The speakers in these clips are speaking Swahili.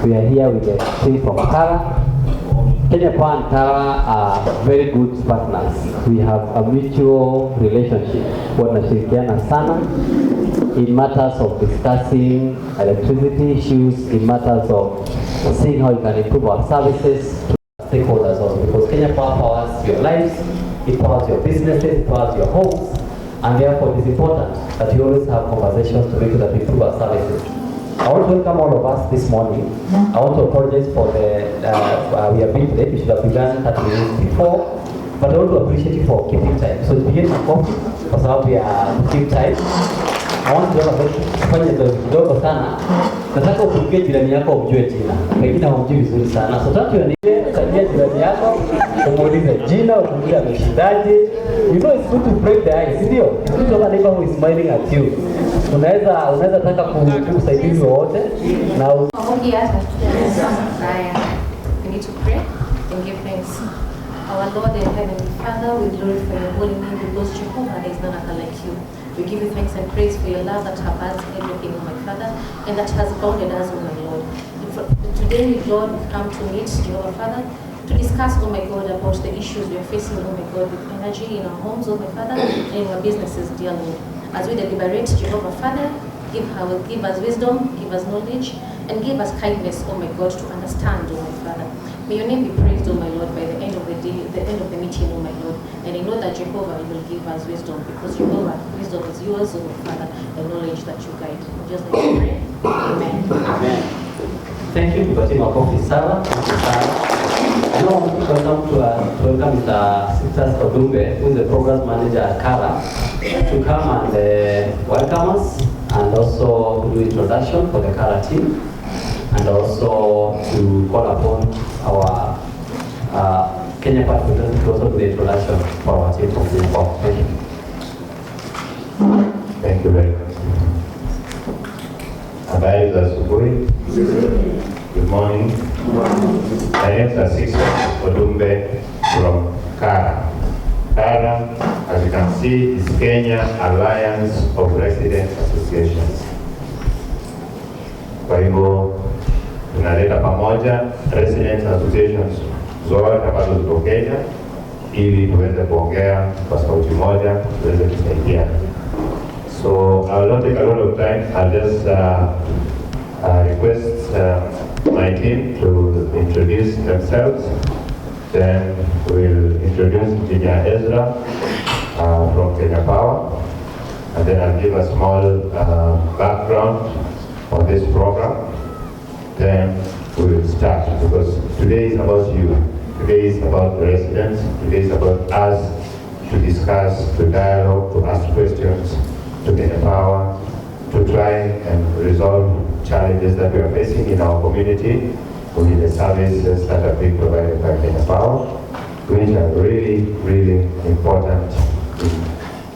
We are here with the team from Kara. Kenya Power and Kara are very good partners. We have a mutual relationship. Wanashirikiana sana in matters of discussing electricity issues, in matters of seeing how you can improve our services to stakeholders also. Because Kenya Power powers your lives, it powers your businesses, it powers your homes, and therefore it is important that you always have conversations to make sure that we improve our services. I want to welcome all of us this morning. I want to apologize for the, we have been late, we should have begun 30 minutes before, but I want to appreciate you for keeping time. So to begin with coffee, kwa sababu ya keep time, I want to kufanya kidogo sana. Nataka ukumbuke jirani yako umjue jina. Pengine humjui vizuri sana. So tatu ya nile, utajia jirani yako, umuulize jina, umuulize ameshindaje. You know it's good to break the ice, ndio? It's good to have a neighbor who is smiling at you. Unaweza taka kusaidizi wote na we need to pray and give thanks. Our Lord and Heavenly Father, we glorify your holy name because Jehovah, there is none other like you. We give you thanks and praise for your love that surpasses everything, O my Father, and that has bounded us, O my Lord. Today, Lord, we come to meet Jehovah Father to discuss, oh my God, about the issues we are facing, oh my God, with energy in our homes, oh my Father, and in our businesses, dear Lord. As we deliberate, Jehovah Father, give us wisdom, give us knowledge, and give us kindness, oh my God, to understand, oh my Father. May your name be praised, oh my Lord, by the end of the day, the end of the meeting, oh my Lord. And I know that Jehovah will give us wisdom, because Jehovah, wisdom is yours, oh my Father, and knowledge that you guide. Just like you pray. Amen. Amen. Thank you for team of Office Sarah. I now want to welcome Mr. Sitas Odumbe, who is the program manager at Kara, to come and welcome us and also do introduction for the Kara team, and also to call upon our Kenya Power to also do the introduction for our team from Singapore. Thank you. Thank you very much. Habari za asubuhi. Good morning. My name is Sitas Odumbe from Kara. Kara, as you can see, is Kenya Alliance of Resident Associations. Kwa hivyo tunaleta pamoja resident associations zote ambazo ziko Kenya ili tuweze kuongea kwa sauti moja, tuweze kusaidiana. So I will not take a lot of time. I'll just request my team to introduce themselves. Then we'll introduce Engineer Ezra from Kenya Power, and then I'll give a small background on this program. Then we will start, because today is about you. Today is about the residents. Today is about us to discuss, to dialogue, to ask questions to Kenya Power, to try and resolve challenges that we are facing in our community with the services that are being provided by Kenya Power, which are really, really important in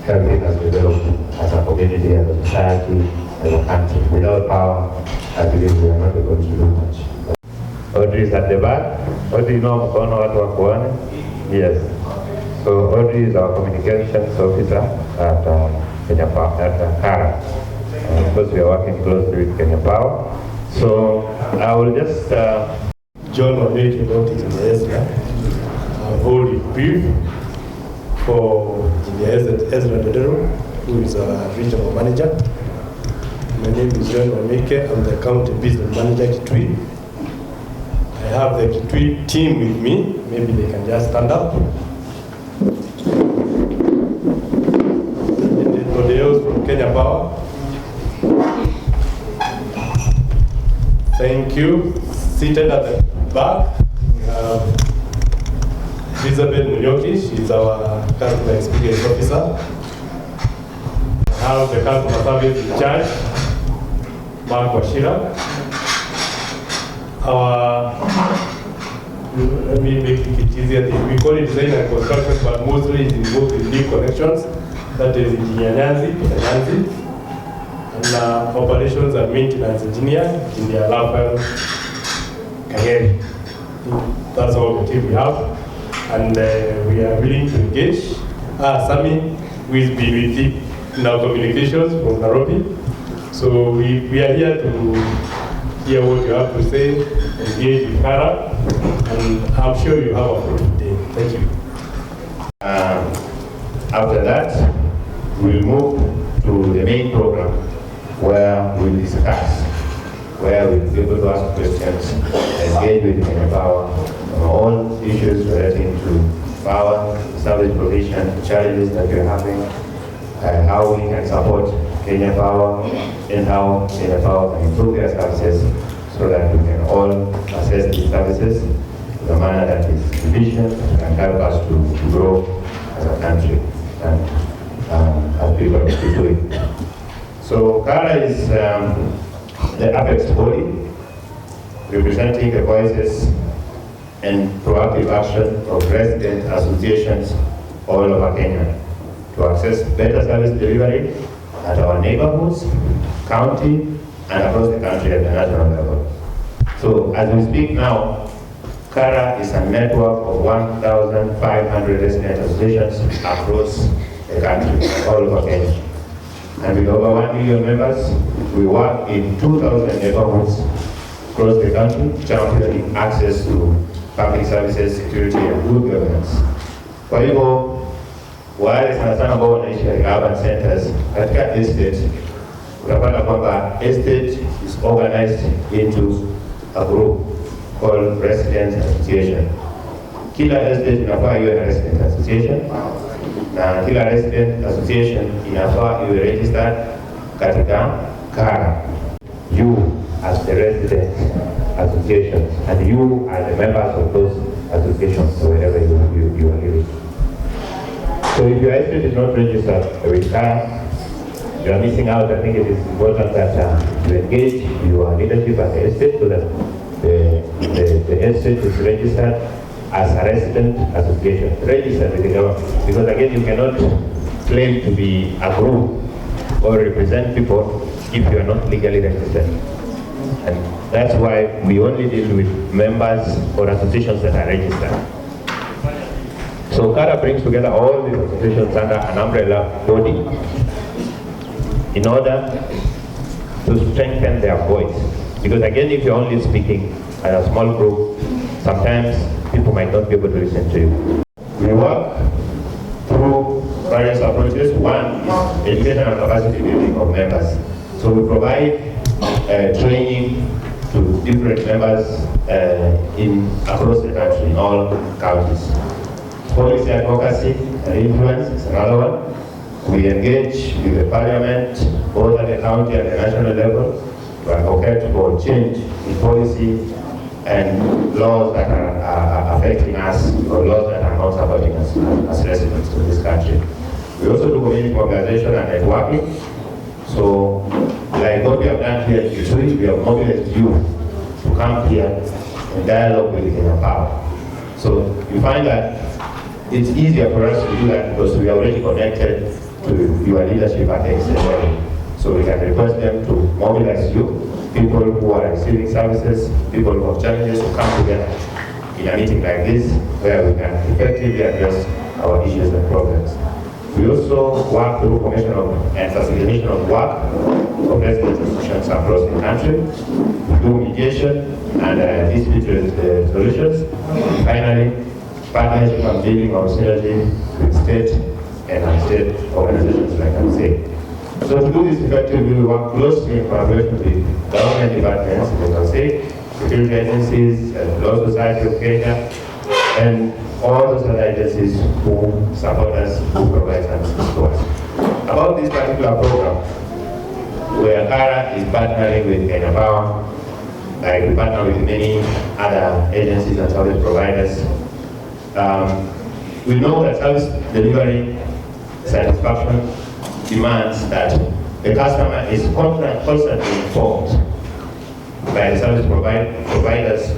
helping us develop as a community, as a society, as a country. Without power, I believe we are not able to do much. Audrey is at the back. Audrey, know watu wa kuone? Yes. So Audrey is our communications officer at Kenya Power, at Kara. Because we are working closely with Kenya Power. So I will just John Wabeti about Ezra. I've already brief for Ezra Dodero, who is a regional manager. My name is John Wameke. I'm the county business manager Kitui. I have the Kitui team with me. Maybe they can just stand up. Odeos from Kenya Power. Thank you. Seated at the back, we have Elizabeth Munyoki. She's our customer experience officer. We have the customer service in charge, Mark Washira. Let me make it easier. We call it design and construction, but mostly it's involved in new connections. That is Engineer Nyanzi, and operations and maintenance engineer in the Alafel Kageri. That's all the team we have, and we are willing to engage. Sami will be with in our communications from Nairobi. So we are here to hear what you have to say, engage with Kara, and I'm sure you have a fruitful day. Thank you. After that, we'll move to the main program where we'll discuss, where we'll be able to ask questions, engage with Kenya Power on all issues relating to power, service provision, challenges that we're having, how we can support Kenya Power, and how Kenya Power can improve their services so that we can all access these services in a manner that is efficient and help us to grow as a country and as people of Kitui. So Kara is the apex body representing the voices and proactive action of resident associations all over Kenya to access better service delivery at our neighborhoods, county, and across the country at the national level. So as we speak now, Kara is a network of 1,500 resident associations across the country, all over Kenya. And with over 1 million members, we work in 2,000 neighborhoods across the country, championing access to public services, security, and good governance. Kwa hivyo, wale sana sana ambao wanaishi katika urban centers, katika estate, utapata kwamba estate is organized into a group called Resident Association. Kila estate inafaa iwe na Resident Association, na kila Resident Association inafaa iwe registered katika Kara. You as the resident associations, and you are the members of those associations wherever you are living. So if your estate is not registered with Kara, you are missing out. I think it is important that you engage your leadership at the estate so that the estate is registered as a resident association, registered with the government. Because again, you cannot claim to be a group or represent people if you are not legally registered. And that's why we only deal with members or associations that are registered. So Kara brings together all these associations under an umbrella body in order to strengthen their voice. Because again, if you're only speaking as a small group, sometimes people might not be able to listen to you. We work through various approaches. One is education and capacity building of members. So we provide training to different members across the country, in all counties. Policy advocacy and influence is another one. We engage with the parliament, both at the county and the national level, to advocate for change in policy and laws that are affecting us, or laws that are not supporting us as residents of this country. We also do community mobilization and networking. So, like what we have done here in Kitui, we have mobilized you to come here and dialogue with Kenya Power. So you find that it's easier for us to do that because we are already connected to your leadership at the extent level. So we can request them to mobilize you, people who are receiving services, people who have challenges, to come together in a meeting like this where we can effectively address our issues and problems. We also work through formation and facilitation of work of resident institutions across the country. We do mediation and dispute solutions. Finally, partnership and building of synergy with state and state organizations, like I'm saying. So to do this effectively, we work closely in collaboration with government departments, like I'm saying, security agencies, Law Society of Kenya, and all those other agencies who support us, who provide services to us. About this particular program, where Kara is partnering with Kenya Power, like we partner with many other agencies and service providers. We know that service delivery satisfaction demands that the customer is constantly informed by the service providers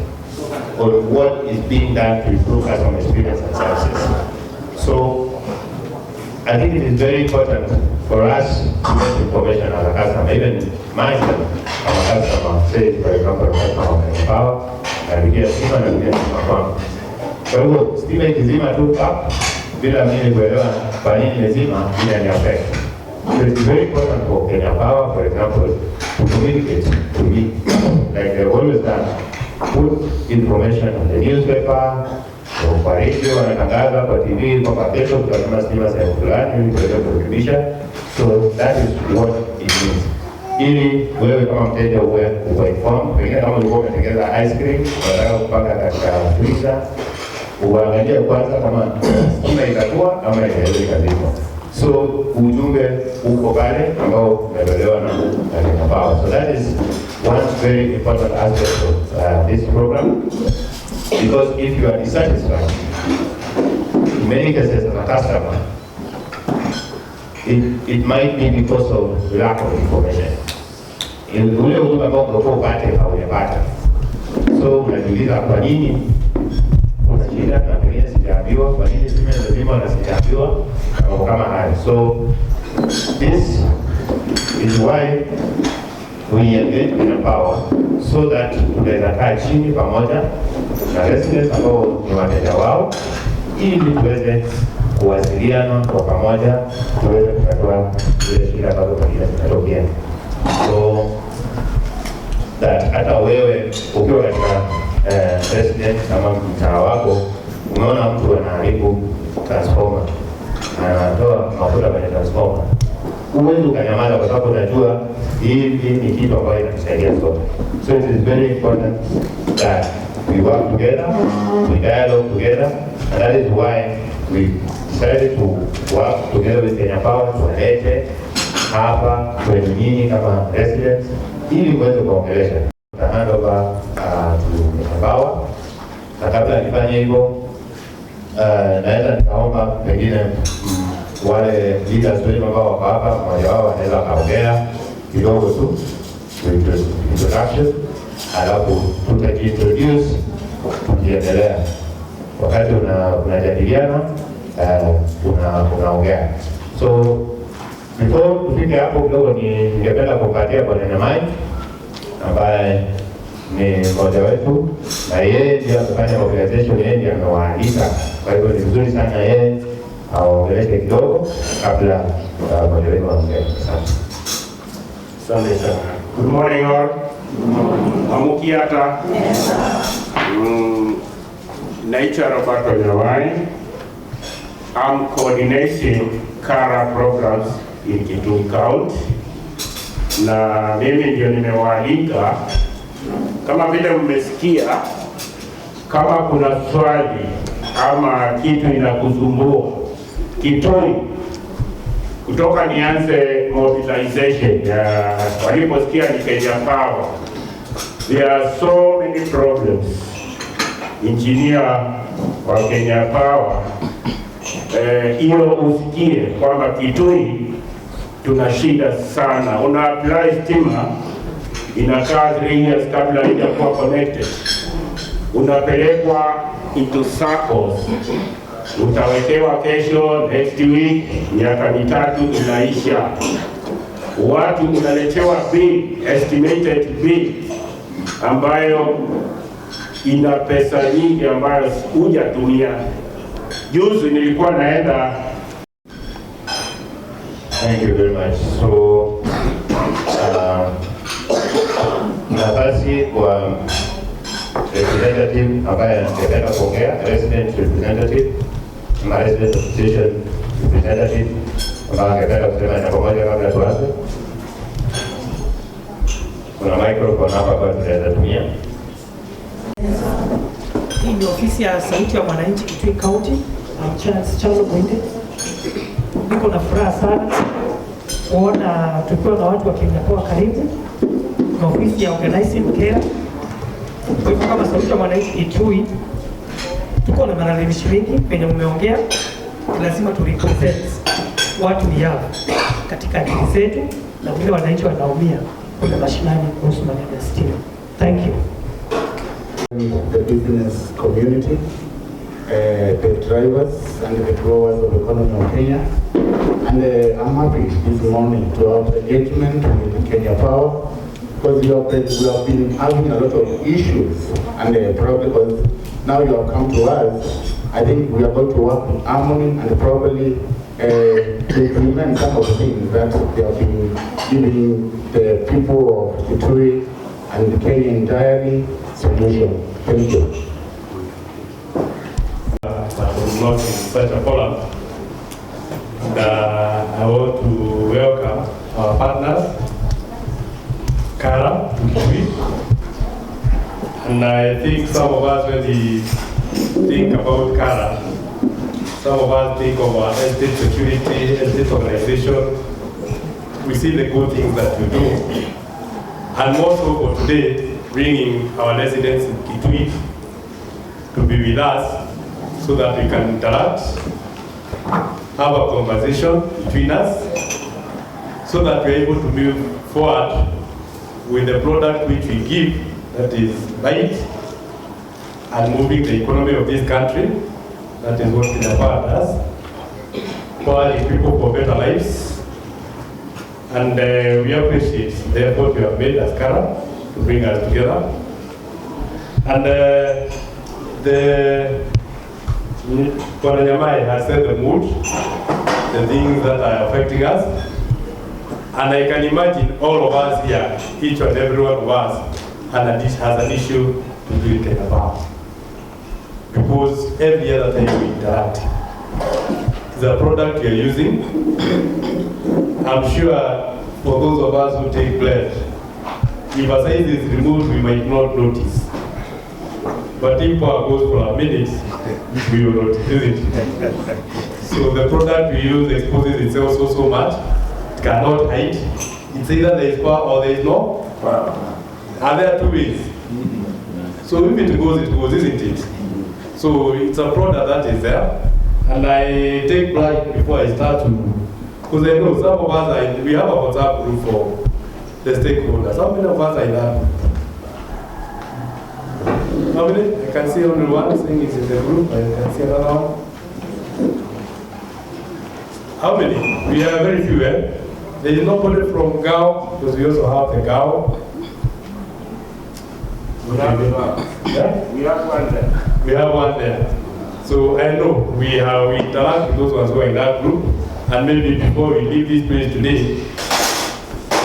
on what is being done to improve customer experience and services. So I think it is very important for us to get information as a customer. Even myself, I'm a customer, say for example, a customer of Kenya Power, and we get stima na we get stima. Kwa hivyo stima ikizima tu bila mimi kuelewa kwa nini imezima, ina ni affect. So it's very important for Kenya Power, for example, communicate to me, like they've always done. Put information on the newspaper, kwa radio, wanatangaza kwa TV, kwa kesho tutatuma stima sehemu fulani, tuweze kurekebisha. So that is what it means. Ili wewe kama mteja uwe informed, pengine kama ulikuwa umetengeneza ice cream, unataka kupaka katika freezer, uangalie kwanza kama stima itakuwa ama inaweza ikazima. So ujumbe uko pale ambao umetolewa na Kenya Power. So that is one very important aspect of this program, because if you are dissatisfied, in many cases as a customer, it might be because of lack of information. Ule huduma ambao ungekuwa upate haujapata. So unajiuliza kwa nini kuna shida na pengine sijaambiwa, kwa nini sima lazima na sijaambiwa, kama hayo. So this is why we engage Kenya Power, so that tunaweza kaa chini pamoja na residents ambao ni wateja wao, ili tuweze kuwasiliana kwa pamoja, tuweze kutatua zile shida ambazo pengine zinatokea. So that hata wewe ukiwa katika resident ama mtaa wako, umeona mtu anaharibu transformer, anatoa mafuta kwenye transformer, huwezi ukanyamaza kwa sababu unajua hii ni kitu ambayo inatusaidia sote. So it is very important that we work together, we dialogue together, and that is why we decided to work together with Kenya Power, tuwalete hapa kwenye nyinyi kama residents, ili kuweza kuongelesha na hand over to Kenya Power. Na kabla nifanye hivyo, naweza nikaomba pengine wale leaders wetu ambao wako hapa, mmoja wao anaweza kaongea kidogo tu introduction, alafu tutajiintroduce tukiendelea. Wakati unajadiliana unaongea. So before tufike hapo kidogo, ningependa kumpatia Bwana Nemai ambaye ni mmoja wetu, na yeye ndiye amefanya organization, yeye ndiye amewaalika. Kwa hivyo ni vizuri sana yeye aongeleshe kidogo kabla mmoja wetu aongee. Asante sana. Good morning all. Amukiata. Nature Roberto Nyawai. I'm coordinating CARA programs in Kitui County. Na mimi ndio nimewaalika, kama vile mmesikia, kama kuna swali ama kitu inakusumbua Kitui, kutoka nianze mobilization ya waliposikia ni Kenya Power. There are so many problems. Engineer wa Kenya Power, hiyo usikie kwamba Kitui tuna shida sana. Una apply stima, inakaa 3 years kabla haijakuwa connected. Unapelekwa into circles. Utawekewa kesho, next week, miaka mitatu inaisha. Watu unaletewa bill, estimated bill, ambayo ina pesa nyingi ambayo hujatumia. Juzi nilikuwa naenda. Thank you very much. So nafasi kwa representative ambaye angependa kuongea, resident representative ama resident association representative ambaye angependa kusema jambo moja kabla tuanze. Kuna microphone hapa kwa tunaweza tumia. Hii ni ofisi ya Sauti ya Mwananchi Kitui County. Charles Mwinde. Niko na furaha sana kuona tukiwa na watu wa Kenya Power karibu na ofisi ya organizing care. Kwa hivyo kama Sauti ya Mwananchi Kitui tuko na malalamishi mengi penye mmeongea, lazima tu represent watu we have katika nchi zetu na vile wananchi wanaumia kule mashinani kuhusu maneno ya stima. Thank you. The business community, the drivers and the growers of the economy of Kenya. And I'm happy this morning to have engagement with Kenya Power, because we have been having a lot of issues and probably because now you have come to us. I think we are going to work in harmony and probably they implement some of the things that they have been giving the people of Kitui and Kenya entirely solution. Thank you. But was not in such a forum. And I want to welcome our partners, Kara, to Kitui. And I think some of us, when we think about Kara, some of us think of our estate security, estate organization. We see the good things that we do. And more so for today, bringing our residents in Kitui to be with us so that we can interact, have a conversation between us, so that we're able to move forward with the product which we give, that is light, and moving the economy of this country. That is what Kinapar does, empowering people for better lives. And we appreciate the effort you have made as Kara to bring us together. And Kwananyamai has said the mood, the things that are affecting us. And I can imagine all of us here, each and every one of us, has an issue to do with Kinapar. Because every other time we interact, the product you're using, I'm sure for those of us who take blood, if a size is removed, we might not notice. But if power goes for a minute, we will notice, isn't it? So the product we use exposes itself so much, it cannot hide. It's either there is power or there is no power. Are there two ways? So if it goes, isn't it? So it's a product that is there. And I take pride before I start to, because I know some of us, we have a WhatsApp group for the stakeholders. How many of us are in that group? How many? I can see only one saying it's in the group. I can see another one. How many? We have very few, eh? There is nobody from Gao, because we also have the Gao. We have one there. We have one there. So I know we interact with those ones who are in that group, and maybe before we leave this place today,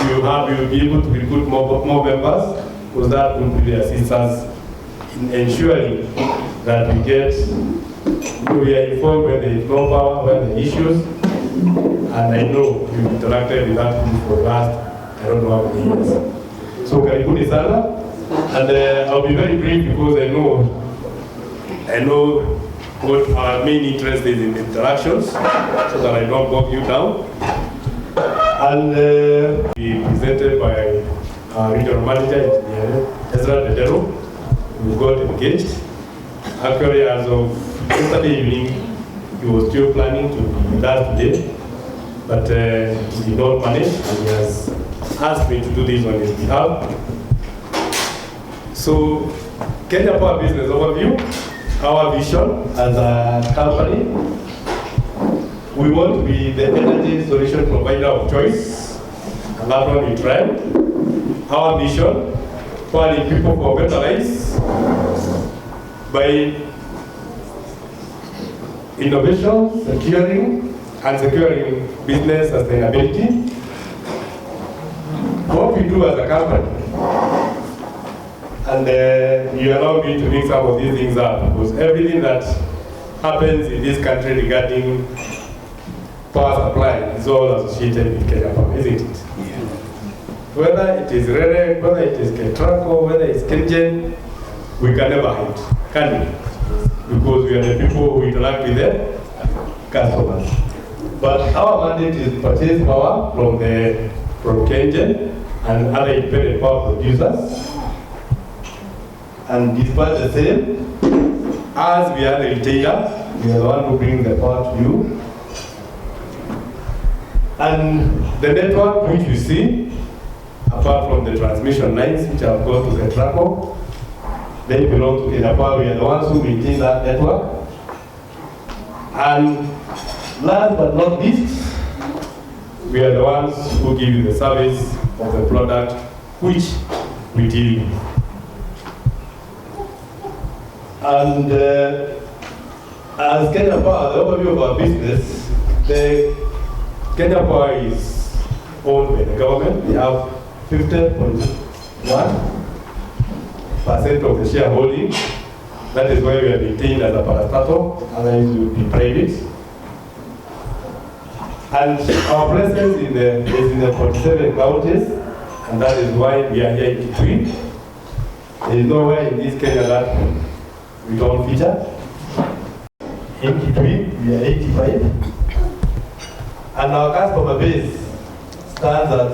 you will be able to recruit more members, because that group will assist us in ensuring that we are informed when there is no power, when there are issues, and I know you've interacted with that group for the last, I don't know how many years. So karibuni sana, and I'll be very brief because I know what our main interest is in interactions, so that I don't bog you down. And be presented by our regional manager, Ezra Dedero, who got engaged. Actually, as of yesterday evening, he was still planning to be with us today, but he did not manage, and he has asked me to do this on his behalf. So, Kenya Power Business Overview, our vision as a company, we want to be the energy solution provider of choice, and that one we try. Our mission, empowering people for better lives by innovation, securing business sustainability. What we do as a company, and you allow me to bring some of these things up, because everything that happens in this country regarding power supply is all associated with Kenya Power, isn't it? Yeah. Whether it is RERE, whether it is Ketraco, whether it's Kengen, we can never hide, can we? Because we are the people who interact with the customers. But our mandate is to purchase power from Kengen and other independent power producers, and dispatch the same. As we are the retailer, we are the one who brings the power to you. And the network which you see, apart from the transmission lines which have gone to the Traco, they belong to Kenya Power. We are the ones who maintain that network. And last but not least, we are the ones who give you the service of the product which we deal with. And as Kenya Power, the overview of our business, The Kenya Power is owned by the government. We have 50.1% of the shareholding. That is why we are maintained as a parastatal, otherwise we would be private. And our presence is in the 47 counties, and that is why we are here in Kitui. There is nowhere in this Kenya that we don't feature. In Kitui, we are 85. And our customer base stands at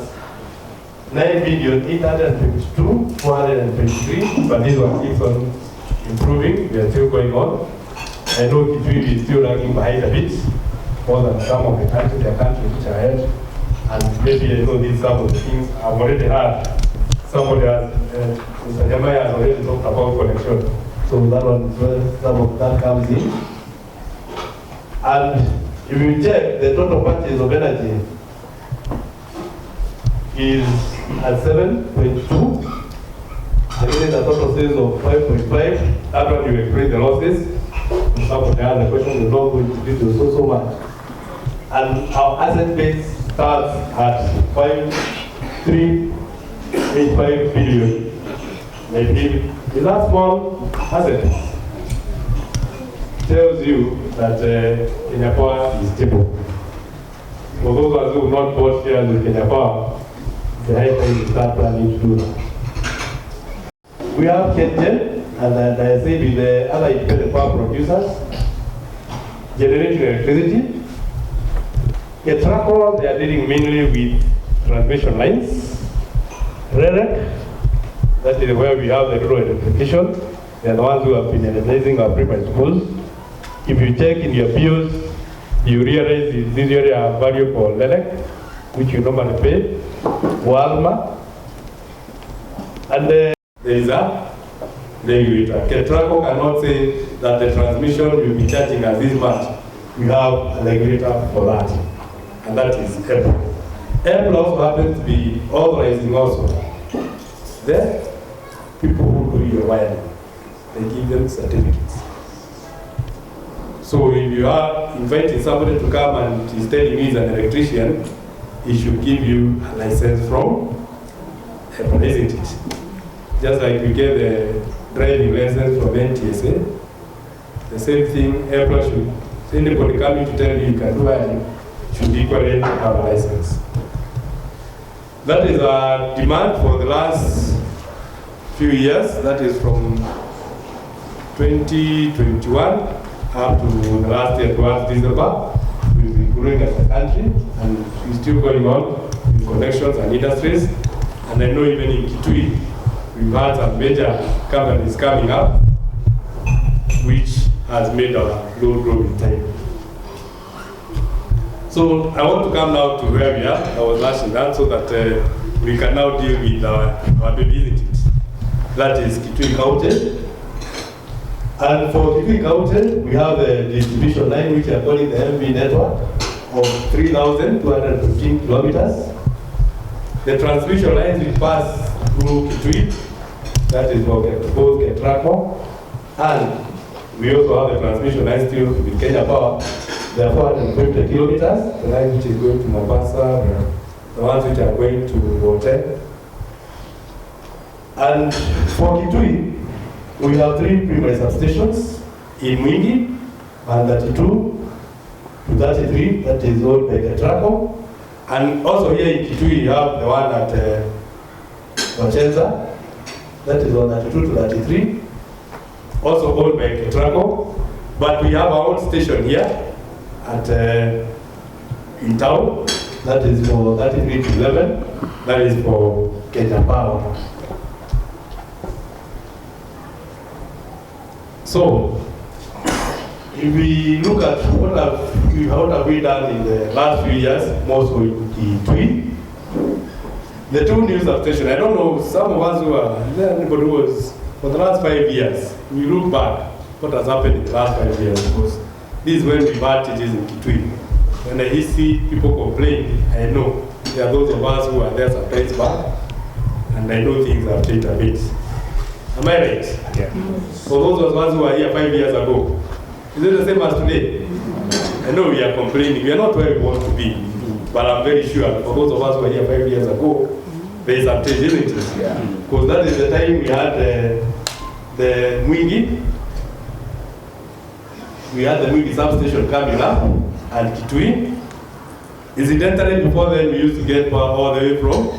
9,852,423, but this one keeps on improving. We are still going on. I know Kitui is still lagging behind a bit, more than some of the countries which are ahead. And maybe I know these some of the things I've already heard. Somebody has, Mr. Jeremiah has already talked about connection. So that one is where some of that comes in. And if you check, the total purchase of energy is at 7.2. Again, the total sales of 5.5. After you explain the losses, some of the other questions are not going to do so much. And our asset base starts at 5,385 billion. Maybe is that small asset tells you that Kenya Power is stable. For those of us who have not bought shares with Kenya Power, the high time to start planning to do that. We have KenGen, and I say with the other independent power producers, generating electricity. Ketraco, they are dealing mainly with transmission lines. REREC, that is where we have the rural electrification. They are the ones who have been energizing our primary schools. If you check in your bills, you realize this area value for LELEC, which you normally pay, Walma, and there is a regulator. Ketraco cannot say that the transmission will be charging us this much. We have a regulator for that, and that is EPRO. EPRO also happens to be authorizing also the people who do your wiring. They give them certificates. So if you are inviting somebody to come and he's telling you he's an electrician, he should give you a license from EPRO, isn't it? Just like we get the driving license from NTSA, the same thing, EPRO should, anybody coming to tell you you can do wiring should equally have a license. That is a demand for the last few years, that is from 2021 up to the last year towards December. We've been growing as a country, and it's still going on with connections and industries. And I know even in Kitui, we've had some major companies coming up, which has made our load grow in time. So I want to come now to where we are. I was lashing that so that we can now deal with our baby, isn't it? That is Kitui County. And for Kitui County, we have the distribution line, which we are calling the MV network, of 3,215 kilometers. The transmission lines which pass through Kitui, that is for both Ketraco, and we also have the transmission lines still with Kenya Power. There are 450 kilometers, the line which is going to Mombasa, the ones which are going to Hotel. And for Kitui, we have 3 primary substations in Mwingi, and 32 to 33, that is owned by Ketraco. And also here in Kitui, you have the one at Wachenza, that is on 32 to 33, also owned by Ketraco. But we have our own station here at in town, that is for 33 to 11, that is for Kenya Power. So, if we look at what have we done in the last few years, mostly in Kitui, the 2 new substations, I don't know, some of us who are, anybody who was, for the last 5 years, we look back, what has happened in the last 5 years, because this is when we bad it is in Kitui. When I see people complain, I know there are those of us who are there sometimes back, and I know things have changed a bit. Am I right? Yeah. For those of us who are here 5 years ago, is it the same as today? I know we are complaining. We are not where we want to be. But I'm very sure for those of us who were here 5 years ago, there is some change, isn't it? Because that is the time we had the Mwingi. We had the Mwingi substation coming up, and Kitui. Incidentally, before then, we used to get power all the way from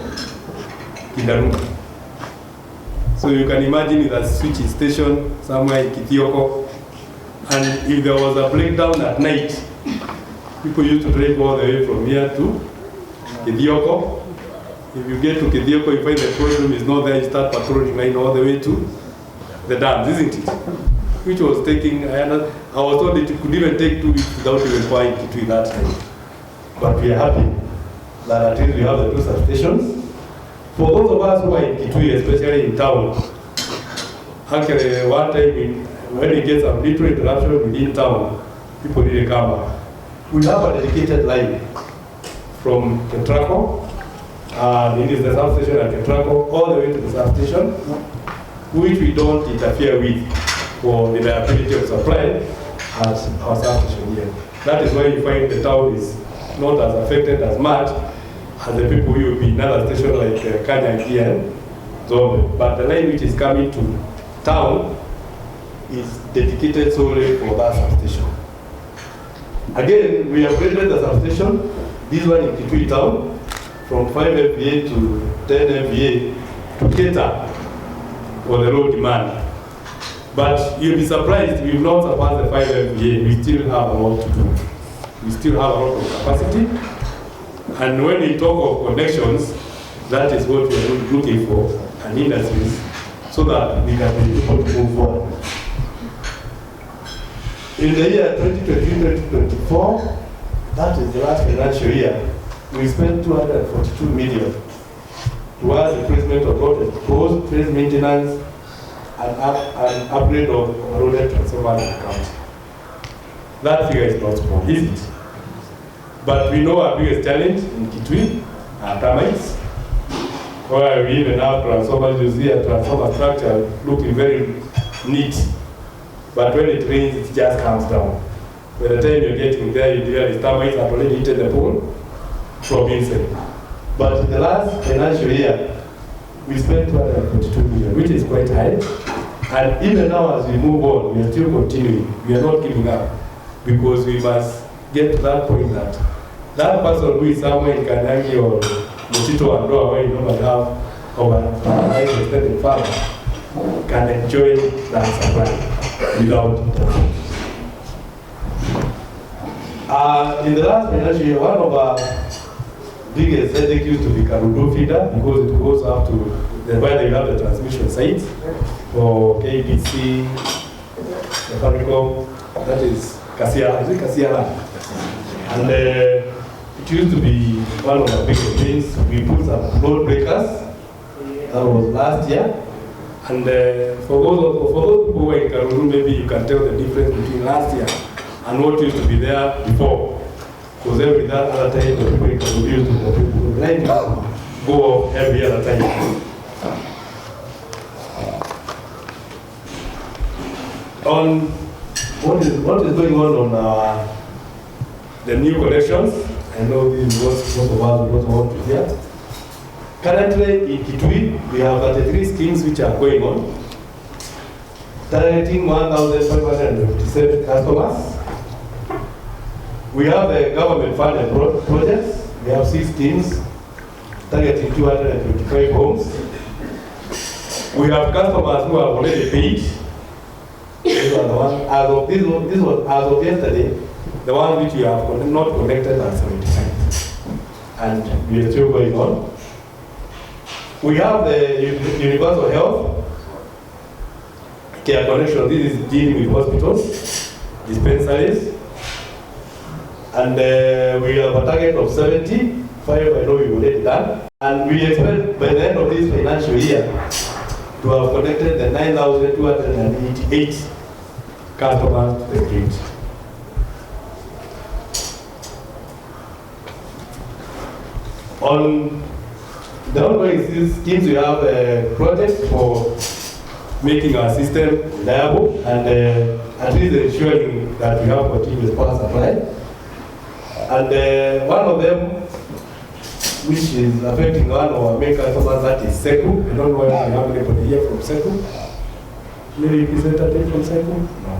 Kidaru. So you can imagine with a switch station somewhere in Kithioko, and if there was a breakdown at night, people used to drive all the way from here to Kithioko. If you get to Kithioko, you find the problem is not there, you start patrolling line all the way to the dams, isn't it? Which was taking, I was told it could even take 2 weeks without even buying Kitui that time. But we are happy that at least we have the 2 substations. For those of us who are in Kitui, especially in town, actually one time when we get some little interruption within town, people really come back. We have a dedicated line from Ketrako, it is the substation at Ketrako, all the way to the substation, which we don't interfere with for the reliability of supply at our substation here. That is why you find the town is not as affected as much as the people who will be in other stations like Kanyangi and Zombe. But the line which is coming to town is dedicated solely for that substation. Again, we upgraded the substation, this one in Kitui town, from 5 MVA to 10 MVA to cater for the road demand. But you'll be surprised, we've not surpassed the 5 MVA, we still have a lot to do. We still have a lot of capacity. And when we talk of connections, that is what we are looking for, and industries, so that we can be able to move forward. In the year 2023-2024, that is the last financial year, we spent 242 million towards replacement of road exposed, trace maintenance, and upgrade of road transformer account. That figure is not small, is it? But we know our biggest challenge in Kitui are termites, where we even have transformers. You see a transformer structure looking very neat, but when it rains, it just comes down. By the time you're getting there, you realize termites have already eaten the pole from inside. But in the last financial year, we spent 242 million, which is quite high. And even now, as we move on, we are still continuing. We are not giving up, because we must get to that point that that person who is somewhere in Kanyangi or Mutito and Doa, where you normally have over extended farmer, can enjoy that supply without interruption. In the last financial year, one of our biggest headache used to be Karudu feeder, because it goes up to where they have the transmission sites for KBC, the Fabricom, that is Kasiala, is it Kasiala? And it used to be one of our biggest things. We put some road breakers, that was last year. And for those people who were in Karudu, maybe you can tell the difference between last year and what used to be there before. Because every other time, the people in Karudu used to go off every other time. On what is going on the new collections, I know this is what most of us would not want to hear. Currently in Kitui, we have 33 schemes which are going on, targeting 1,557 customers. We have the government funded projects. We have 6 schemes targeting 225 homes. We have customers who have already paid. These are the ones, as of yesterday, the one which we have not connected are 75. And we are still going on. We have the universal health care connection. This is dealing with hospitals, dispensaries. And we have a target of 70. 5 I know we've already done. And we expect by the end of this financial year to have connected the 9,288 customers to the grid. On the ongoing schemes, we have a project for making our system reliable and at least ensuring that we have continuous power supply. And one of them, which is affecting one of our main customers, that is Seku. I don't know whether I have anybody here from Seku. Maybe representative from Seku? No.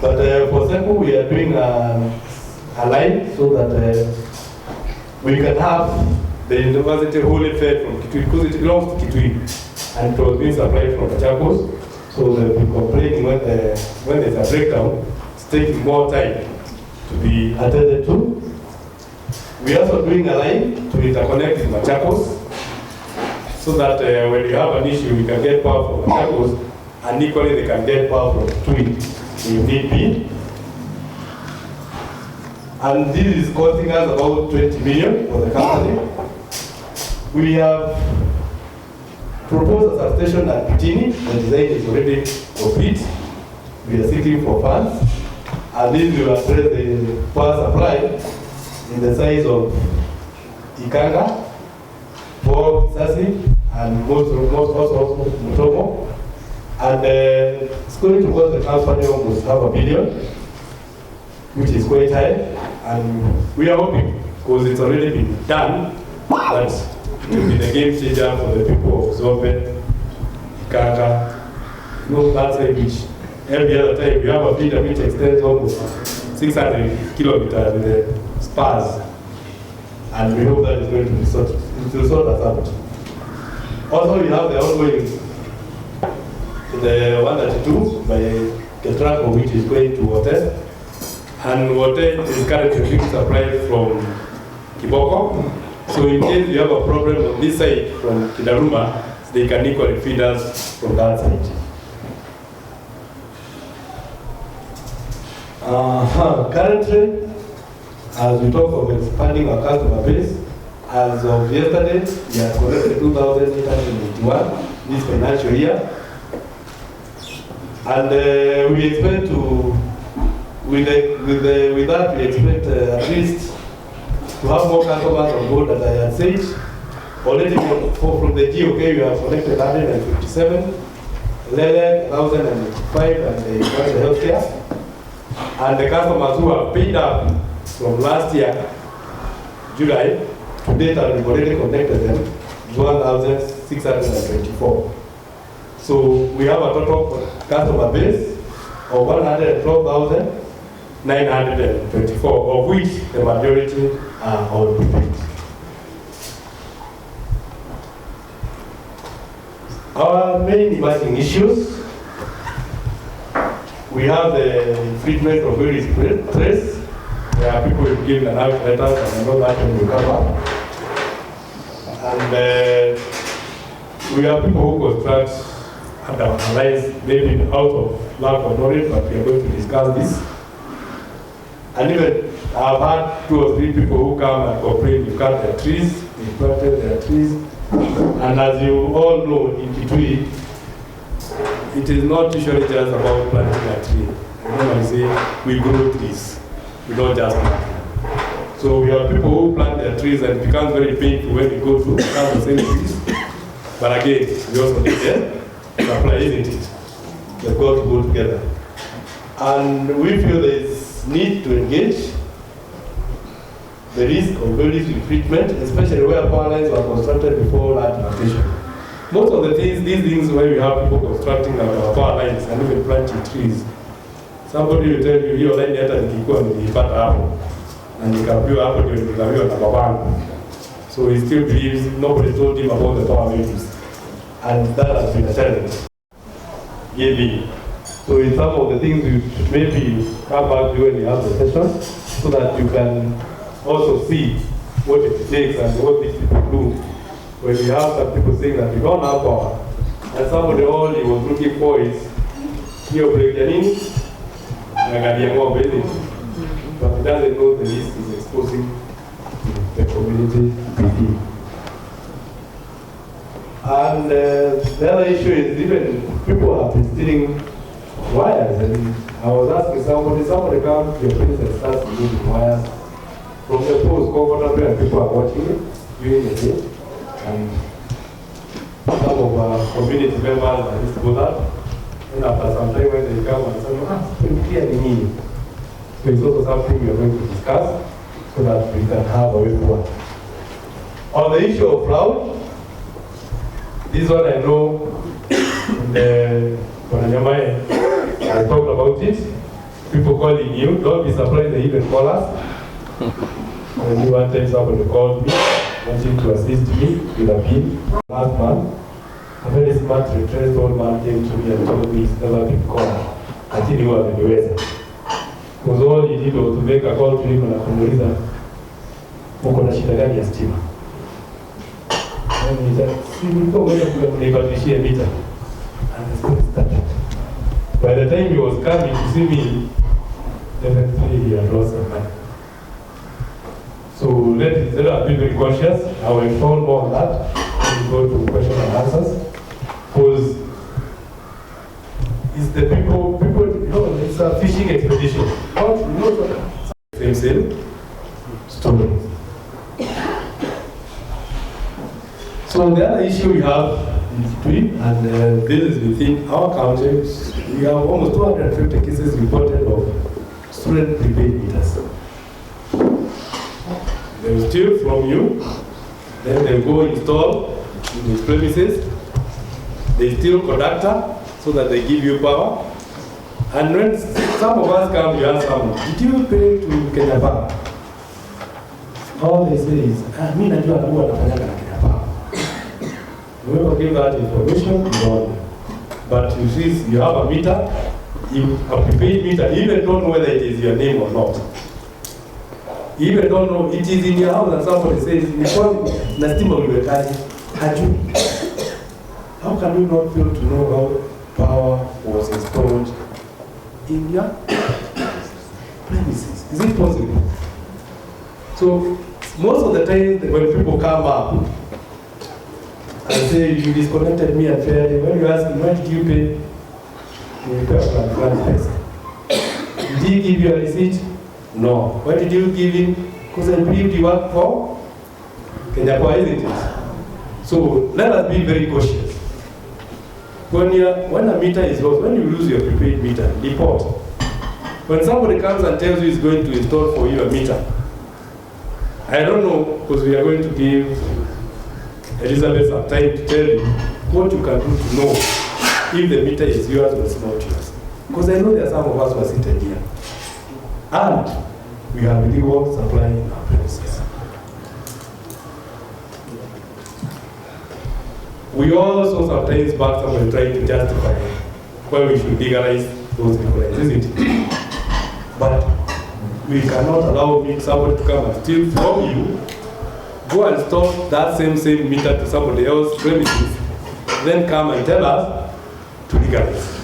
But for Seku, we are doing a line so that we can have the university wholly fed from Kitui, because it belongs to Kitui, and it was being supplied from Machakos. So they've been complaining when there's a breakdown, it's taking more time to be attended to. We are also doing a line to interconnect with Machakos, so that when you have an issue, you can get power from Machakos, and equally they can get power from Kitui if need be. And this is costing us about 20 million for the company. We have proposed a substation at Kitini. The design is already complete. We are seeking for funds, and this will address the power supply in the size of Ikanga, for Sasi, and most also Mutomo. And it's going to cost the company almost $500 million, which is quite high. And we are hoping, because it's already been done, that it will be the game changer for the people of Zombe, Ikanga. You know, that's a which every other time we have a feeder which extends almost 600 kilometers with the spars. And we hope that it's going to be sorted. It will sort us out. Also, we have the ongoing, the 132 by Ketrako, which is going to Wote. And Wote is currently being supplied from Kiboko. So in case you have a problem on this side from Kidaruma, they can equally feed us from that side. Currently, as we talk of expanding our customer base, as of yesterday, we have collected 2,881 this financial year. And we expect to, with that, we expect at least to have more customers on board, as I had said. Already from the GOK, we have collected 157, 1,005, and the healthcare. And the customers who have paid up from last year, July, to date, and we've already connected them, 1,624. So we have a total customer base of 112,924, of which the majority are on prepaid. Our main emerging issues, we have the treatment of various threats, where people will give an out letters and know that when we cover. And we have people who construct and analyze, maybe out of lack of knowledge, but we are going to discuss this. And even I've had 2 or 3 people who come and complain, you cut their trees, they planted their trees. And as you all know, in Kitui, it is not usually just about planting a tree. When I say we grow trees, we don't just plant them. So we have people who plant their trees, and it becomes very painful when we go through the same trees. But again, we also need them. Supply, isn't it? They've got to go together. And we feel there is need to engage the risk of very risk treatment, especially where power lines were constructed before that plantation. Most of the things, these things where we have people constructing our power lines and even planting trees, somebody will tell you, hiyo line hata nikikuwa nilipata hapo, na nikaambiwa hapo ndio nilizaliwa na babangu. So he still believes nobody told him about the power lines. And that has been a challenge. Giving. So in some of the things you should maybe come back to when you have the session, so that you can also see what it takes and what these people do. When you have some people saying that we don't have power, and somebody all he was looking for is hiyo break ya nini? Angalia ng'ombe hizi. But he doesn't know the risk is exposing the community. And the other issue is even people have been stealing wires. And I was asking somebody comes to your place and starts moving wires from the post comfortably, and people are watching it during the day. And some of our community members are used to do that. And after some time when they come and say, so it's also something we are going to discuss. so that we can have a way forward. On the issue of fraud, this one I know I talked about it. People calling you, don't be surprised they even call us. When you one time somebody called me, wanting to assist me with a bill. Last month, a very smart retrenched old man came to me and told me he's never been called. Lakini huwa ameniweza. Because all he did was to make a call to him na kumuuliza uko na shida gani ya stima. And he said, si nilikuwa mwenye kunibadilishia mita. And the story started. By the time he was coming to see me, definitely he had lost some money. So let us be very cautious. I will inform more on that. We go to question and answers. Because it's the people, it's a fishing expedition. Same story. So the other issue we have in Kitui, and this is within our county, we have almost 250 cases reported of student prepaid meters. They will steal from you, then they go install in these premises, they steal conductor so that they give you power. And when some of us come, you ask them, did you pay to Kenya Power? All they say is, mi najua huwa nafanyaga na Kenya Power. Whoever give that information, no. But you see, you have a meter, a prepaid meter, you even don't know whether it is your name or not. You even don't know it is in your house and somebody says, how can you not fail to know how power was installed in your premises? Is it possible? So most of the time when people come up and say, you disconnected me unfairly, when you ask them, why did you pay? Did he give you a receipt? No. Why did you give him? Because I believed you work for Kenya Power, isn't it? So let us be very cautious. When a meter is lost, when you lose your prepaid meter, report. When somebody comes and tells you he's going to install for you a meter, I don't know, because we are going to give Elizabeth some time to tell you what you can do to know if the meter is yours or it's not yours. Because I know there are some of us who are sitting here. And we have illegal supply in our premises. We also sometimes back someone trying to justify why we should legalize those liquors, isn't it? But we cannot allow somebody to come and steal from you, go and store that same meter to somebody else's premises, then come and tell us to legalize.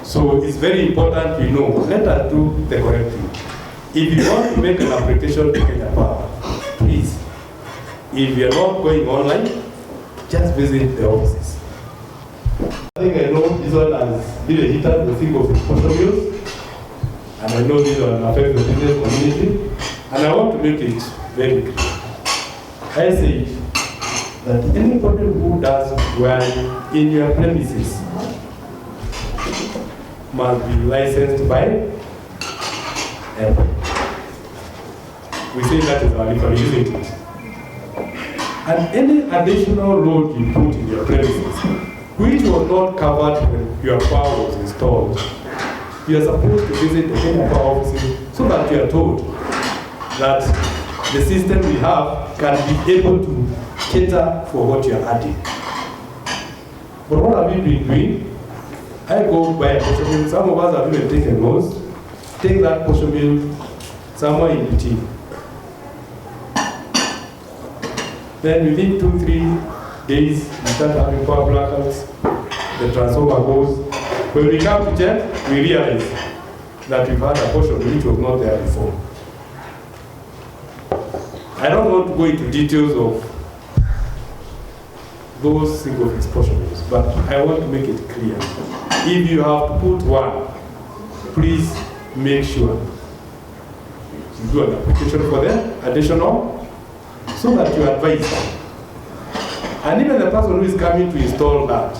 So it's very important we know. Let us do the correct thing. If you want to make an application to Kenya Power, please, if you are not going online, just visit the offices. I think I know this one has been a hitter, the thing of exposure bills, and I know this one affects the business community, and I want to make it very clear. I say that anybody who does well in your premises must be licensed by everyone. We say that is our legal, isn't it? And any additional load you put in your premises, which was not covered when your power was installed, you are supposed to visit the Kenya Power offices so that you are told that the system we have can be able to cater for what you are adding. But what have we been doing? I go buy a portion bill. Some of us have even taken notes. Take that portion bill somewhere in between. Then within 2-3 days, we start having power blackouts. The transformer goes. When we come to check, we realize that we've had a portion which was not there before. I don't want to go into details of those single fixed portion bills, but I want to make it clear. If you have to put one, please make sure you do an application for them, additional, so that you advise them. And even the person who is coming to install that,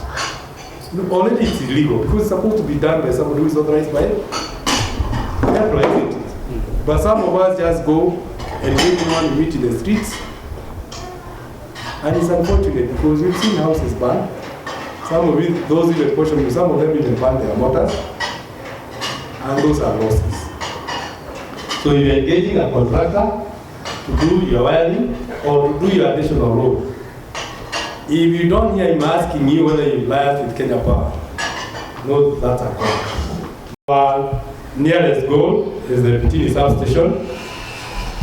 already it's illegal because it's supposed to be done by somebody who is authorized by templar, isn't it? But some of us just go and meet anyone we meet in the streets. And it's unfortunate because we've seen houses burned. Some of it, those even portion, some of them even burn their motors. And those are losses. So if you're engaging a contractor to do your wiring or to do your additional load, if you don't hear him asking you whether you live with Kenya Power, know that's a call. Our nearest goal is the Kitui substation,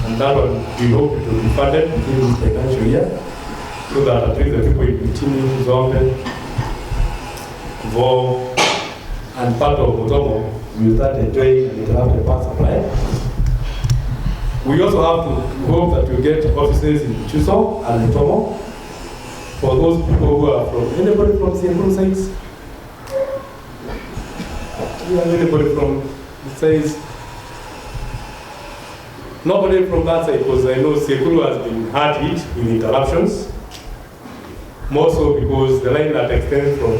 and that one we hope it will be funded within this financial year, so that at least the people in Kitui, Zombe, Vo, and part of Mutomo will start enjoying an interrupted power supply. We also have to hope that we get offices in Chuso and Mutomo for those people who are from, anybody from Siakuru sites? Yeah, anybody from the sites? Nobody from that side, because I know Siakuru has been hard hit with interruptions. More so because the line that extends from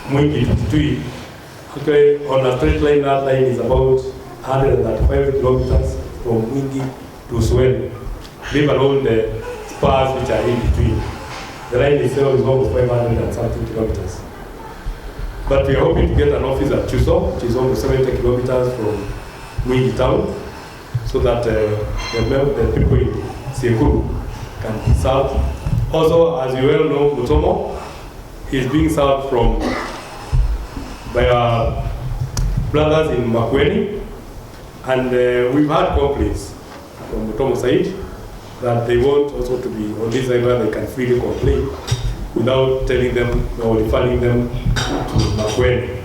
Mwingi to Kitui, okay, on a straight line, that line is about 135 kilometers from Mwingi to Sweden, leave alone the spars which are in between. The line itself is almost 500 and something kilometers. But we are hoping to get an office at Chuso, which is almost 70 kilometers from Mwingi town, so that the people in Siakuru can be served. Also, as you well know, Mutomo is being served from by our brothers in Makweni, and we've had complaints from Mutomo side that they want also to be on this side where they can freely complain without telling them or referring them to Makweni.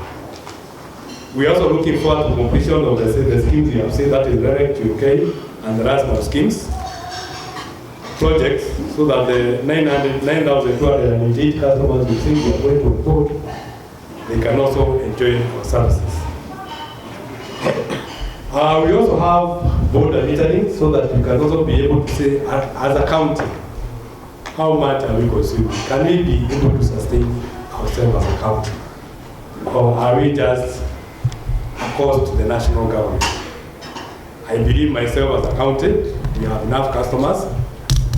We are also looking forward to completion of the schemes you have seen, that is direct to UK and the Rasmus schemes projects, so that the 9,288 customers we think we are going to report, they can also enjoy our services. We also have border metering, so that you can also be able to say, as a county, how much are we consuming? Can we be able to sustain ourselves as a county? Or are we just a cost to the national government? I believe myself as a county, we have enough customers,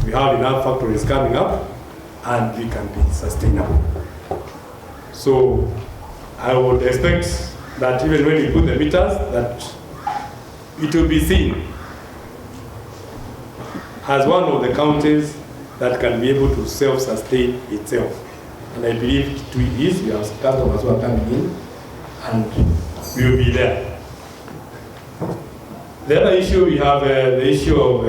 we have enough factories coming up, and we can be sustainable. So I would expect that even when we put the meters, that it will be seen as one of the counties that can be able to self-sustain itself. And I believe Kitui is, we have customers who are coming in, and we will be there. The other issue, we have the issue of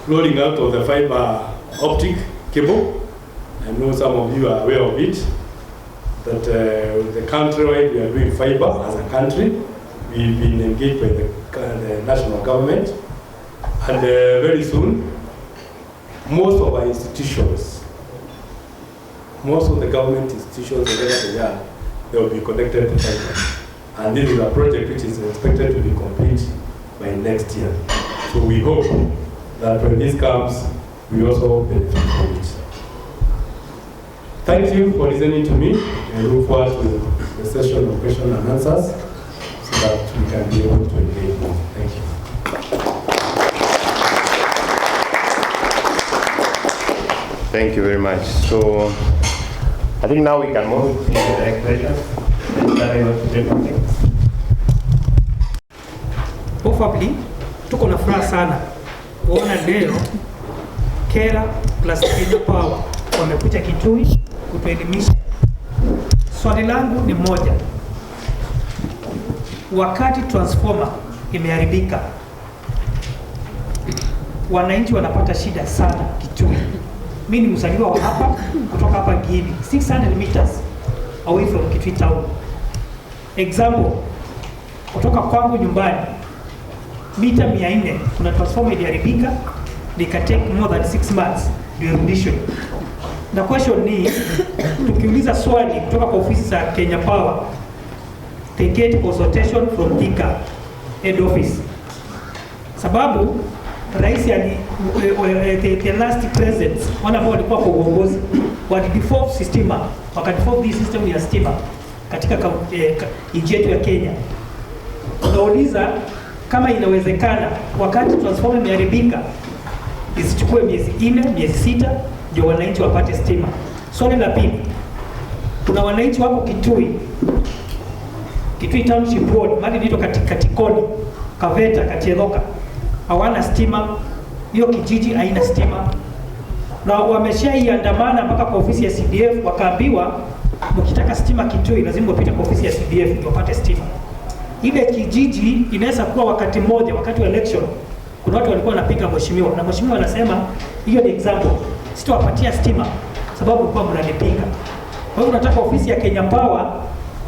rolling out of the fiber optic cable. I know some of you are aware of it, that the country-wide we are doing fiber as a country. We've been engaged by the national government, and very soon, most of our institutions, most of the government institutions, wherever they are, they will be connected to fiber. And this is a project which is expected to be complete by next year. So we hope that when this comes, we also benefit from it. Thank you for listening to me. I look forward to the session of questions and answers so that we can be able to engage more. Thank you. Thank you very much. So I think now we can move to the next session. Hopefully, tuko na furaha sana kuona leo Kera plus Kenya Power wamekuja Kitui kutuelimisha. Swali langu ni moja. Wakati transformer imeharibika, wananchi wanapata shida sana Kitui. Mimi ni mzaliwa wa hapa, kutoka hapa Gili, 600 meters away from Kitui town. Example, kutoka kwangu nyumbani mita 400 kuna transformer iliharibika, nika take more than 6 months ndio irudishwe. The question ni, tukiuliza swali kutoka kwa ofisi za Kenya Power, they get consultation from Thika head office. Sababu rais the last president wana ambao walikuwa kwa uongozi wali default system, waka default this system ya stima katika nchi yetu ya Kenya. Unauliza kama inawezekana wakati transformer imeharibika isichukue miezi 4, miezi 6 ndio wananchi wapate stima. Swali la pili, kuna wananchi wako Kitui Township Board, mali ndio Katikoni, Kaveta, Katieloka, hawana stima. Hiyo kijiji haina stima, na wameshaiandamana mpaka kwa ofisi ya CDF, wakaambiwa mkitaka stima Kitui lazima upite kwa ofisi ya CDF ndio upate stima. Ile kijiji inaweza kuwa wakati mmoja, wakati wa election kuna watu walikuwa wanapiga mheshimiwa, na mheshimiwa anasema hiyo ni example, sitawapatia stima sababu kwa mnanipinga. Kwa hiyo unataka ofisi ya Kenya Power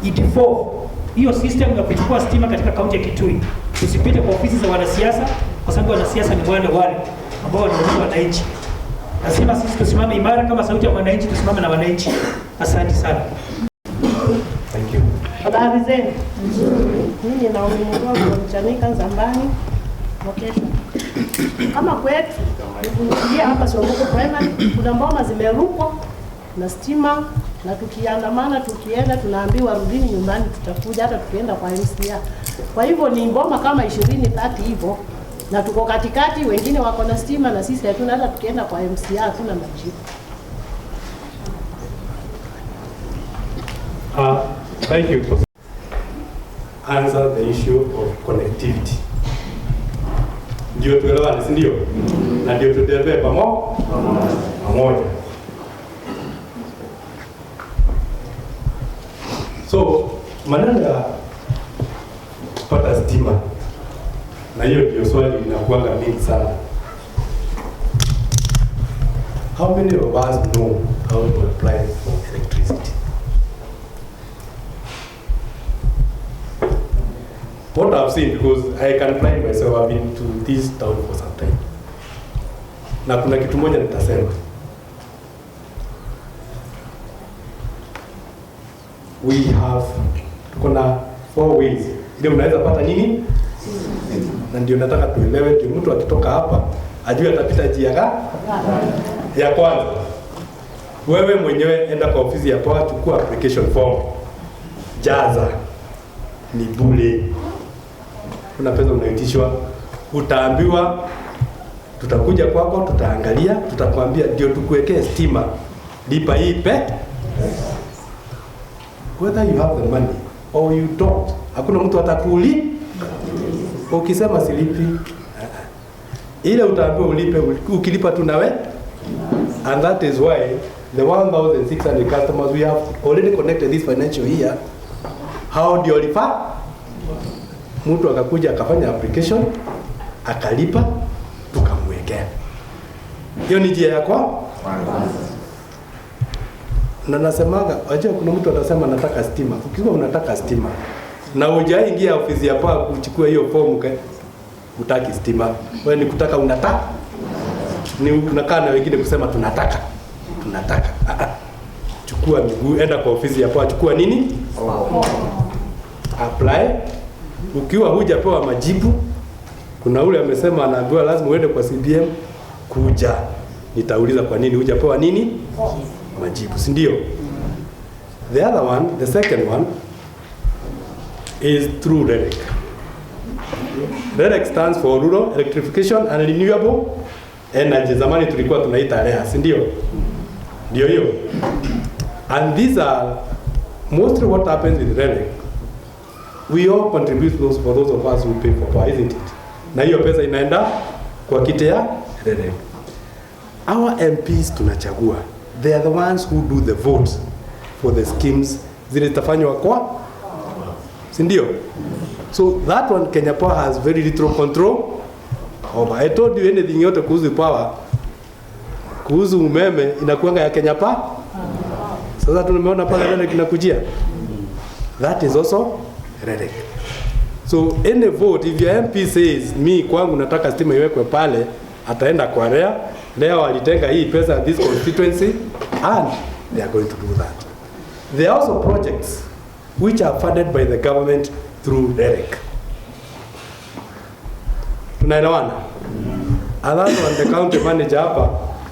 i-default hiyo system ya kuchukua stima katika kaunti ya Kitui, usipite kwa ofisi za wanasiasa, kwa sababu wanasiasa ni wale ambao wanauza wananchi. Lazima sisi tusimame imara kama sauti ya wananchi, tusimame na wananchi. Asante sana. Thank you. Habari zenu? Mimi Naomi Mgogo Mchanika Zambani location. Kama kwetu nikuja hapa Songo Primary, kuna mboma zimerukwa na stima, na tukiandamana tukienda tunaambiwa rudini nyumbani, tutakuja hata tukienda kwa MCA. Kwa hivyo ni mboma kama 20-30 hivyo, na tuko katikati, wengine wako na stima na sisi hatuna, hata tukienda kwa MCA hatuna majibu. Thank you for answer the issue of connectivity. Ndio tuelewane, si ndio? Na ndio tutembee pamoja. So maneno ya kupata stima, na hiyo ndio swali linakuanga mingi sana. How many of us know how to apply for electricity? What I've seen, because I can apply myself, I've been to this town for some time. Na kuna kitu moja nitasema. We have, kuna 4 ways. Ndio unaweza pata nini? Na ndio nataka tuelewe, ndio mtu akitoka hapa ajue atapita njia gani. Ya kwanza, wewe mwenyewe enda kwa ofisi ya Power, chukua application form, jaza, ni bure. Kuna pesa unaitishwa, utaambiwa tutakuja kwako, tutaangalia, tutakwambia ndio tukuwekee stima, lipa hii whether you have the money or you don't. Hakuna mtu atakuli ukisema silipi. Ile utaambiwa ulipe, ukilipa tunawe. And that is why the 1,600 customers we have already connected this financial year, how ndio lipa? Mtu akakuja akafanya application, akalipa, tukamwekea. Hiyo ni njia yako. Na nasemaga, wajua kuna mtu atasema nataka stima. Ukiwa unataka stima na hujaingia ofisi ya Power kuchukua hiyo form, utaki stima. Wewe ni kutaka unataka. Ni unakaa na wengine kusema tunataka. Chukua miguu, enda kwa ofisi ya Power, chukua nini? Apply. Ukiwa hujapewa majibu, kuna ule amesema anaambiwa lazima uende kwa CBM, kuja. Nitauliza kwa nini hujapewa nini? Majibu, si ndio? The other one, the second one is through REREC. REREC stands for Rural Electrification and Renewable Energy. Zamani tulikuwa tunaita REA, si ndio? Ndio hiyo. And these are mostly what happens with REREC. We all contribute those for those of us who pay for power, isn't it? Na hiyo pesa inaenda kwa kite ya REREC. Our MPs tunachagua. They are the ones who do the vote for the schemes zile zitafanywa kwa, si ndio? So that one Kenya Power has very little control over. I told you anything yote kuhusu power, kuhusu umeme inakuanga ya Kenya Power. Sasa tumeona pale ndio kinakujia. That is also REREC. So any vote, if your MP says me kwangu nataka stima iwekwe pale, ataenda kwa REA. REA walitenga hii pesa this constituency and they are going to do that. There are also projects which are funded by the government through REREC. Tunaelewana? Alafu and the county manager hapa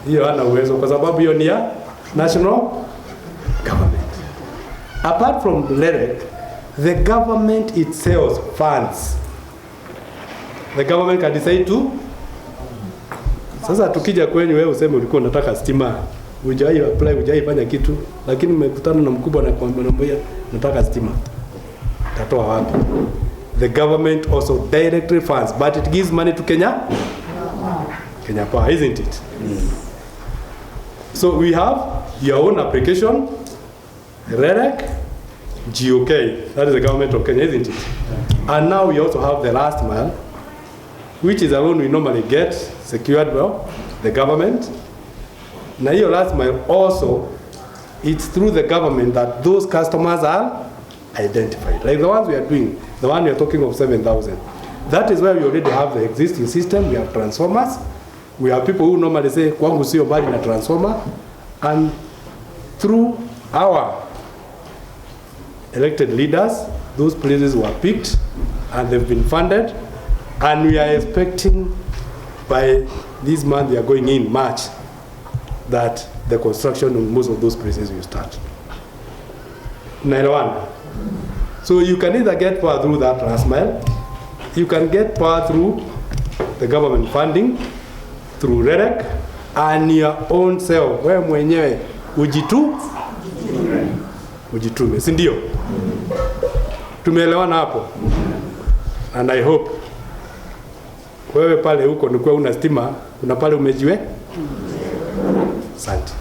hiyo hana uwezo kwa sababu hiyo ni ya national government. apart from LEREC, the government itself funds. The government can decide to. Sasa tukija kwenye wewe useme ulikuwa unataka stima, hujai apply, hujai fanya kitu, lakini umekutana na mkubwa na kuambia nataka stima. Tatoa wapi? The government also directly funds, but it gives money to Kenya Power, isn't it? So we have your own application, LEREC, GOK, that is the government of Kenya, isn't it? And now we also have the last mile, which is a loan we normally get secured by the government. Now your last mile also, it's through the government that those customers are identified. Like the ones we are doing, the one we are talking of 7,000. That is where we already have the existing system. We have transformers. We have people who normally say, kwangu sio bali na transformer. And through our elected leaders, those places were picked and they've been funded. And we are expecting by this month we are going in March that the construction of most of those places will start. Nairawana. So you can either get power through that last mile, you can get power through the government funding, through LEREC, and your own self. Wewe mwenyewe ujitume, si ndio? Tumeelewana hapo? And I hope wewe pale huko nikuwa una stima, una pale umejiwe? Asante.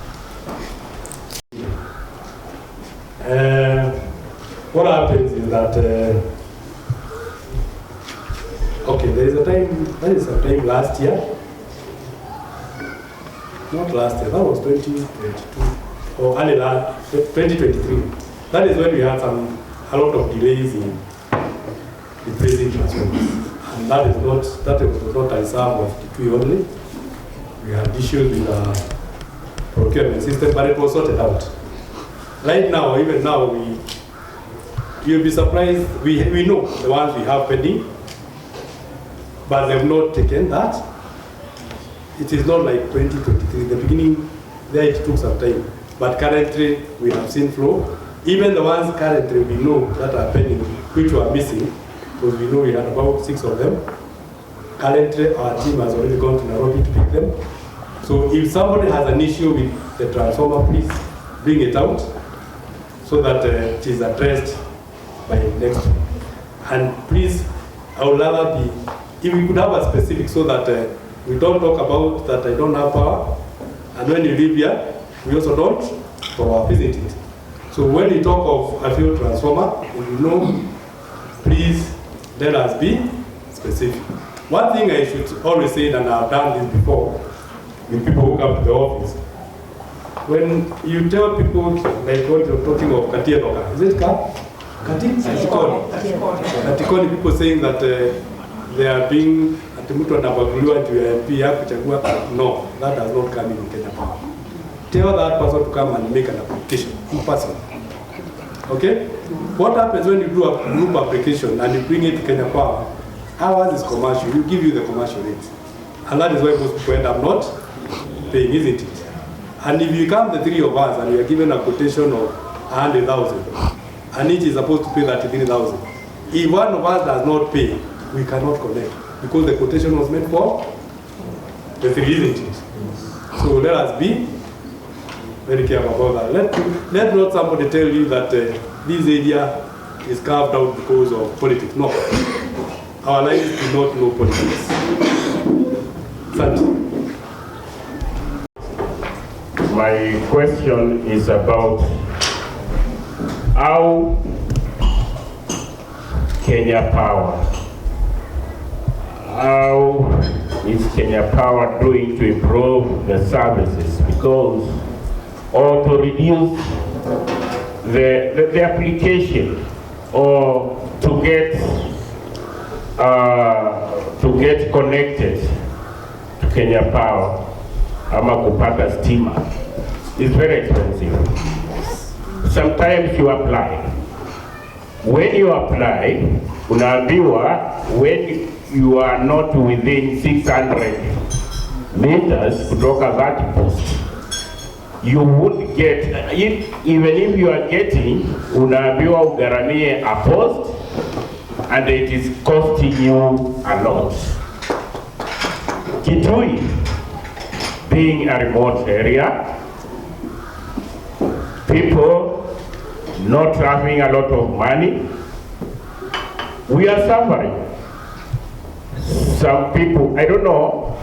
What happens is that okay, there is a time last year, not last year, that was 2022 or early 2023. That is when we had a lot of delays in replacing transformers, and that was not a reserve of Kitui only. We had issues with the procurement system, but it was sorted out. Right now, even now, you'll be surprised. We know the ones we have pending, but they've not taken that. It is not like 2023. In the beginning, there it took some time, but currently we have seen flow. Even the ones currently we know that are pending, which were missing, because we know we had about 6 of them. Currently, our team has already gone to Nairobi to pick them. So if somebody has an issue with the transformer, please bring it out so that it is addressed by next week. And please, I would rather be, if we could have a specific so that we don't talk about that I don't have power, and when you live here, we also don't for visit it. So when we talk of a field transformer, if you know, please let us be specific. One thing I should always say, and I've done this before, with people who come to the office, when you tell people, like what you're talking of, Katietoka, is it Katikoni, people saying that they are being, no, that does not come in Kenya Power. Tell that person to come and make an application in person. Okay? What happens when you do a group application and you bring it to Kenya Power? Ours is commercial, we give you the commercial rate. And that is why most people end up not paying, isn't it? And if you come the 3 of us and we are given a quotation of 100,000, and each is supposed to pay 33,000, if one of us does not pay, we cannot collect, because the quotation was meant for the 3, isn't it? So let us be very careful about that. Let not somebody tell you that this area is carved out because of politics. No. Our lives do not know politics. Thank you. My question is about how Kenya Power, how is Kenya Power doing to improve the services, because, or to reduce the application, or to get connected to Kenya Power, ama kupata stima, is very expensive. Sometimes you apply. When you apply, unaambiwa when you are not within 600 meters kutoka that post, you would get, even if you are getting, unaambiwa ugharamie a post, and it is costing you a lot. Kitui, being a remote area, people not having a lot of money, we are suffering. Some people, I don't know,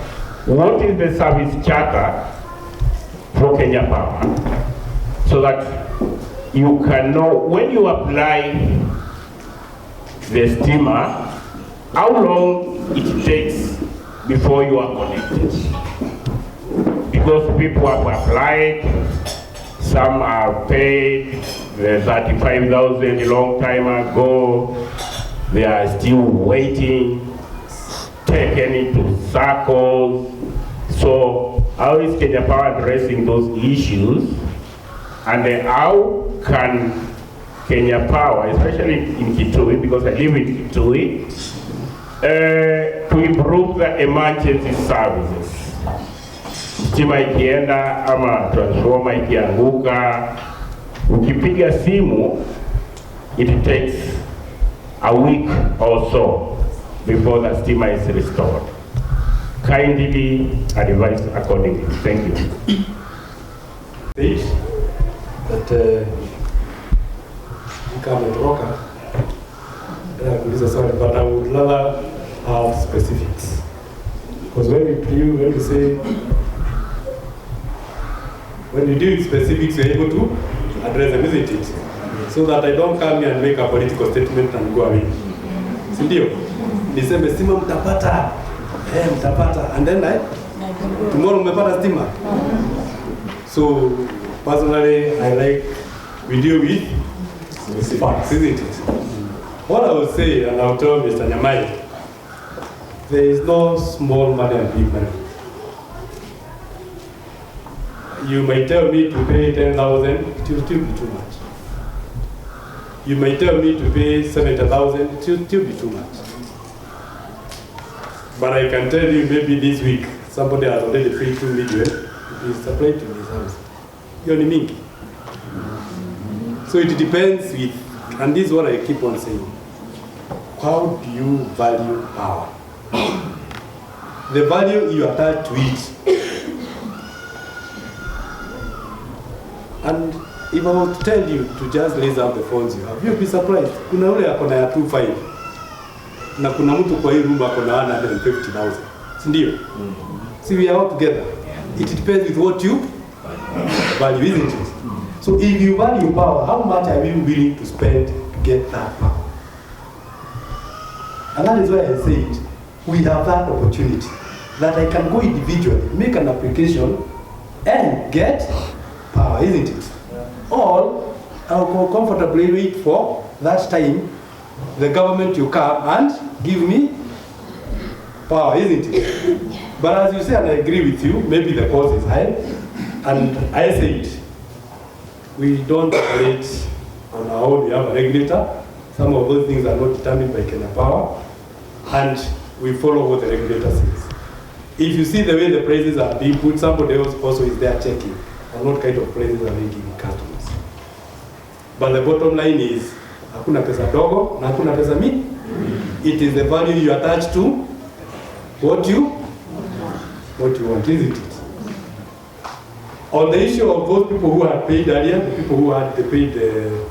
what is the service charter for Kenya Power, so that you can know when you apply the steamer, how long it takes before you are connected. Because people have applied, some are paid the 35,000 a long time ago, they are still waiting, taken into circles. So how is Kenya Power addressing those issues, and how can Kenya Power, especially in Kitui, because I live in Kitui, to improve the emergency services? Stima ikienda ama transformer ikianguka, ukipiga simu, it takes a week or so before the stima is restored. Kindly advise accordingly. Thank you. That kama kutoka kuuliza swali, but I would rather have specifics, because when you say, when you deal with specifics, you're able to address them, isn't it? So that I don't come here and make a political statement and go away. Sindio? Niseme stima mtapata, mtapata, and then tomorrow umepata stima. So personally, I like we deal with facts, isn't it? What I would say, and I'll tell Mr. Nyamai, there is no small money and big money. You might tell me to pay 10,000, it will still be too much. You might tell me to pay 70,000, it will still be too much. But I can tell you, maybe this week, somebody has already paid 2 million, is supplied to his house. You're mingi. So it depends with, and this is what I keep on saying, how do you value power? The value you attach to it. And if I was to tell you to just raise up the phones you have, you'll be surprised. Kuna ule akona ya 2.5 na kuna mtu kwa hii room akona 150,000. Si ndio? See, we are all together. It depends with what you value, isn't it? So if you value power, how much are you willing to spend to get that power? And that is why I said, we have that opportunity, that I can go individually, make an application, and get power, isn't it? Or I'll go comfortably wait for that time, the government to come and give me power, isn't it? But as you say, and I agree with you, maybe the cost is high, and I said, we don't operate on our own, we have a regulator. Some of those things are not determined by Kenya Power, and we follow what the regulator says. If you see the way the prices are being put, somebody else also is there checking on what kind of prices are they giving customers. But the bottom line is, hakuna pesa dogo, na hakuna pesa mingi. It is the value you attach to what you want, isn't it? On the issue of those people who had paid earlier, the people who had paid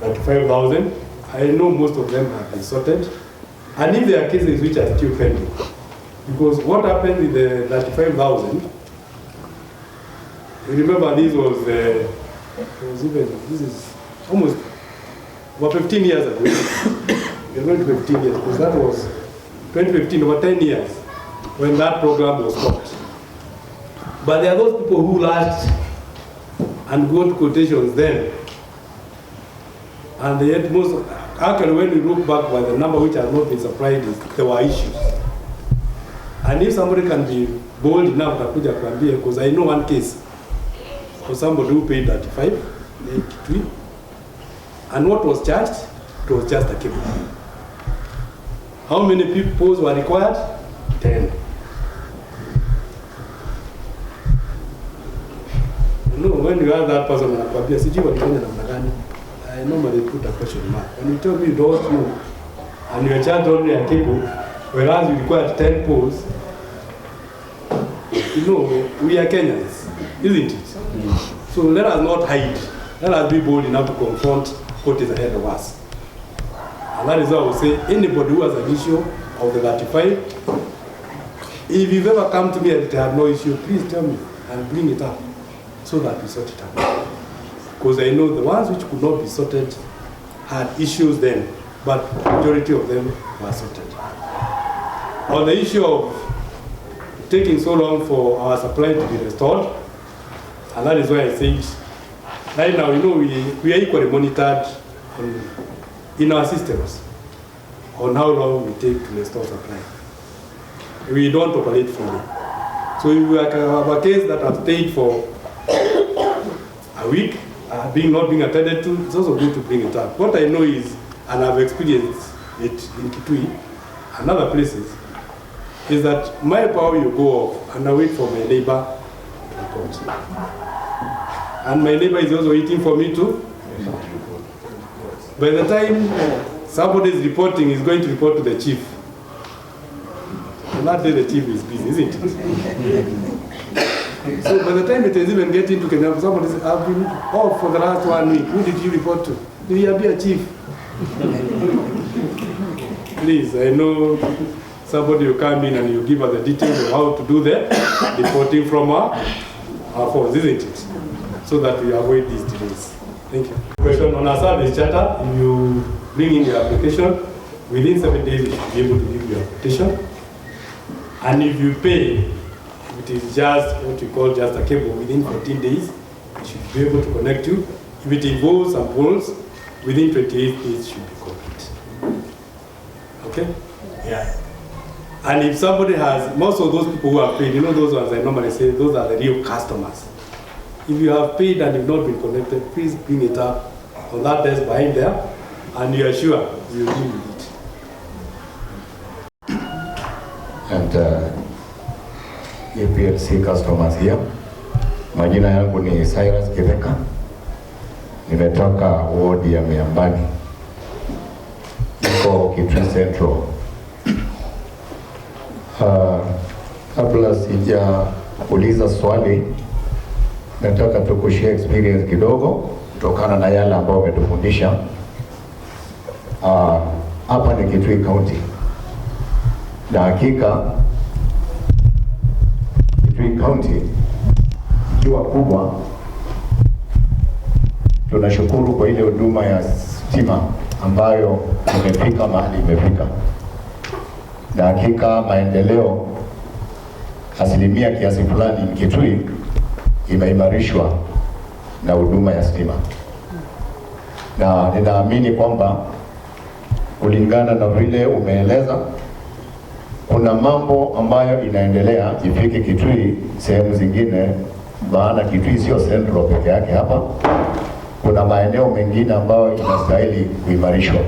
35,000, I know most of them have been sorted. And if there are cases which are still pending, because what happened with the 35,000, you remember this was this is almost about 15 years ago. We're going to 15 years, because that was 2015, over 10 years, when that program was stopped. But there are those people who last and got quotations then. And they had most, actually when we look back by the number which has not been supplied, there were issues. And if somebody can be bold enough to kuja kuambia, because I know one case for somebody who paid 35, Kitui, and what was charged, it was just a cable. How many people were required? 10. No, when you ask that person anakuambia sijui walifanya namna gani, I normally put a question mark. When you tell me you don't know and your child only a cable, whereas you require 10 poles, you know, we are Kenyans, isn't it? So let us not hide. Let us be bold enough to confront what is ahead of us. And that is why I would say anybody who has an issue of the 35, if you've ever come to me and they have no issue, please tell me and bring it up so that we sort it out. Because I know the ones which could not be sorted had issues then, but the majority of them were sorted. On the issue of taking so long for our supply to be restored, and that is why I said, right now, you know, we are equally monitored in our systems on how long we take to restore supply. We don't operate fully. So if we have a case that has stayed for a week, not being attended to, it's also good to bring it up. What I know is, and I've experienced it in Kitui and other places, is that my power will go off and I wait for my neighbor to report. And my neighbor is also waiting for me to report. By the time somebody is reporting, he's going to report to the chief. And that day the chief is busy, isn't it? So by the time it is even getting to Kenya, somebody says, I've been off for the last 1 week. Who did you report to? Did you be a chief? Please, I know somebody will come in and you give us the details of how to do the reporting from our phones, isn't it? So that we avoid these delays. Thank you. Question on our service charter, if you bring in your application, within 7 days you should be able to give your application. And if you pay, if it is just what we call just a cable, within 14 days, it should be able to connect you. If it involves some poles, within 28 days it should be complete. Okay? Yeah. And if somebody has, most of those people who have paid, you know those ones I normally say, those are the real customers. If you have paid and you've not been connected, please bring it up on that desk behind there, and you are sure you will deal with it. And APLC customers here. Majina yangu ni Cyrus Kiveka. Nimetoka ward ya Miambani. Iko Kitui Central. Kabla sijauliza swali, nataka tu kushare experience kidogo kutokana na yale ambayo umetufundisha. Hapa ni Kitui County. Na hakika Kitui County ikiwa kubwa, tunashukuru kwa ile huduma ya stima ambayo imefika mahali imefika. Na hakika maendeleo asilimia kiasi fulani Kitui imeimarishwa na huduma ya stima. Na ninaamini kwamba kulingana na vile umeeleza, kuna mambo ambayo inaendelea ifike Kitui sehemu zingine, maana Kitui sio central peke yake hapa. Kuna maeneo mengine ambayo inastahili kuimarishwa.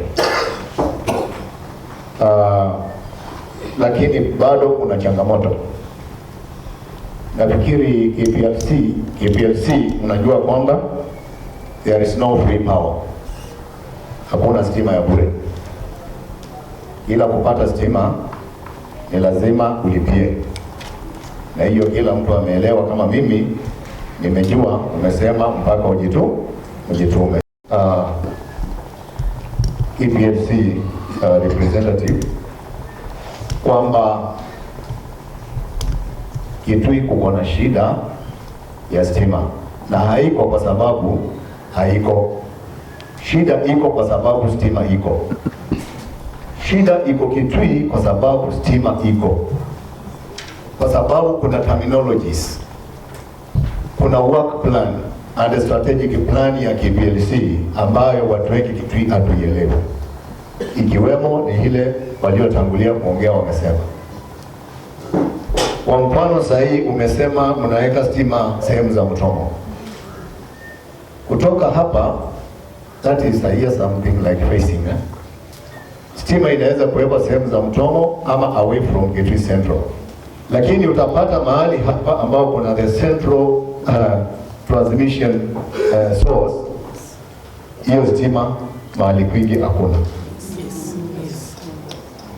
Lakini bado kuna changamoto. Nafikiri KPLC unajua kwamba there is no free power. Hakuna stima ya bure. Ila kupata stima ni lazima ulipie. Na hiyo kila mtu ameelewa, kama mimi nimejua, umesema mpaka ujitume. KPLC representative kwamba Kitui kuko na shida ya stima, na haiko kwa sababu haiko. Shida iko kwa sababu stima iko. Shida iko Kitui kwa sababu stima iko. Kwa sababu kuna terminologies. Kuna work plan and strategic plan ya KPLC ambayo watu wengi Kitui hatuielewi. Ikiwemo ni ile waliotangulia kuongea wamesema. Kwa mfano sahi umesema mnaweka stima sehemu za Mtomo. Kutoka hapa, that is something like facing. Stima inaweza kuwekwa sehemu za Mtomo ama away from Kitui Central. Lakini utapata mahali hapa ambao kuna the central transmission source, hiyo stima mahali kwingi hakuna.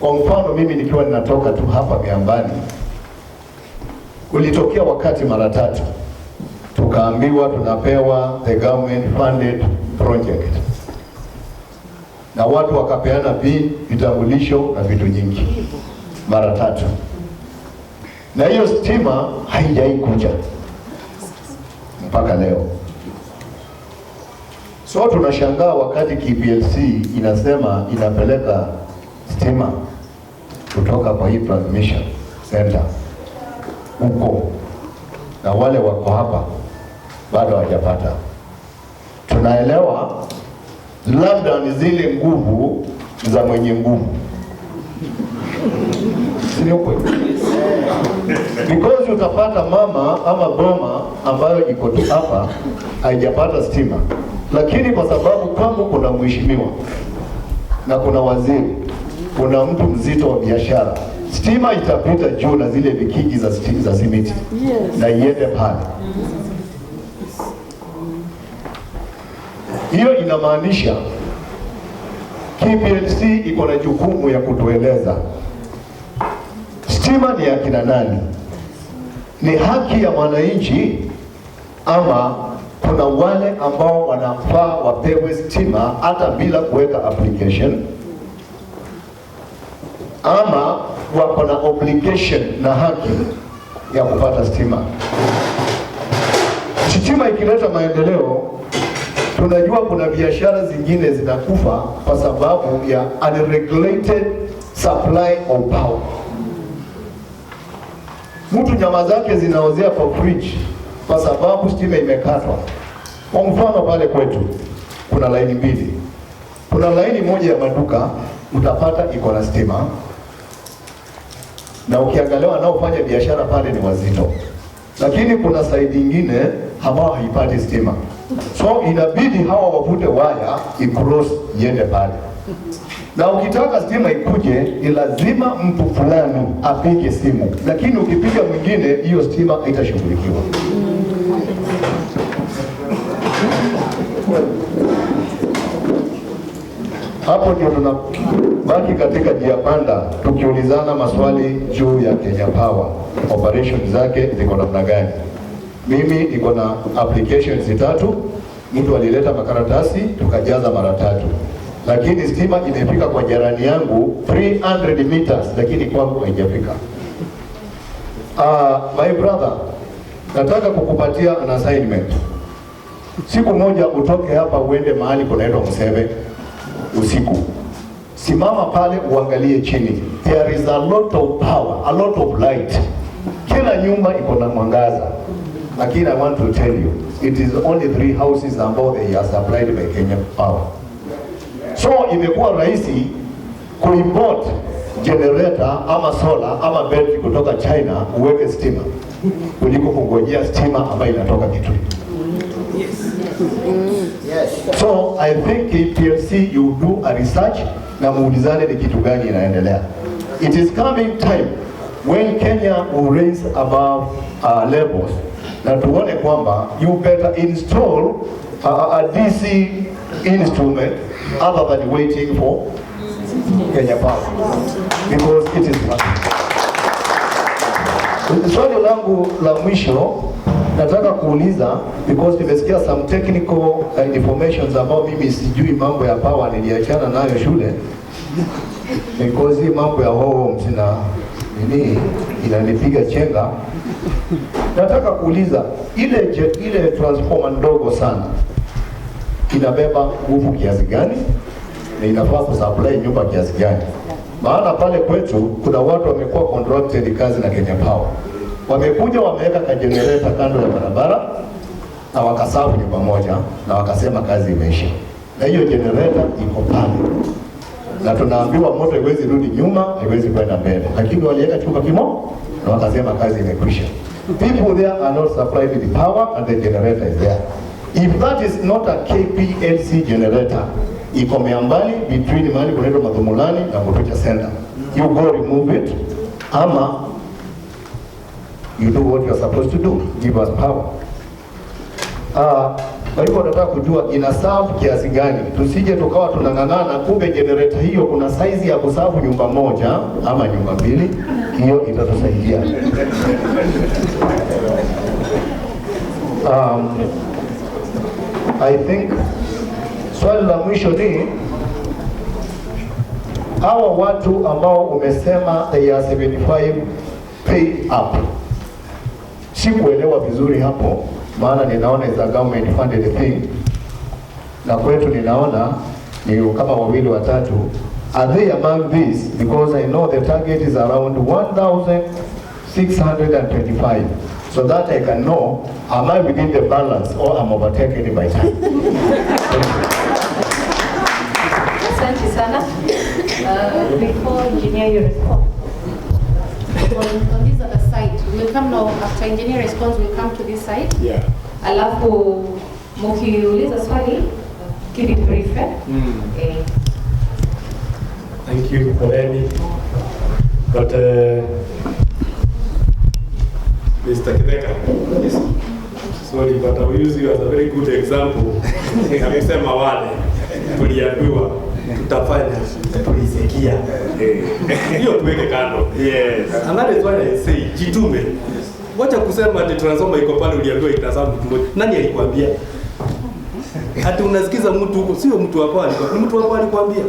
Kwa mfano mimi nikiwa ninatoka tu hapa Miambani, kulitokea wakati mara 3 tukaambiwa tunapewa the government funded project, na watu wakapeana vitambulisho na vitu nyingi mara 3, na hiyo stima haijai kuja mpaka leo. So tunashangaa wakati KPLC inasema inapeleka stima kutoka kwa hii transmission center huko, na wale wako hapa bado hawajapata. Tunaelewa labda ni zile nguvu za mwenye nguvu, sio kweli? Because utapata mama ama boma ambayo iko tu hapa haijapata stima, lakini kwa sababu kwangu kuna mheshimiwa na kuna waziri, kuna mtu mzito wa biashara, stima itapita juu na zile vikiki za simiti, na iende pale. Hiyo inamaanisha KPLC iko na jukumu ya kutueleza stima ni ya kina nani, ni haki ya mwananchi, ama kuna wale ambao wanafaa wapewe stima hata bila kuweka application, ama wako na obligation na haki ya kupata stima. Stima ikileta maendeleo, tunajua kuna biashara zingine zinakufa kwa sababu ya unregulated supply of power. Mtu nyama zake zinaozea kwa fridge kwa sababu stima imekatwa. Kwa mfano pale kwetu kuna laini 2. Kuna laini moja ya maduka utapata iko na stima, na ukiangalia wanaofanya biashara pale ni wazito, lakini kuna side nyingine ambao haipati stima. So inabidi hawa wavute waya icross iende pale, na ukitaka stima ikuje ni lazima mtu fulani apige simu, lakini ukipiga mwingine hiyo stima haitashughulikiwa. Hapo ndio tunabaki katika njia panda tukiulizana maswali juu ya Kenya Power, operation zake ziko namna gani. Mimi niko na applications 3, mtu alileta makaratasi tukajaza mara 3, lakini stima imefika kwa jirani yangu 300 meters, lakini kwangu haijafika. My brother, nataka kukupatia an assignment. Siku moja utoke hapa uende mahali kunaitwa Museve usiku. Simama pale uangalie chini. There is a lot of power, a lot of light. Kila nyumba iko na mwangaza. Lakini I want to tell you, it is only 3 houses ambao they are supplied by Kenya Power. So imekuwa rahisi kuimport generator ama solar ama battery kutoka China uweke stima kuliko kungojea stima ambayo inatoka Kitui. Yes. So I think KPLC you do a research na muulizane ni kitu gani inaendelea. It is coming time when Kenya will raise above levels, na tuone kwamba you better install a DC instrument other than waiting for Kenya Power, because it is working. Swali langu la mwisho nataka kuuliza, because nimesikia some technical informations ambao mimi sijui mambo ya power, niliachana nayo shule because hii mambo ya homes na nini inanipiga chenga. Nataka kuuliza, ile transformer ndogo sana inabeba nguvu kiasi gani na inafaa kusupply nyumba kiasi gani? Maana pale kwetu kuna watu wamekuwa contracted kazi na Kenya Power, wamekuja wameweka ka generator kando ya barabara na wakasafu nyumba moja na wakasema kazi imeisha, na hiyo generator iko pale na tunaambiwa moto haiwezi rudi nyuma, haiwezi kwenda mbele, lakini waliweka chumba kimo na wakasema kazi imekwisha. People there are not supplied with the power and the generator is there. If that is not a KPLC generator, iko Miambali between mahali kunaitwa Madhumulani na Motocha Center, you go remove it, ama you do what you are supposed to do, give us power. Kwa hivyo nataka kujua ina serve kiasi gani, tusije tukawa tunang'ang'ana, kumbe generator hiyo kuna size ya kusafu nyumba moja ama nyumba mbili. Hiyo itatusaidia. I think swali la mwisho ni hawa watu ambao umesema they are 75 paid up. Sikuelewa vizuri hapo, maana ninaona is a government funded thing, na kwetu ninaona ni kama wawili watatu. Are they among these? Because I know the target is around 1,625, so that I can know am I within the balance or I'm overtaken by time. Asante sana. Before engineer you respond, on this other side, we'll come now after engineer response. We'll come to this side. Yeah. Alafu mkiuliza swali, keep it brief. Thank you for Amy. But Mr. Kideka, sorry, but I will use you as a very good example. Amesema wale tuliambiwa tutafanya tulisikia. Hiyo tuweke kando. Yes. And that is why I say jitume. Wacha kusema ati transformer iko pale uliambiwa itazama mtu mmoja. Nani alikwambia? Ati unasikiza mtu huko, sio mtu hapa alikwambia. Ni mtu hapa alikwambia.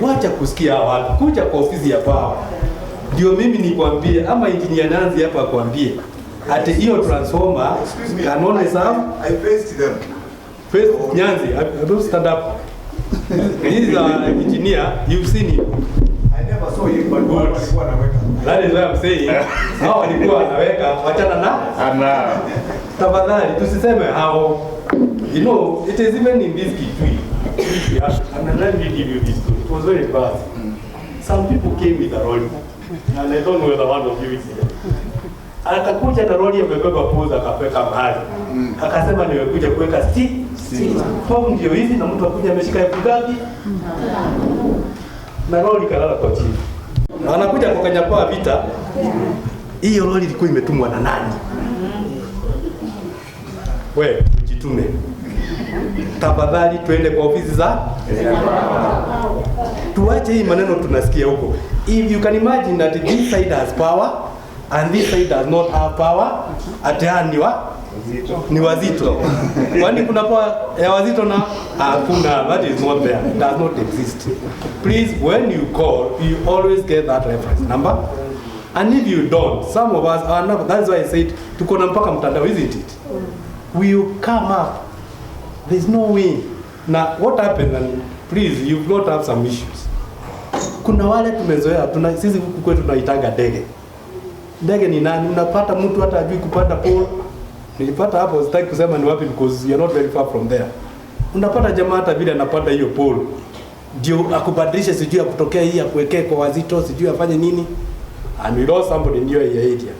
Wacha kusikia watu. Kuja kwa ofisi ya power. Ndio mimi nikwambie ama engineer Nanzi hapa akwambie. Ati hiyo transformer can only serve. I faced them. Face Nyanzi, I don't stand up. He is an engineer, you've seen him. I never saw him, but what alikuwa anaweka. That is why I'm saying, hao walikuwa anaweka, wachana na? Ana. Tafadhali, tusiseme hao. You know, it is even in this Kitui. And let me give you this story. It was very bad. Some people came with a lorry, and I don't know whether one of you is here. Akakuja na lorry amebeba poza akapeka mahali. Akasema nimekuja kuweka stima. Form ndio hizi na mtu akuja ameshika elfu ngapi? Na lori kalala kwa chini. Anakuja kwa Kanyapaa vita. Hiyo lori ilikuwa imetumwa na nani? Wewe ujitume. Tafadhali twende kwa ofisi za tuache hii maneno tunasikia huko. If you can imagine that this side has power and this side does not have power, ni wazito. Kwani kuna power ya wazito na hakuna? That is not there. It does not exist. Please, when you call, you always get that reference number. And if you don't, some of us are not. That's why I said tuko na mpaka mtandao, isn't it? Will come up. There's no way. Now what happened, and please, you've got to have some issues. Kuna wale tumezoea, sisi huku kwetu tunaitaga ndege. Ndege ni nani? Unapata mtu hata ajui kupanda pole. Nilipata hapo, sitaki kusema ni wapi because you're not very far from there. Unapata jamaa hata vile anapanda hiyo pole. Ndio akubadilisha, sijui ya kutokea hii ya kuwekea kwa wazito, sijui afanye nini. And we lost somebody in your area.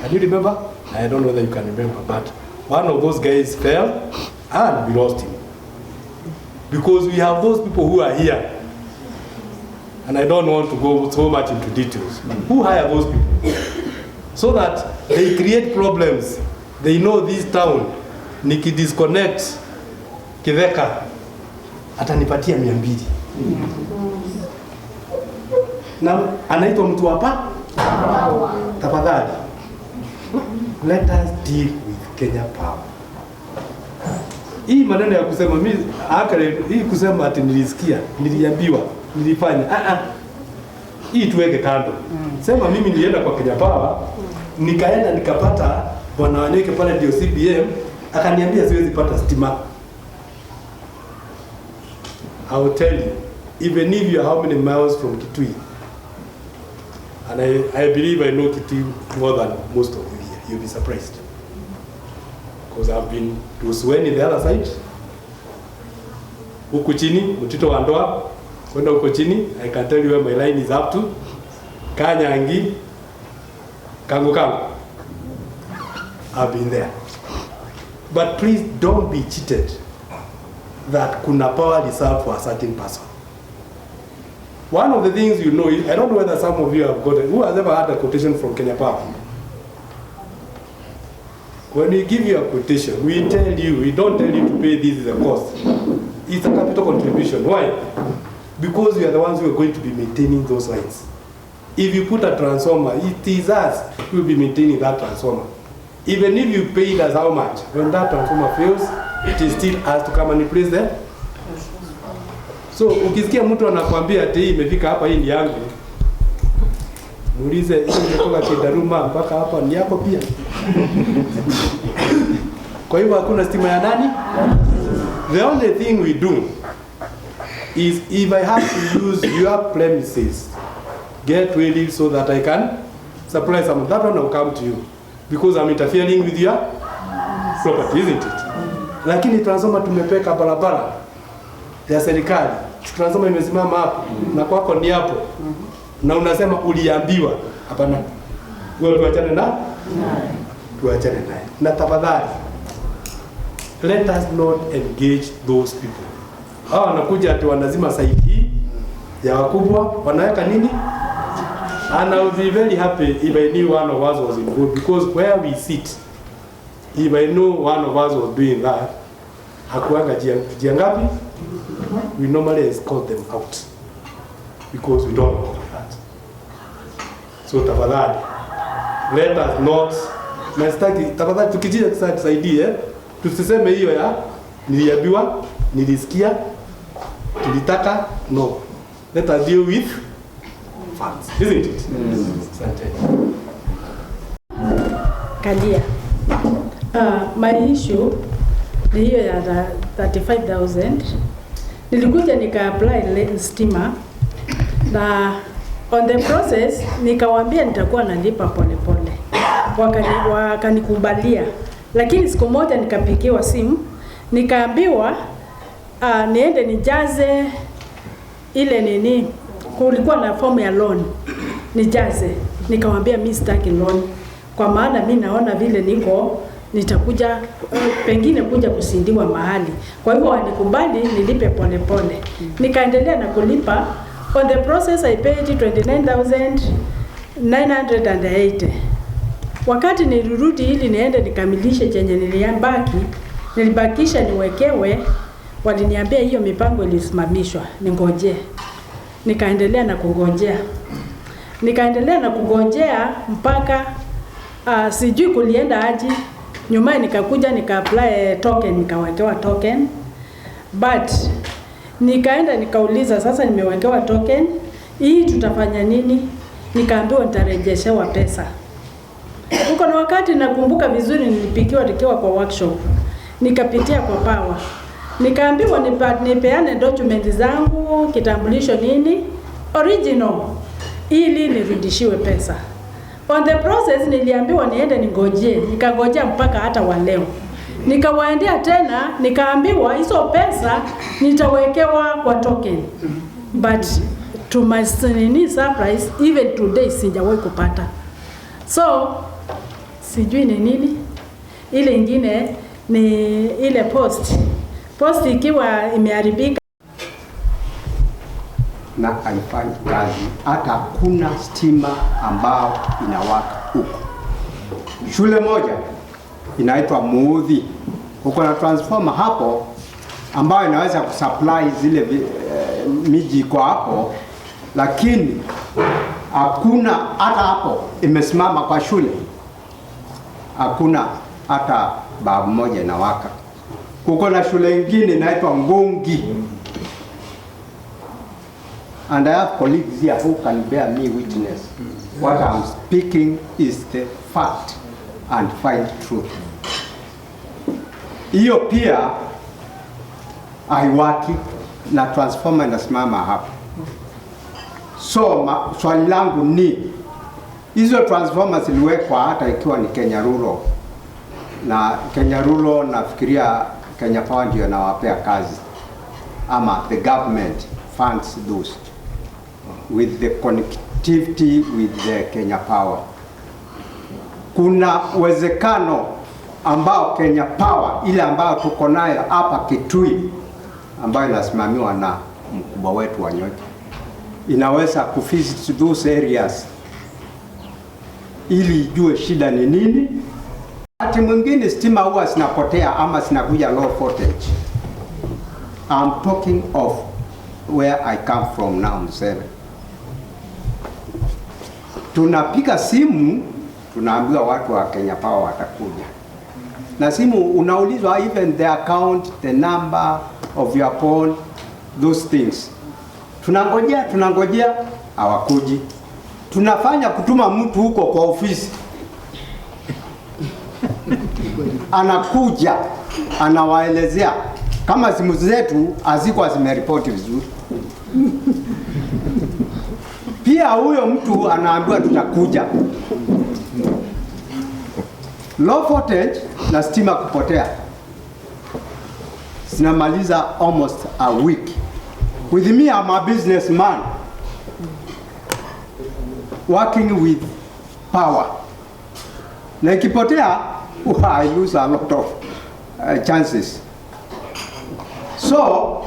Can you remember? I don't know whether you can remember, but one of those guys fell and we lost him. Because we have those people who are here. And I don't want to go so much into details. Who hire those people? So that they create problems. They know this town, nikidisconnect Kideka, atanipatia 200. Na anaitwa mtu hapa? Tafadhali. Let us deal with Kenya Power. Hii maneno ya kusema mimi hii kusema ati nilisikia, niliambiwa, nilifanya. Hii tuweke kando. Sema mimi nilienda kwa Kenya Power, nikaenda nikapata bwana Wanyeke pale ndio CBM, akaniambia siwezi pata stima. I will tell you, even if you are how many miles from Kitui, and I believe I know Kitui more than most of you here, you'll be surprised. Because I've been to Suweni the other side, huku chini, Mtito wa Ndoa, kwenda huko chini, I can tell you where my line is up to, Kanyangi, Kangu. I've been there. But please don't be cheated that kuna power reserved for a certain person. One of the things you know, I don't know whether some of you have got it, who has ever had a quotation from Kenya Power? When we give you a quotation, we don't tell you to pay this as a cost. It's a capital contribution. Why? Because we are the ones who are going to be maintaining those lines. If you put a transformer, it is us who will be maintaining that transformer. Even if you pay us how much, when that transformer fails, it is still us to come and replace them. So, ukisikia mtu anakuambia ati hii imefika hapa hii ni yangu, muulize hii imetoka Kidaruma mpaka hapa ni yako pia. Kwa hivyo hakuna stima ya nani? The only thing we do is if I have to use your premises, get ready so that I can supply some. That one will come to you because I'm interfering with your property, isn't it? Lakini transformer tumepeka barabara ya serikali, transformer imesimama hapo na kwako ni hapo, na unasema uliambiwa. Hapana, wewe tuachane naye. Na tafadhali, let us not engage those people. Hao wanakuja ati wanazima saidi ya wakubwa, wanaweka nini? And I would be very happy if I knew one of us was involved, because where we sit, if I know one of us was doing that, hakuanga jia ngapi? We normally escort them out because we don't know that. So tafadhali, let us not, tafadhali tukijia tusaidie, tusiseme hiyo ya niliambiwa, nilisikia, tulitaka. No, let us deal with funds, isn't it? Kalia. My issue ni hiyo ya 35,000. Nilikuja nika apply stima na on the process nikawaambia nitakuwa nalipa pole pole. Wakanikubalia. Lakini siku moja nikapigiwa simu, nikaambiwa niende nijaze ile nini, kulikuwa na form ya loan nijaze. Nikawaambia mimi sitaki loan, kwa maana mimi naona vile nitakuja pengine kuja kusindiwa mahali. Kwa hivyo wanikubali nilipe pole pole. Nikaendelea na kulipa. On the process I paid 29,980. Wakati nilirudi ili niende nikamilishe chenye nilibakisha niwekewe, waliniambia hiyo mipango ilisimamishwa, ningoje. Nikaendelea na kungojea mpaka sijui kulienda aje. Nyuma nikakuja nika apply token, nikawekewa token. But nikaenda nikauliza, sasa nimewekewa token, hii tutafanya nini? Nikaambiwa nitarejeshewa pesa. Huko na wakati nakumbuka vizuri nilipikiwa nikiwa kwa workshop. Nikapitia kwa power. Nikaambiwa nipeane document zangu, kitambulisho nini, original, ili nirudishiwe pesa. On the process niliambiwa niende ningojee, nikangojea mpaka hata wa leo. Nikawaendea tena, nikaambiwa hizo pesa nitawekewa kwa token. But to my surprise, even today sijawahi kupata. So sijui ni nini. Ile ingine ni ile post ikiwa imeharibika na haifanyi kazi, hata kuna stima ambao inawaka huko. Shule moja inaitwa Muudhi, huko na transformer hapo ambayo inaweza kusupply zile miji kwa hapo, lakini hakuna hata hapo, imesimama kwa shule, hakuna hata babu moja inawaka. Huko na shule nyingine inaitwa Ngongi, and I have colleagues here who can bear me witness. What I'm speaking is the fact and find truth. Hiyo pia haiwaki na transformer inasimama hapa. So swali langu ni hizo transformers ziliwekwa hata ikiwa ni Kenya Rural, na Kenya Rural nafikiria Kenya Power ndio inawapea kazi, ama the government funds those with the connectivity with the Kenya Power. Kuna uwezekano ambao Kenya Power ile ambayo tuko nayo hapa Kitui, ambayo inasimamiwa na mkubwa wetu wa Nyoki, inaweza kuvisit those areas ili ijue shida ni nini. Wakati mwingine stima huwa zinapotea ama zinakuja low voltage. I'm talking of where I come from now, Mseme. Tunapiga simu, tunaambiwa watu wa Kenya Power watakuja. Na simu unaulizwa even the account, the number of your phone, those things. Tunangojea, hawakuji. Tunafanya kutuma mtu huko kwa ofisi. Anakuja, anawaelezea kama simu zetu hazikuwa zimeripoti vizuri. Pia huyo mtu anaambiwa tutakuja. Low voltage na stima kupotea zinamaliza almost a week. With me, I'm a businessman working with power. Na ikipotea, I lose a lot of chances. So,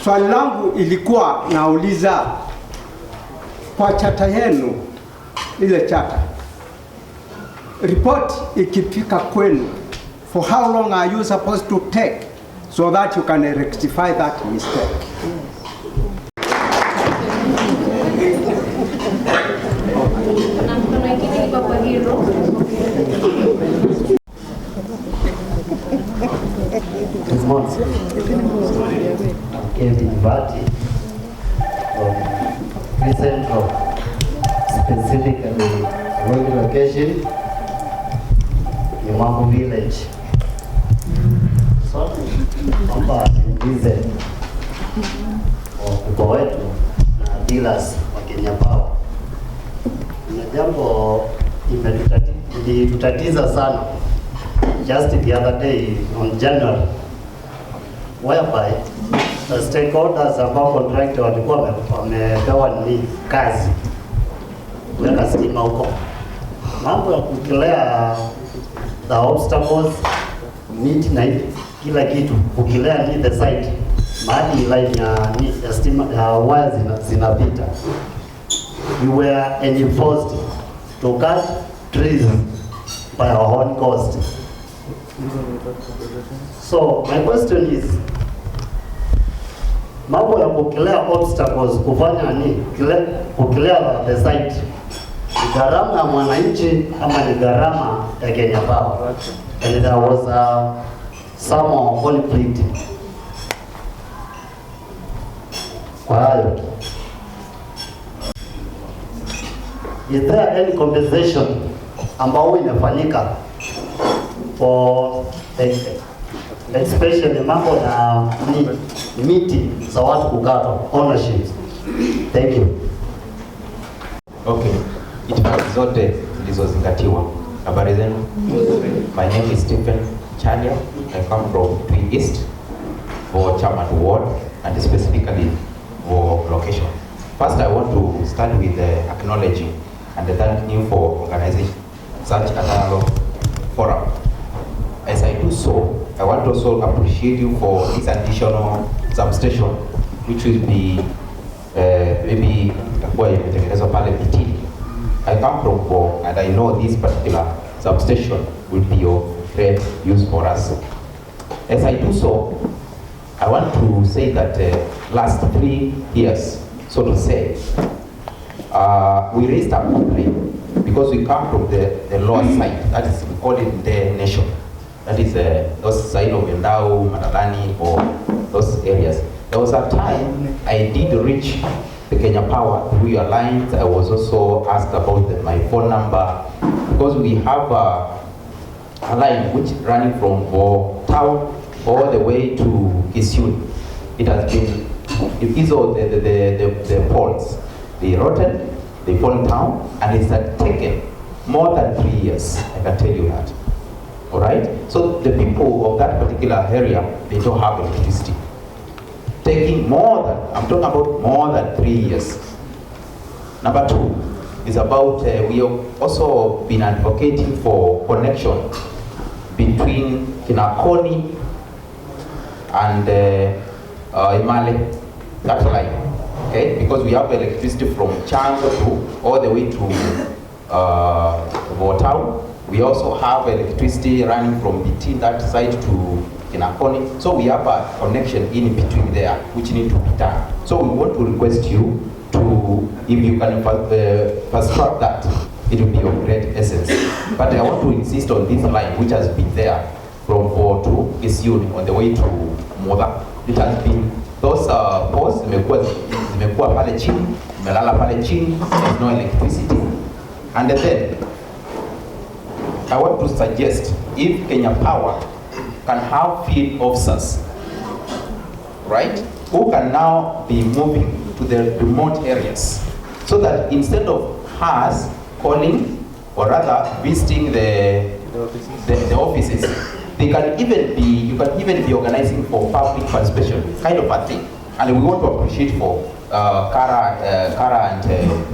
swali langu ilikuwa nauliza kwa chata yenu, ile chata, report ikifika kwenu, for how long are you supposed to take so that you can rectify that mistake? Good morning. Kevin Vati from Crescent Road, specifically work location Nyamaku Village. So, kwamba niulize wakubwa wetu na dealers wa Kenya Power, na jambo imetutatiza sana just the other day on January, whereby the stakeholders ambao contractor walikuwa wamepewa ni kazi kuweka stima huko, mambo ya kukilea the obstacles, miti na kila kitu, kukilea ni the site mahali line ya stima ya wires zinapita. We were enforced to cut trees by our own cost. So my question is, mambo ya kukilea obstacles kufanya ni kukilea the site, ni gharama ya mwananchi ama ni gharama ya Kenya Power? And there was some conflict kwa hayo. Is there any compensation ambao inafanyika for especially mambo na miti za watu kukata ownership? Thank you. Okay, itifaki zote zilizozingatiwa. Habari zenu? My name is Stephen Chalia. I come from Kitui East for Chairman Ward and specifically for location. First, I want to start with acknowledging and thanking you for organizing such a dialogue forum. As I do so, I want to also appreciate you for this additional substation, which will be maybe itakuwa pale Kitui. I come from Bo, and I know this particular substation will be of great use for us. As I do so, I want to say that last 3 years, so to say, we raised a complaint because we come from the lower side, that is, we call it the nation. That is those side of Endau, Madalani, or those areas. There was a time I did reach the Kenya Power through your lines. I was also asked about my phone number because we have a line which running from Bo town all the way to Kitui. It has been, these are the poles. They rotted, they fall down, and it's taken more than 3 years, I can tell you that. All right? So the people of that particular area, they don't have electricity. Taking more than, I'm talking about more than 3 years. Number 2 is about, we have also been advocating for connection between Kinakoni and Imale, that line, okay? Because we have electricity from Chango to all the way to for town. We also have electricity running from between that side to Kinakoni. So we have a connection in between there, which need to be done. So we want to request you to, if you can fast track that, it will be of great essence. But I want to insist on this line, which has been there from 4 to Isiuni on the way to Moda. It has been, those poles zimekuwa pale chini, melala pale chini, there's no electricity. And then, I want to suggest if Kenya Power can have field officers, right, who can now be moving to the remote areas, so that instead of us calling or rather visiting the offices, they can even be, you can even be organizing for public participation, kind of a thing. And we want to appreciate for Kara and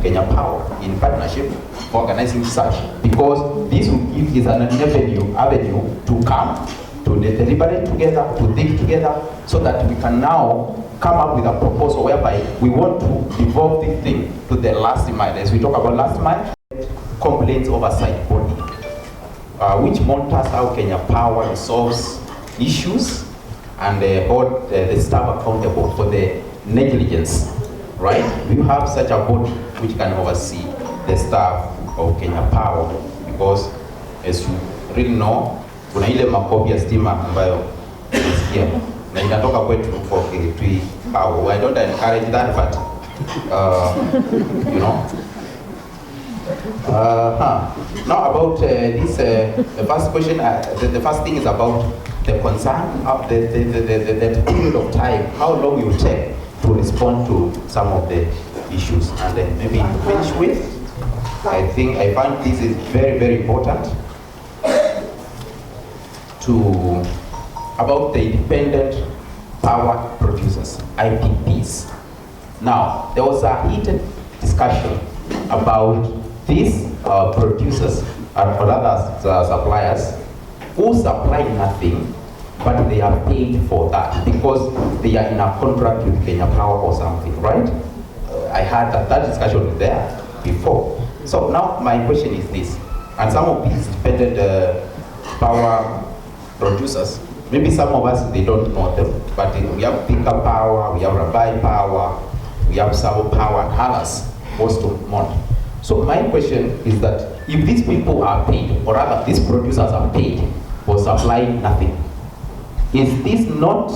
Kenya Power in partnership for organizing such, because this will give is an avenue to come, to deliberate together, to think together, so that we can now come up with a proposal whereby we want to evolve this thing to the last mile. As we talk about last mile, complaints oversight body, which monitors how Kenya Power resolves issues and hold the staff accountable for the negligence, right? We have such a body which can oversee the staff of Kenya Power, because as you really know, kuna ile makopi ya stima ambayo unasikia na inatoka kwetu for Kitui Power. I don't encourage that, but you know. Now about this, the first question, the first thing is about the concern of the period of time, how long you take to respond to some of the issues, and then maybe to finish with, I think I find this is very, very important to about the independent power producers, IPPs. Now, there was a heated discussion about these producers or other suppliers who supply nothing, but they are paid for that because they are in a contract with Kenya Power or something, right? I had that discussion was there before. So now my question is this, and some of these independent power producers, maybe some of us, they don't know them, but we have Thika Power, we have Rabai Power, we have Savo Power and others, most of them. So my question is that if these people are paid, or rather these producers are paid for supplying nothing, is this not,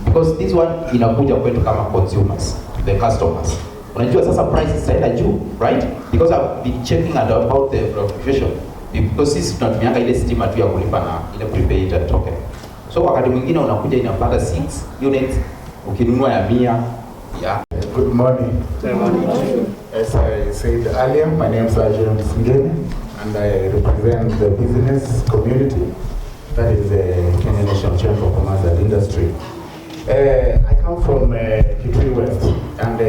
because this one inakuja kwetu kama consumers, the customers. Unajua sasa prices zaida juu, right? Because I've been checking about the profession, because sisi tunatumianga ile stima tu ya kulipa na ile prepaid token. So wakati mwingine unakuja inapata 6 units, ukinunua ya 100, yeah. Good morning. Good morning. As I said earlier, my name is Ajay Singeni, and I represent the business community, that is the Kenya National Chamber of Commerce and Industry. I come from Kitui West, and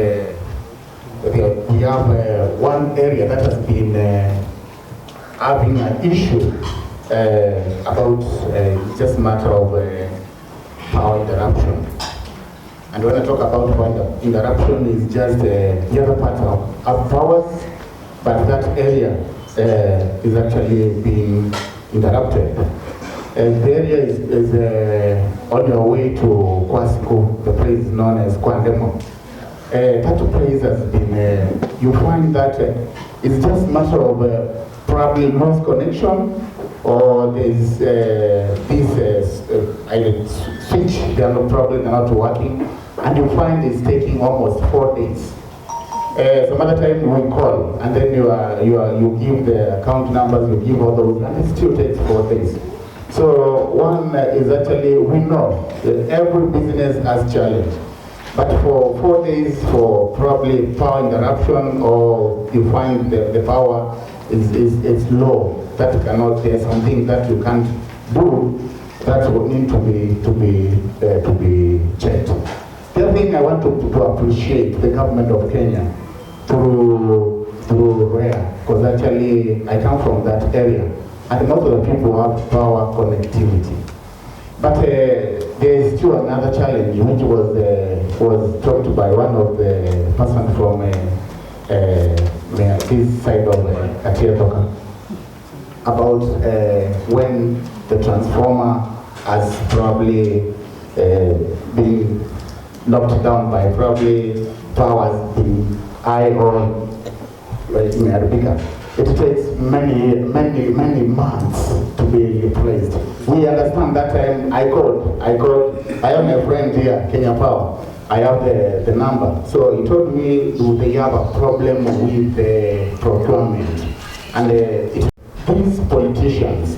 we have one area that has been having an issue about just matter of power interruption. And when I talk about power interruption, is just the other part of powers, but that area is actually being interrupted. And the area is on your way to Kwasiku, the place known as Kwandemo. That place has been, you find that it's just a matter of probably lost connection, or there's this switch, they are not probably not working, and you find it's taking almost 4 days. Some other time we call, and then you give the account numbers, you give all those, and it still takes 4 days. So one is actually, we know that every business has challenge, but for 4 days for probably power interruption, or you find the power is low, that cannot, there's something that you can't do, that will need to be checked. The other thing I want to appreciate the government of Kenya through REA, because actually I come from that area, and most of the people have power connectivity. But there is still another challenge, which was talked by one of the person from this side of Katiatoka about when the transformer has probably been knocked down by probably powers being high or imeharibika. It takes many months to be replaced. We understand that time I called. I have a friend here, Kenya Power. I have the number. So he told me they have a problem with the procurement. And these politicians,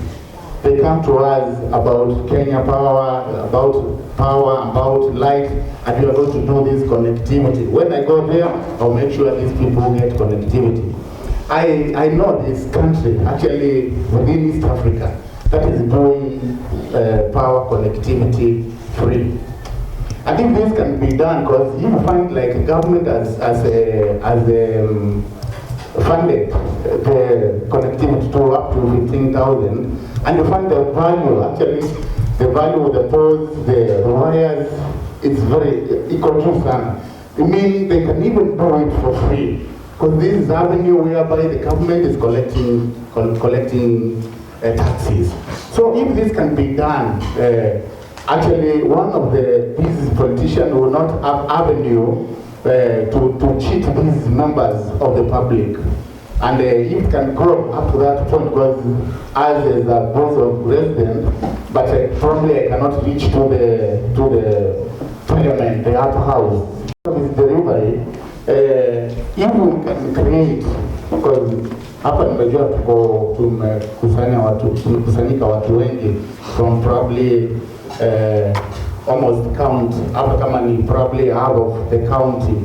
they come to us about Kenya Power, about light, and we are going to do this connectivity. When I go there, I'll make sure these people get connectivity. I know this country, actually within East Africa, that is doing power connectivity free. I think this can be done because you find like government has funded the connectivity to up to 15,000, and you find the value, actually the value of the poles, the wires, it's very equal to some. I mean, they can even do it for free. Because this is avenue whereby the government is collecting taxes. So if this can be done, actually one of these politicians will not have avenue to cheat these members of the public. And it can go up to that point because as a boss of resident, but probably I cannot reach to the parliament, the upper house. With delivery, if we can create, because hapa nimejua tumekusanyika watu wengi from probably almost count, hapa kama ni probably half of the county,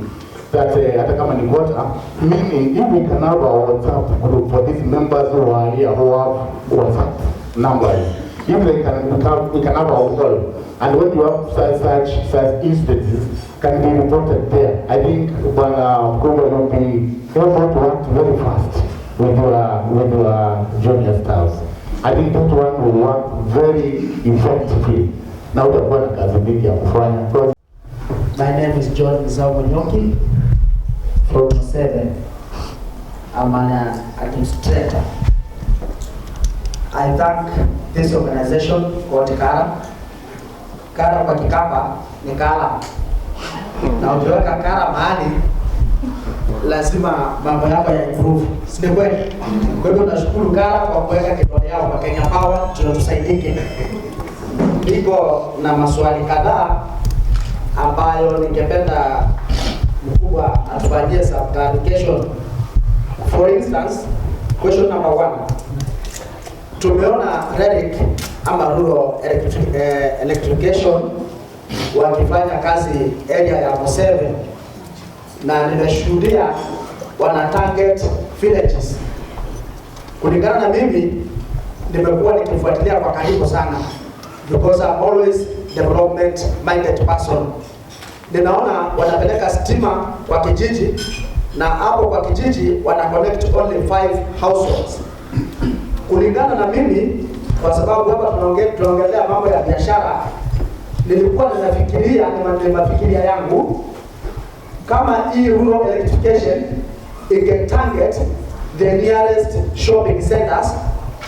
that hata kama ni quarter, meaning if we can have a WhatsApp group for these members who are here who have WhatsApp numbers, if they can, we can have a call. And when you have such instances, can be reported there. I think when Google will be able to work very fast with your junior staffs. I think that one will work very effectively. Now the one has a big kufanya. My name is John Zamonyoki from 7. I'm an administrator. I thank this organization called Kara. Kara kwa Kikamba ni Kara. Na ukiweka Kara mahali lazima mambo yako ya improve. Si kweli? Kwa hivyo nashukuru Kara kwa kuweka kidole yao kwa Kenya Power tunasaidike. Niko na maswali kadhaa ambayo ningependa mkubwa atufanyie some clarification. For instance, question number 1. Tumeona RERIC ama rural electrification wakifanya kazi area ya Museve, na nimeshuhudia wana target villages. Kulingana na mimi, nimekuwa nikifuatilia kwa karibu sana because I'm always development minded person. Ninaona wanapeleka stima kwa kijiji, na hapo kwa kijiji wana connect only 5 households. Kulingana na mimi, kwa sababu hapa tunaongelea mambo ya biashara, nilikuwa ninafikiria ni mafikiria yangu kama hii rural electrification target the nearest shopping centers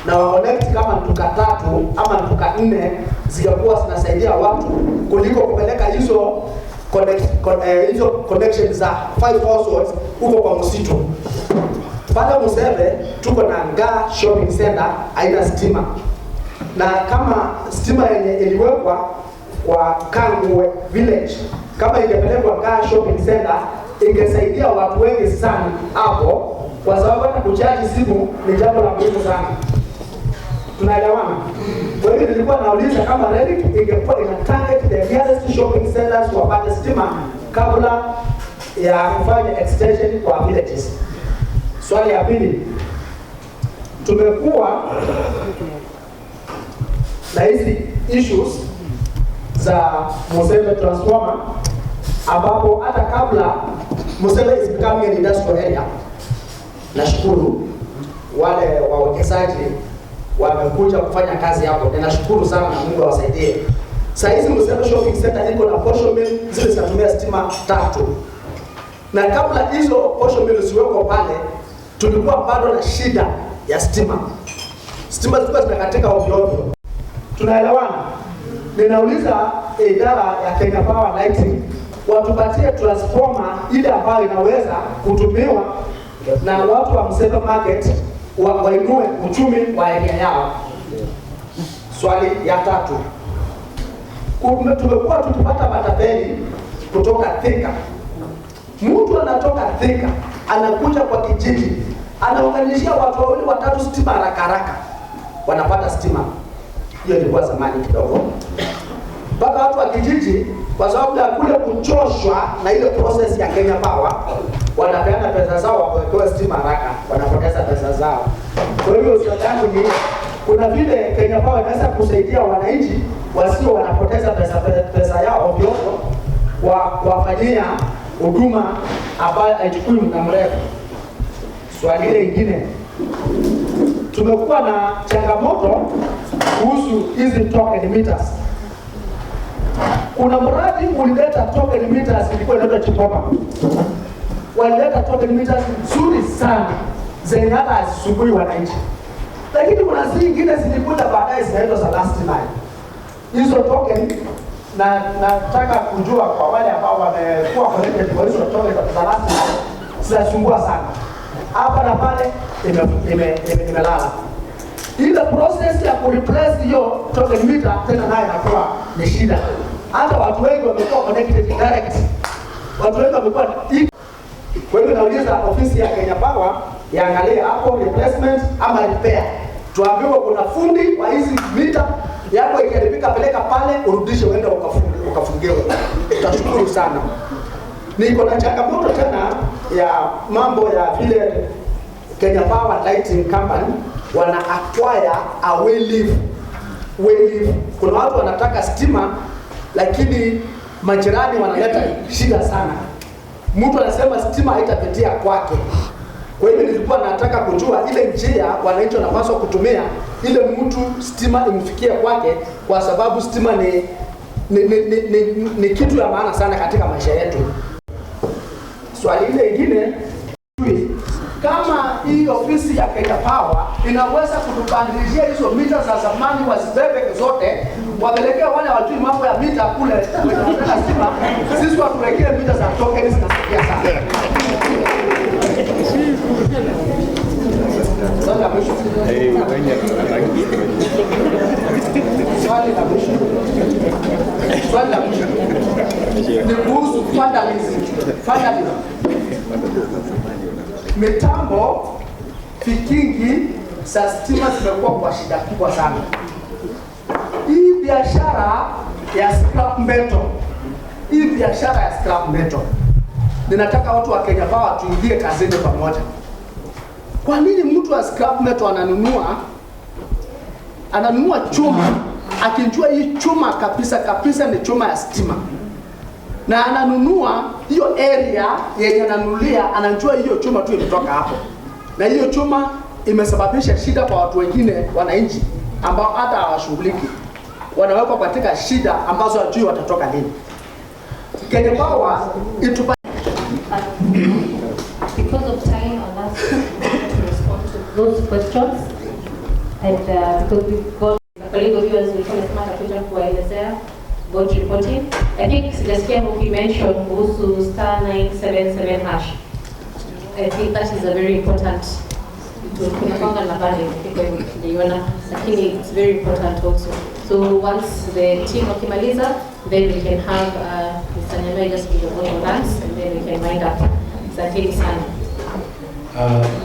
na wa connect kama nduka 3 ama nduka 4 zikakuwa zinasaidia watu kuliko kupeleka hizo connections za 5 households huko kwa msitu. Pale Museve tuko na Nga shopping center haina stima, na kama stima yenye iliwekwa kwa Kangwe village kama ingepelekwa Nga shopping center ingesaidia watu wengi sana hapo, kwa sababu hata kuchaji simu ni jambo la muhimu sana. Tunaelewana? Kwa hiyo nilikuwa nauliza kama RERIC ingekuwa ina target the nearest shopping centers wapate stima kabla ya kufanya extension kwa villages. Swali ya pili, tumekuwa na hizi issues za Museve transformer, ambapo hata kabla Museve is becoming an industrial area, nashukuru wale wawekezaji wamekuja kufanya kazi hapo. Ninashukuru sana na Mungu awasaidie. Sasa hizi Museve shopping center iko na posho mill zile zinatumia stima 3. Na kabla hizo posho mill ziweko pale, tulikuwa bado na shida ya stima. Stima zilikuwa zinakatika ovyo ovyo. Tunaelewana? Ninauliza idara ya Kenya Power Lighting watupatie transformer ile ambayo inaweza kutumiwa na watu wa Mseva Market wainue uchumi wa area yao. Swali ya tatu. Tumekuwa tukipata matapeli kutoka Thika. Mtu anatoka Thika anakuja kwa kijiji, anaunganishia watu wawili watatu stima haraka haraka, wanapata stima. Hiyo ilikuwa zamani kidogo. Mpaka watu wa kijiji kwa sababu ya kule kuchoshwa na ile process ya Kenya Power, wanapeana pesa zao wakuwekewe stima haraka, wanapoteza pesa zao. Kwa hiyo swali langu ni kuna vile Kenya Power inaweza kusaidia wananchi wasio wanapoteza pesa yao ovyo kuwafanyia huduma ambayo haichukui muda mrefu. Swali ile ingine, tumekuwa na changamoto kuhusu hizi token meters. Kuna mradi ulileta token meters, ilikuwa inaitwa Chipoma. Walileta token meters nzuri sana zenye hata hazisumbui wananchi. Lakini kuna zingine zilikuja baadaye zinaitwa za last mile. Hizo token na nataka kujua kwa wale ambao wamekuwa connected kwa hizo token za last mile zinasumbua sana. Hapa na pale imelala. Ile process ya kureplace hiyo token meter tena nayo inakuwa ni shida. Hata watu wengi wamekuwa connected direct. Watu wengi wamekuwa. Kwa hivyo nauliza ofisi ya Kenya Power yaangalie hapo replacement ama repair. Tuambiwe kuna fundi wa hizi mita yako ikiharibika, peleka pale urudishe uende ukafungiwe. Tutashukuru sana. Niko na changamoto tena ya mambo ya vile Kenya Power Lighting Company wana acquire a wayleaf. Kuna watu wanataka stima lakini majirani wanaleta shida sana. Mtu anasema stima haitapitia kwake. Kwa hivyo nilikuwa nataka kujua ile njia wananchi wanapaswa kutumia ile mtu stima imfikie kwake, kwa sababu stima ni kitu ya maana sana katika maisha yetu. Swali ile ingine, kama hii ofisi ya Kenya Power inaweza kutubadilishia hizo mita za zamani wazibebe zote, wapelekea wale wajui mambo ya mita kule wanataka stima, sisi watuwekee mita za token zinasaidia sana. Swali la mwisho. Swali la mwisho. Ni kuhusu vandalism. Mitambo vikingi za stima zimekuwa kwa shida kubwa sana. Hii biashara ya scrap metal, ninataka watu wa Kenya Power tuingie kazini pamoja. Kwa nini mtu wa scrap metal ananunua chuma akijua hii chuma kabisa ni chuma ya stima, na ananunua hiyo area yenye ananunulia, anajua hiyo chuma tu imetoka hapo, na hiyo chuma imesababisha shida kwa watu wengine, wananchi ambao hata hawashughuliki, wanawekwa katika shida ambazo hawajui watatoka lini. Kenya Power itupa. Because of time, I'll ask to respond to those questions, and because we've got a colleague of yours who is smart African kuwaelezea about reporting. I think sijasikia mention kuhusu star 977 hash. I think that is a very important. Tunapanga na pale niliona, lakini it's very important also. So once the team wakimaliza, then we can have Mr. Nyamai just give a vote of thanks, and then we can wind up. Asanteni sana.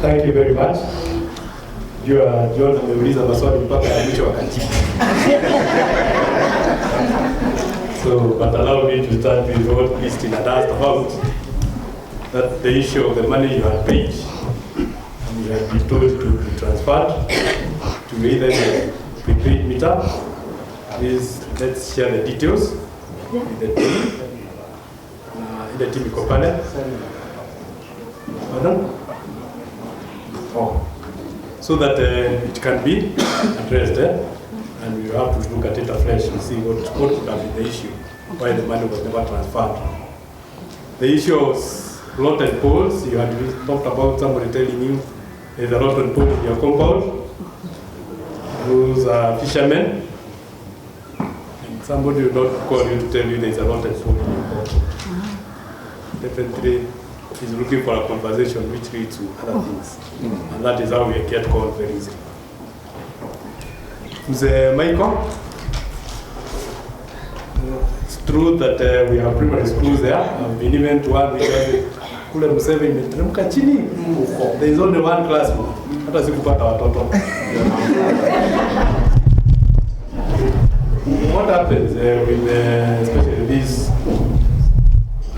Thank you very much. John ameuliza maswali mpaka ya mwisho wakati. So, but allow me to start with what Christina asked about. That the issue of the money you had paid, and you had been told to be transferred to either the prepaid meter. Please, let's share the details with the team. The team iko pale. Pardon? Oh. So that it can be addressed, and we have to look at it afresh and see what could have been the issue, why the money was never transferred. The issue of plotted poles, you had talked about somebody telling you There's a lot of boat in your compound. Those are fishermen. And somebody will not call you to tell you there's a lot of food in your compound. Definitely, he's looking for a conversation which leads to other things. And that is how we get called very easily. Mzee Michael, it's true that we have primary schools there. I've been even to one which was kule Museve imeteremka chini huko. There is only one classroom. Hata sikupata watoto. What happens with especially these,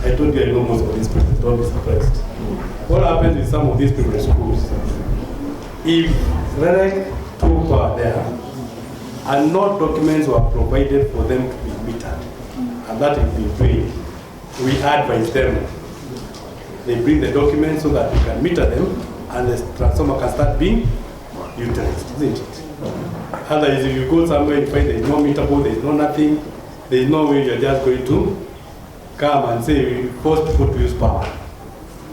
I told you I know most of these people, don't be surprised. What happens with some of these primary schools, if REREC took power there and no documents were provided for them to be metered, and that is being doing, we advise them. They bring the documents so that we can meter them and the transformer can start being utilized, isn't it? Otherwise, if you go somewhere and find there is no meterable, there is no nothing, there is no way you're just going to come and say we force people to use power.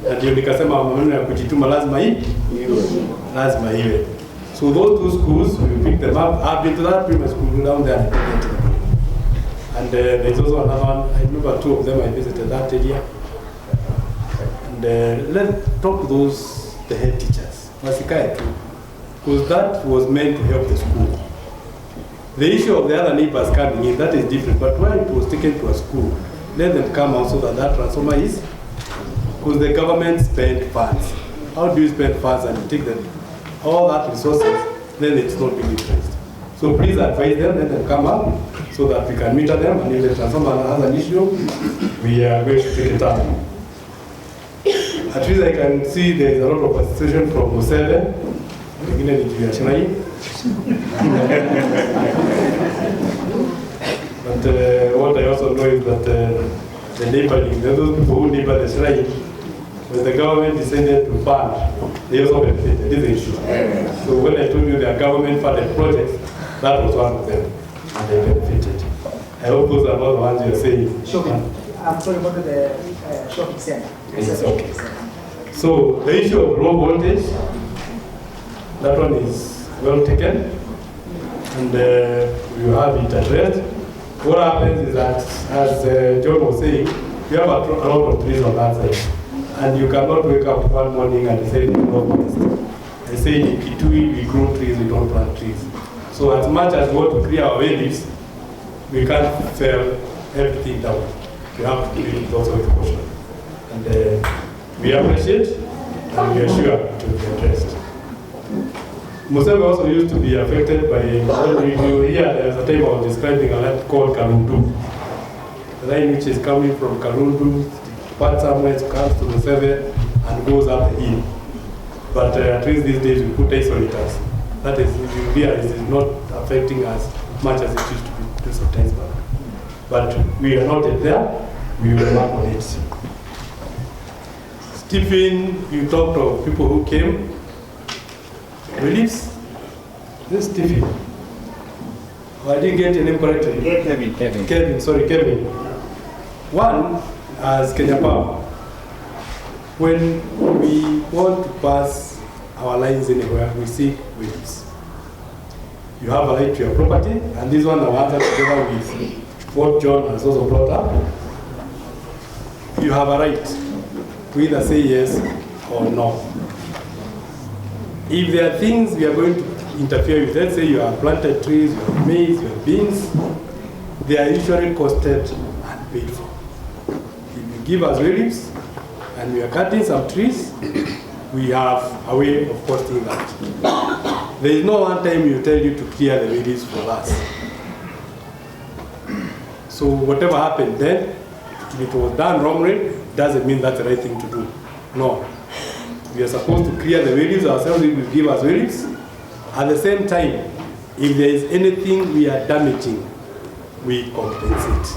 And ndio nikasema maneno ya kujituma lazima iwe. So those two schools, we pick them up. I've been to that primary school down there. And there's also another one, I remember two of them, I visited that area. And let's talk to those, the head teachers. Because that was meant to help the school. The issue of the other neighbors coming in, that is different. But when it was taken to a school, let them come out so that that transformer is, because the government spent funds. How do you spend funds and you take them, all that resources, then it's not being utilized. So please advise them, let them come up so that we can meter them, and if the transformer has an issue, we are going to take it up. At least I can see there is a lot of participation from Museve. But what I also know is that the neighboring, those people who neighbor the shrine, when the government decided to fund, they also benefited, isn't it? So when I told you their government funded projects, that was one of them, and they benefited. I hope those are not the ones you're saying. Shopping. I'm sorry about the shopping center. It's okay. So the issue of low voltage, that one is well taken, and you have it addressed. What happens is that, as John was saying, you have a lot of trees on that side, and you cannot wake up one morning and say, no forest. I say in Kitui, we grow trees, we don't plant trees. So as much as we want to clear our leaves, we can't fell everything down. We have to do it also with caution. And we appreciate, and we are sure to be addressed. Museve also used to be affected by, there's a time I was describing a land called Kalundu. The line which is coming from Kalundu, part somewhere, comes to Museve and goes up the hill. But at least these days we put isolators. That is, if you realize it's not affecting us much as it used to be 2 sometimes back. But we are not yet there, we will work on it. Stephen, you talked of people who came. Release? This is Stephen. Oh, I didn't get your name correctly. Kevin, sorry, Kevin. One, as Kenya Power, when we want to pass our lines anywhere, we seek waivers. You have a right to your property, and this one I wanted together with what John has also brought up. You have a right to either say yes or no. If there are things we are going to interfere with, let's say you have planted trees, you have maize, you have beans, they are usually costed and paid for. If you give us reliefs and we are cutting some trees, we have a way of costing that. There is no one time we will tell you to clear the reliefs for us. So whatever happened then, if it was done wrongly, doesn't mean that's the right thing to do. No. We are supposed to clear the reliefs ourselves, we will give us reliefs. At the same time, if there is anything we are damaging, we compensate.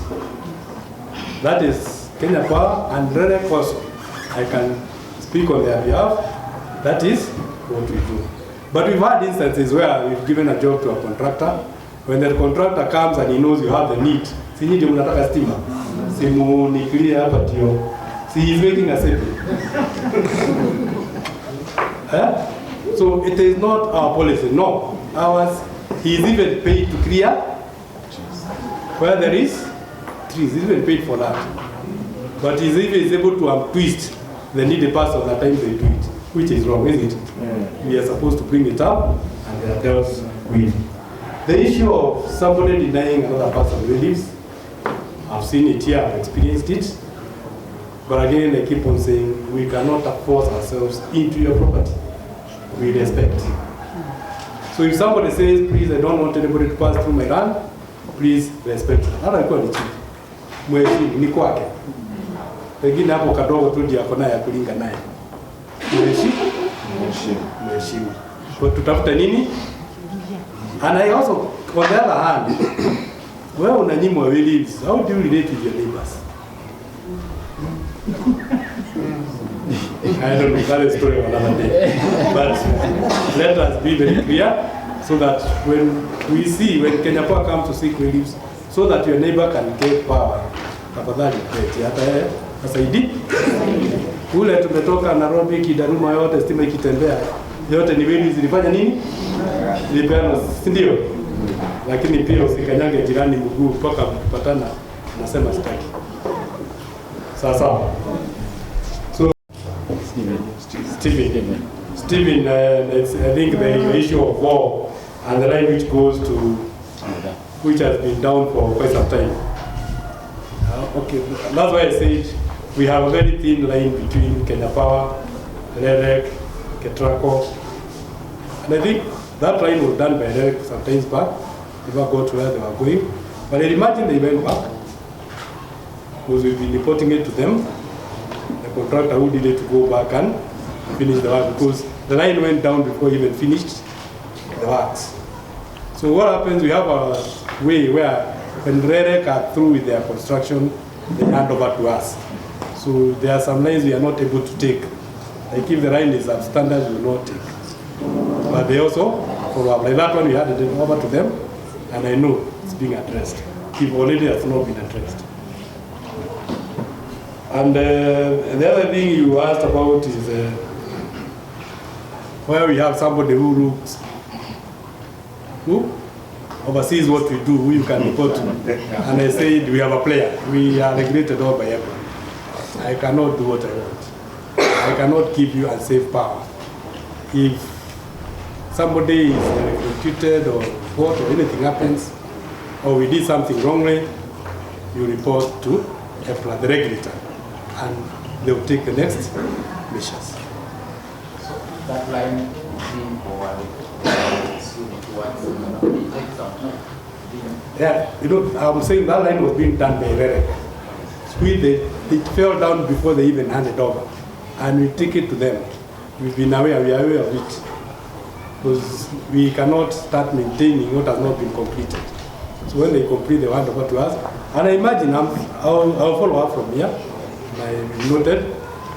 That is Kenya Power and REREC also. I can speak on their behalf. That is what we do. But we've had instances where we've given a job to a contractor. When the contractor comes and he knows you have the need, sinyi ndio mnataka stima, simu ni clear hapa tio. See, he's making a saving. So it is not our policy, no. Ours, he is even paid to clear where there is trees, he's even paid for that. But he's even able to untwist the needy person at the time they do it, which is wrong, isn't it? We are supposed to bring it up and they are dealt with. The issue of somebody denying another person reliefs, I've seen it here, I've experienced it. But again, I keep on saying we cannot force ourselves into your property. We respect. So if somebody says, please, I don't want anybody to pass through my land, please respect. Hata ikuwa ni chief. Mheshimu, ni kwake. Pengine hapo kadogo tu ndio akona ya kulinga naye. Mheshimu. Kwa tutafuta nini? And I also, on the other hand, wewe unanyimwa leaves. How do you relate with your neighbors? I don't know, that is story of another day. But let us be very clear so that when we see, when Kenya Power comes to seek reliefs, so that your neighbor can get power. Tafadhali keti hata yeye asaidi. Kule tumetoka Nairobi, Kidaruma yote stima ikitembea. Yote ni wili zilifanya nini? Zilipeana, si ndio? Lakini pia usikanyange jirani mguu mpaka kupatana nasema sitaki. Sawa. So Stephen, I think the issue of war and the line which goes to, which has been down for quite some time. Okay, that's why I said we have a very thin line between Kenya Power, REREC, Ketraco, and I think that line was done by REREC some times back. Never got to where they were going, but I imagine they went back because we've been reporting it to them. The contractor who needed to go back and finish the work because the line went down before he even finished the works. So what happens, we have a way where when REREC are through with their construction, they hand over to us. So there are some lines we are not able to take. Like if the line is substandard, we will not take. But they also follow up. Like that one, we handed it over to them, and I know it's being addressed. If already has not been addressed. And the other thing you asked about is where we have somebody who looks, who oversees what we do, who you can report to. And I said, we have a player. We are regulated all by everyone. I cannot do what I want. I cannot give you unsafe power. If somebody is electrocuted or what, or anything happens, or we did something wrongly, you report to EPLA, the regulator, and they will take the next measures. That line being forward, yeah, you know, I'm saying that line was being done by REREC. It fell down before they even handed over, and we take it to them. We've been aware, we are aware of it, because we cannot start maintaining what has not been completed. So when they complete, they hand over to us, and I imagine I'll follow up from here. I noted,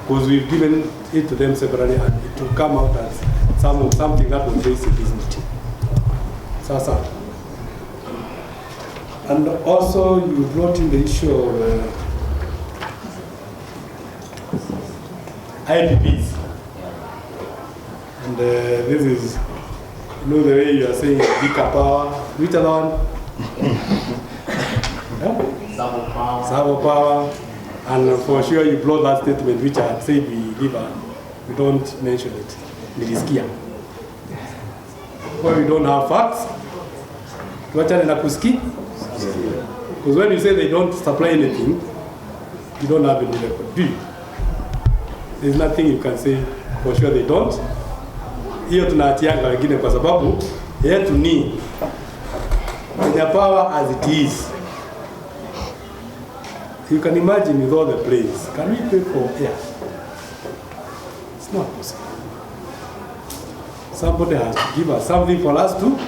because we've given it to them separately, and it will come out as something that was raised in this meeting. Sasa. And also, you brought in the issue of IPPs. And this is, you know, the way you are saying bigger power. Which other one? Savo power. And for sure you blow that statement which I had said we don't mention it. Nilisikia. Well, we don't have facts. Tuachane na kusikia. Because when you say they don't supply anything, you don't have any record, do you? There's nothing you can say for sure they don't. Hiyo tunaatianga wengine kwa sababu yetu ni Kenya Power as it is. You can imagine with all the planes, can we pay for air? It's not possible. Somebody has to give us something for us to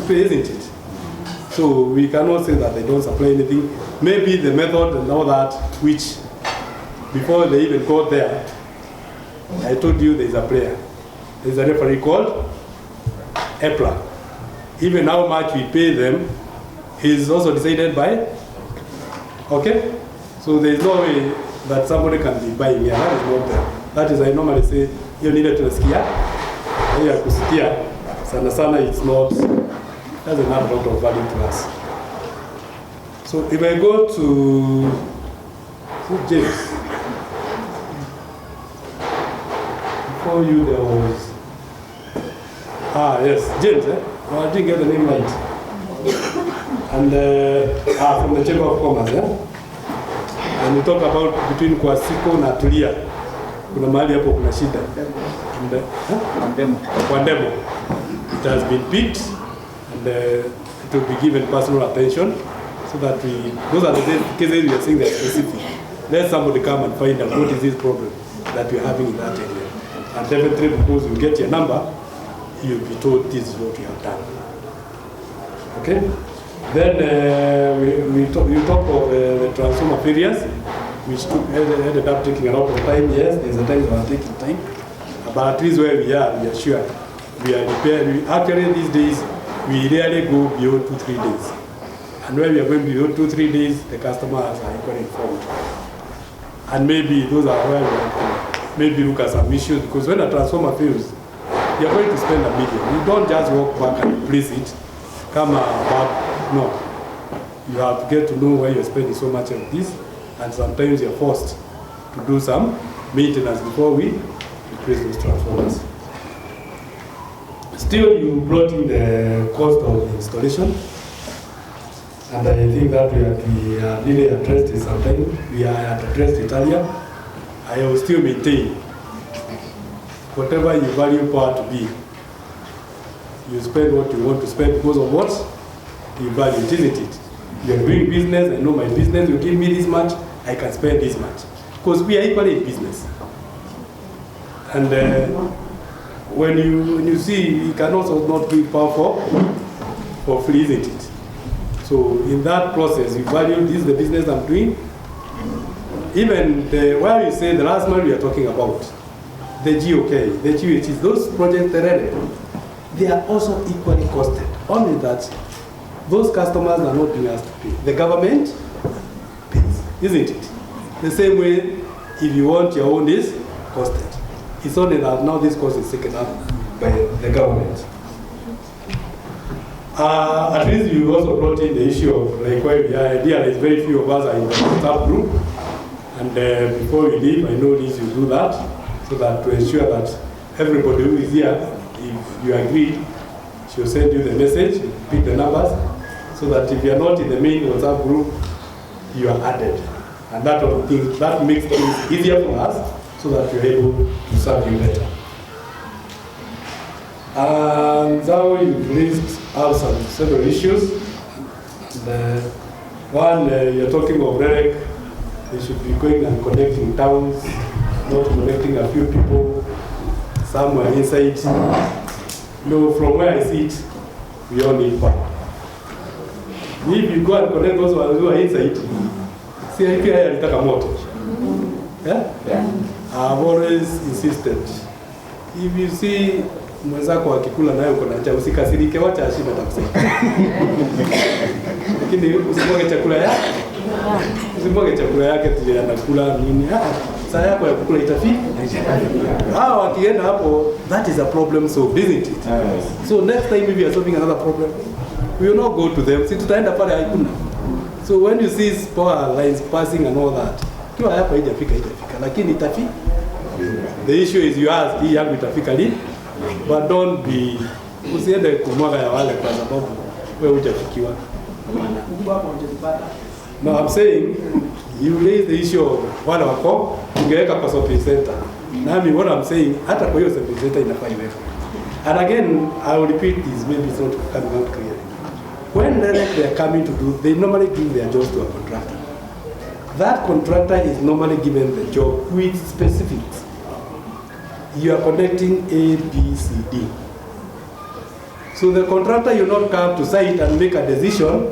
pay, isn't it? So we cannot say that they don't supply anything. Maybe the method and all that, which before they even got there, I told you there's a player. There's a referee called EPLA. Even how much we pay them is also decided by. Okay? So there is no way that somebody can be buying here. That is not there. That is, I normally say, you need to skia. hii ya kusikia sana sana it's not, doesn't have a lot of value to us. So if I go to James, before you there was, yes, James, oh, I didn't get the name right. And from the Chamber of Commerce, and we talk about between Kwasiko na Tulia, kuna mahali hapo kuna shida. Wandemo. It has been picked and it will be given personal attention so that those are the cases we are saying that are specific. Let somebody come and find out what is this problem that we are having in that area. And definitely because you get your number, you'll be told this is what you have done. Okay? Then you talk of the transformer failures, which ended up taking a lot of time. Yes, there's a time they are taking time. But at least where we are sure. We are prepared. Actually, these days, we rarely go beyond 2-3 days. And when we are going beyond 2-3 days, the customers are equally informed. And maybe those are where we have to maybe look at some issues, because when a transformer fails, you are going to spend $1 million. You don't just walk back and replace it, come back. No. You have to get to know why you're spending so much on this, and sometimes you're forced to do some maintenance before we replace those transformers. Still, you brought in the cost of the installation, and I think that we are really addressed it sometimes. We are addressed it earlier. I will still maintain whatever you value power to be, you spend what you want to spend because of what you value, isn't it? You are doing business, I know my business, you give me this much, I can spend this much. Because we are equally in business. And when you see, you can also not bring power for free, isn't it? So in that process, you value this is the business I'm doing. Even where you say the last month we are talking about, the GOK, the GHs, those projects, they are also equally costed. Only that those customers are not being asked to pay. The government pays, isn't it? The same way, if you want your own is costed. It's only that now this cost is taken up by the government. At least you also brought in the issue of like where we are. There is very few of us are in the WhatsApp group. And before we leave, I know this you do that, so that to ensure that everybody who is here, if you agree, she'll send you the message, pick the numbers, so that if you are not in the main WhatsApp group, you are added. And that makes things easier for us, so that we are able to serve you better. And now you've raised out several issues. One, you're talking of REREC. They should be going and connecting towns, not connecting a few people somewhere inside. No, from where I sit, we all need power. If you go and connect those ones who are inside, see, I feel like a motor. Yeah? I've always insisted. If you see mwenzako akikula nayo uko na njaa, usikasirike, wacha ashibe atakusaidia. Lakini usimwage chakula yake. Usimwage chakula yake tuje anakula nini? Saa yako ya kukula itafika. Wakienda hapo, that is a problem solved, isn't it? So next time if you are solving another problem, we will not go to them. Si tutaenda pale haikuna. So when you see power lines passing and all that, kiwa hapa haijafika, lakini itafika. The issue is you ask, hii yangu itafika lini? But don't be, usiende kumwaga ya wale kwa sababu wewe hujafikiwa. No, I'm saying, you raise the issue of wale wako, ungeweka kwa shopping center. Nami what I'm saying, hata kwa hiyo shopping center inafaa iwekwe. And again, I will repeat this, maybe it's not coming out clearly. When they are coming to do, they normally give their jobs to a contractor. That contractor is normally given the job with specifics. You are connecting A, B, C, D. So the contractor will not come to site and make a decision,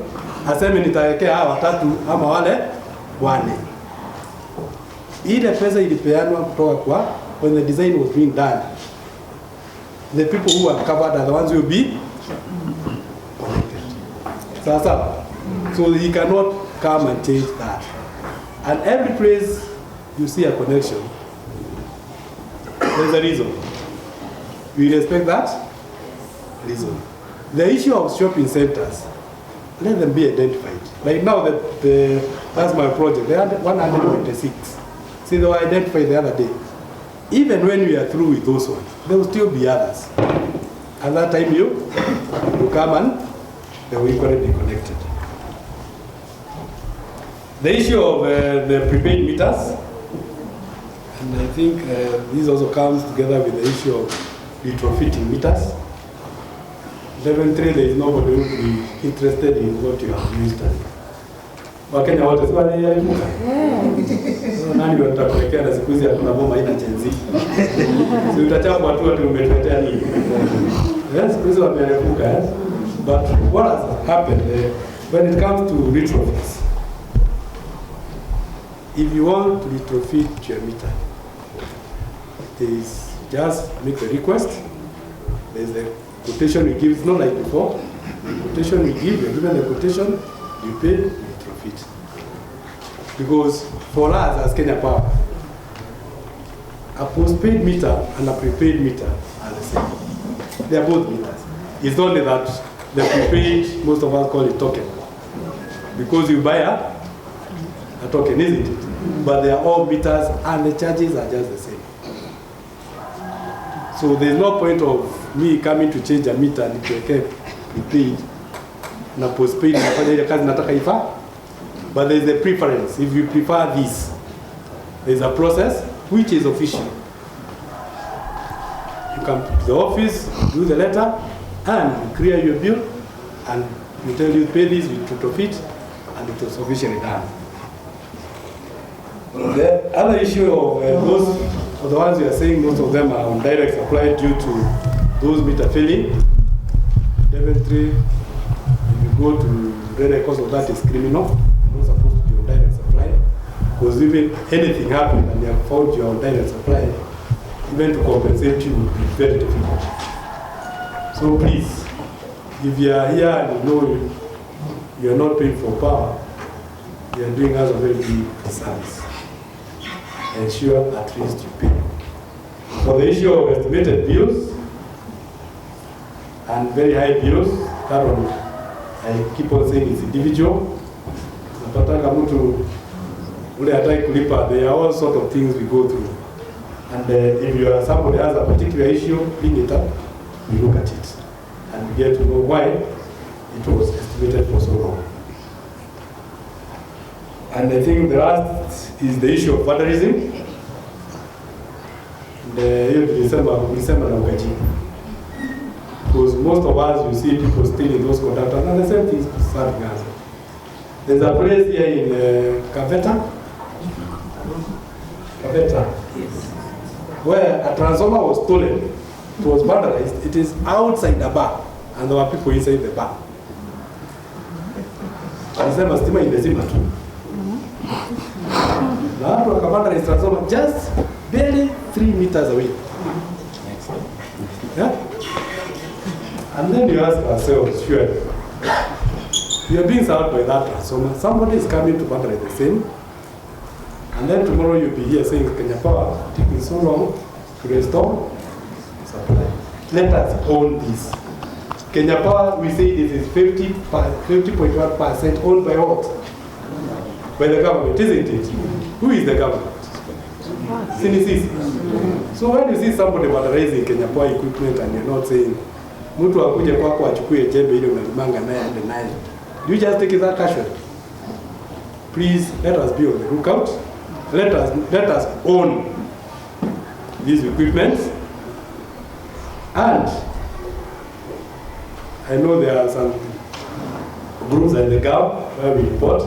aseme nitawekea hawa watatu ama wale wane. Ile pesa ilipeanwa kutoka kwa when the design was being done. The people who are covered are the ones who will be connected. So he cannot come and change that. And every place you see a connection, there's a reason. We respect that reason. The issue of shopping centers, let them be identified. Like now, that's my project. They had 126. See, they were identified the other day. Even when we are through with those ones, there will still be others. At that time, you come and they will equally be connected. The issue of the prepaid meters, and I think this also comes together with the issue of retrofitting meters. Level 3, there is nobody who will be interested in what you have used. Wakenya wote si wale yalimuka. Nani watakuwekea na siku hizi hatuna bomba ina chenzi. Si utachapa watu wote umetuletea nini? Yes, siku hizi wamerefuka, yes. But what has happened when it comes to retrofits? If you want to retrofit your meter, is just make a request. There's a quotation you give, it's not like before. The quotation you give, you're given the quotation, you pay, you retrofit. Because for us as Kenya Power, a postpaid meter and a prepaid meter are the same. They are both meters. It's only that the prepaid, most of us call it token. Because you buy a token, isn't it? But they are all meters and the charges are just the same. So there's no point of me coming to change a meter and it prepaid na postpaid nafanya ile kazi nataka ifa. But there's a preference. If you prefer this, there's a process which is official. You come to the office, do the letter, and you clear your bill, and you tell you pay this, we retrofit, and it was officially done. The other issue of those, of the ones you are saying, most of them are on direct supply due to those meter failing. Level 3, if you go to the cause of that is criminal. You're not supposed to be on direct supply. Because even anything happened and you have found you are on direct supply, even to compensate you would be very difficult. So please, if you are here and you know you are not paying for power, you are doing us a very big service. Ensure at least you pay. For the issue of estimated bills and very high bills, that one I keep on saying is individual. Napataka mtu ule hataki kulipa, there are all sort of things we go through. And if you are somebody has a particular issue, bring it up, we look at it. And we get to know why it was estimated for so long. And I think the last is the issue of vandalism. Because most of us, you see people stealing those conductors, and the same thing is serving us. There's a place here in Kaveta, where a transformer was stolen. It was vandalized. It is outside the bar, and there were people inside the bar. Alisema stima imezima tu. Na watu wakavandalize transformer just barely 3 meters away. Yeah? And then you ask ourselves, sure, we are being served by that transformer. Somebody is coming to vandalize the same. And then tomorrow you'll be here saying Kenya Power taking so long to restore supply. Let us own this. Kenya Power, we say this is 50.1% owned by what? By the government, isn't it? Who is the government? CNCC. So when you see somebody vandalizing Kenya Power equipment and you're not saying, mtu akuje kwako achukue jembe ile unalimanga naye aende naye, you just take that casual. Please let us be on the lookout. Let us own these equipment. And I know there are some groups at the gap where we report.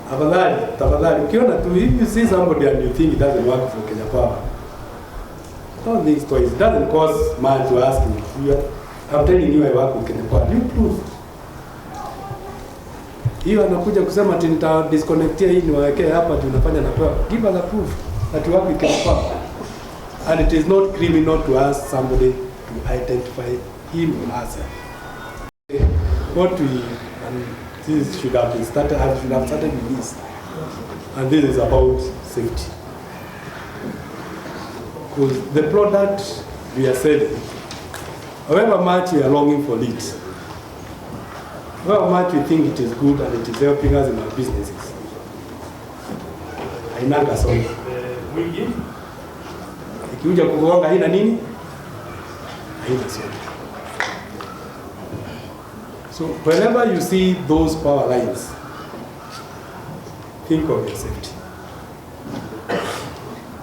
Tafadhali, ukiona tu, if you see somebody and you think it doesn't work for Kenya Power, don't think twice. It doesn't cost much to ask me. I'm telling you I work with Kenya Power. You prove. Hiyo anakuja kusema ati nita disconnectia hii niwawekee hapa tunafanya na power. Give us a proof that you work with Kenya Power. And it is not criminal to ask somebody to identify him or herself. What we, and this should have been started, I should have started with this. And this is about safety. Because the product we are selling, however much we are longing for it, however much we think it is good and it is helping us in our businesses, hainanga soko. Mwingi ikiuja kugonga haina nini? Haina soko. So whenever you see those power lines, think of your safety.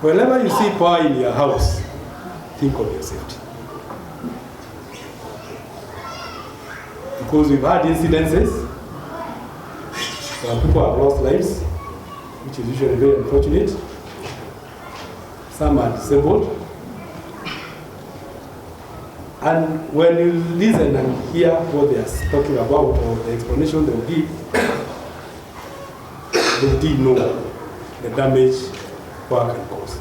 Whenever you see power in your house, think of your safety. Because we've had incidences where people have lost lives, which is usually very unfortunate. Some are disabled. And when you listen and hear what they are talking about or the explanation they will give, they did know the damage power can cause.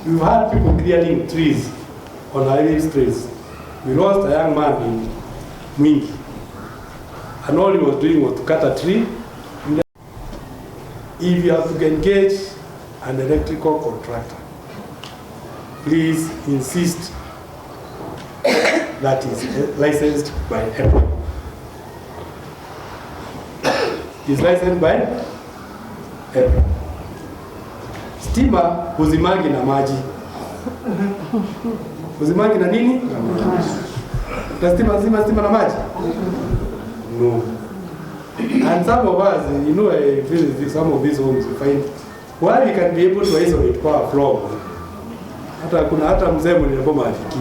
We've had people clearing trees on highway streets. We lost a young man in Mwingi, and all he was doing was to cut a tree. If you have to engage an electrical contractor, please insist that is licensed by EPRA. Is licensed by EPRA. Stima huzimagi na maji. Huzimagi na nini? Na maji. Stima stima na maji? No. And some of us, you know, I visit some of these homes, you find why we can be able to isolate power from. Hata mzee mwenye ngoma afiki.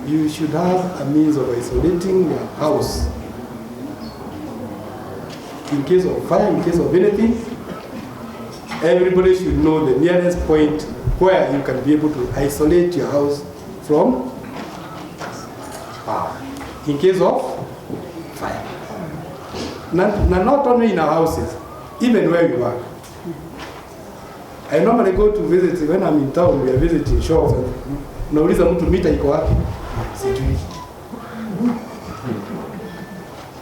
You should have a means of isolating your house. In case of fire, in case of anything, everybody should know the nearest point where you can be able to isolate your house from power. In case of fire. Not only in our houses, even where we work. I normally go to visit, when I'm in town, we are visiting shops. Nauliza mtu mita iko wapi? Sijui.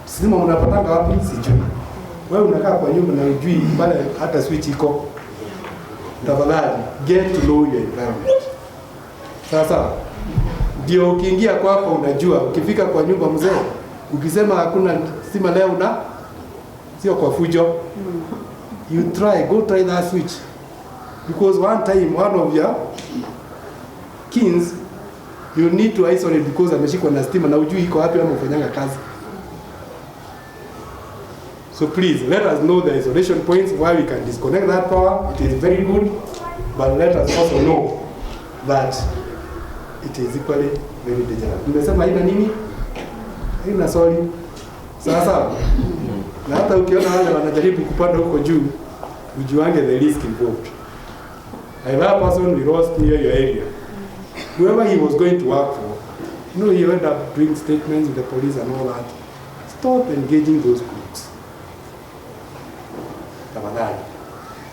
Sima unapatanga wapi? Sijui. Wewe unakaa kwa nyumba na ujui pale hata switch iko. Tafadhali, get to know your environment. Sasa, ndio ukiingia kwako unajua, ukifika kwa nyumba mzee, ukisema hakuna stima leo sio kwa fujo. You go try that switch. Because one time, one of your kins, you need to isolate because ameshikwa na stima na ujui iko wapi ama ufanyanga kazi. So please, let us know the isolation points where we can disconnect that power. It is very good, but let us also know that it is equally very dangerous. Nimesema haina nini? Haina sorry. Sasa, na hata ukiona wale wanajaribu kupanda huko juu, ujuange the risk involved. I have a person we lost near your area. Whoever he was going to work for, he ended up doing statements with the police and all that. Stop engaging those groups.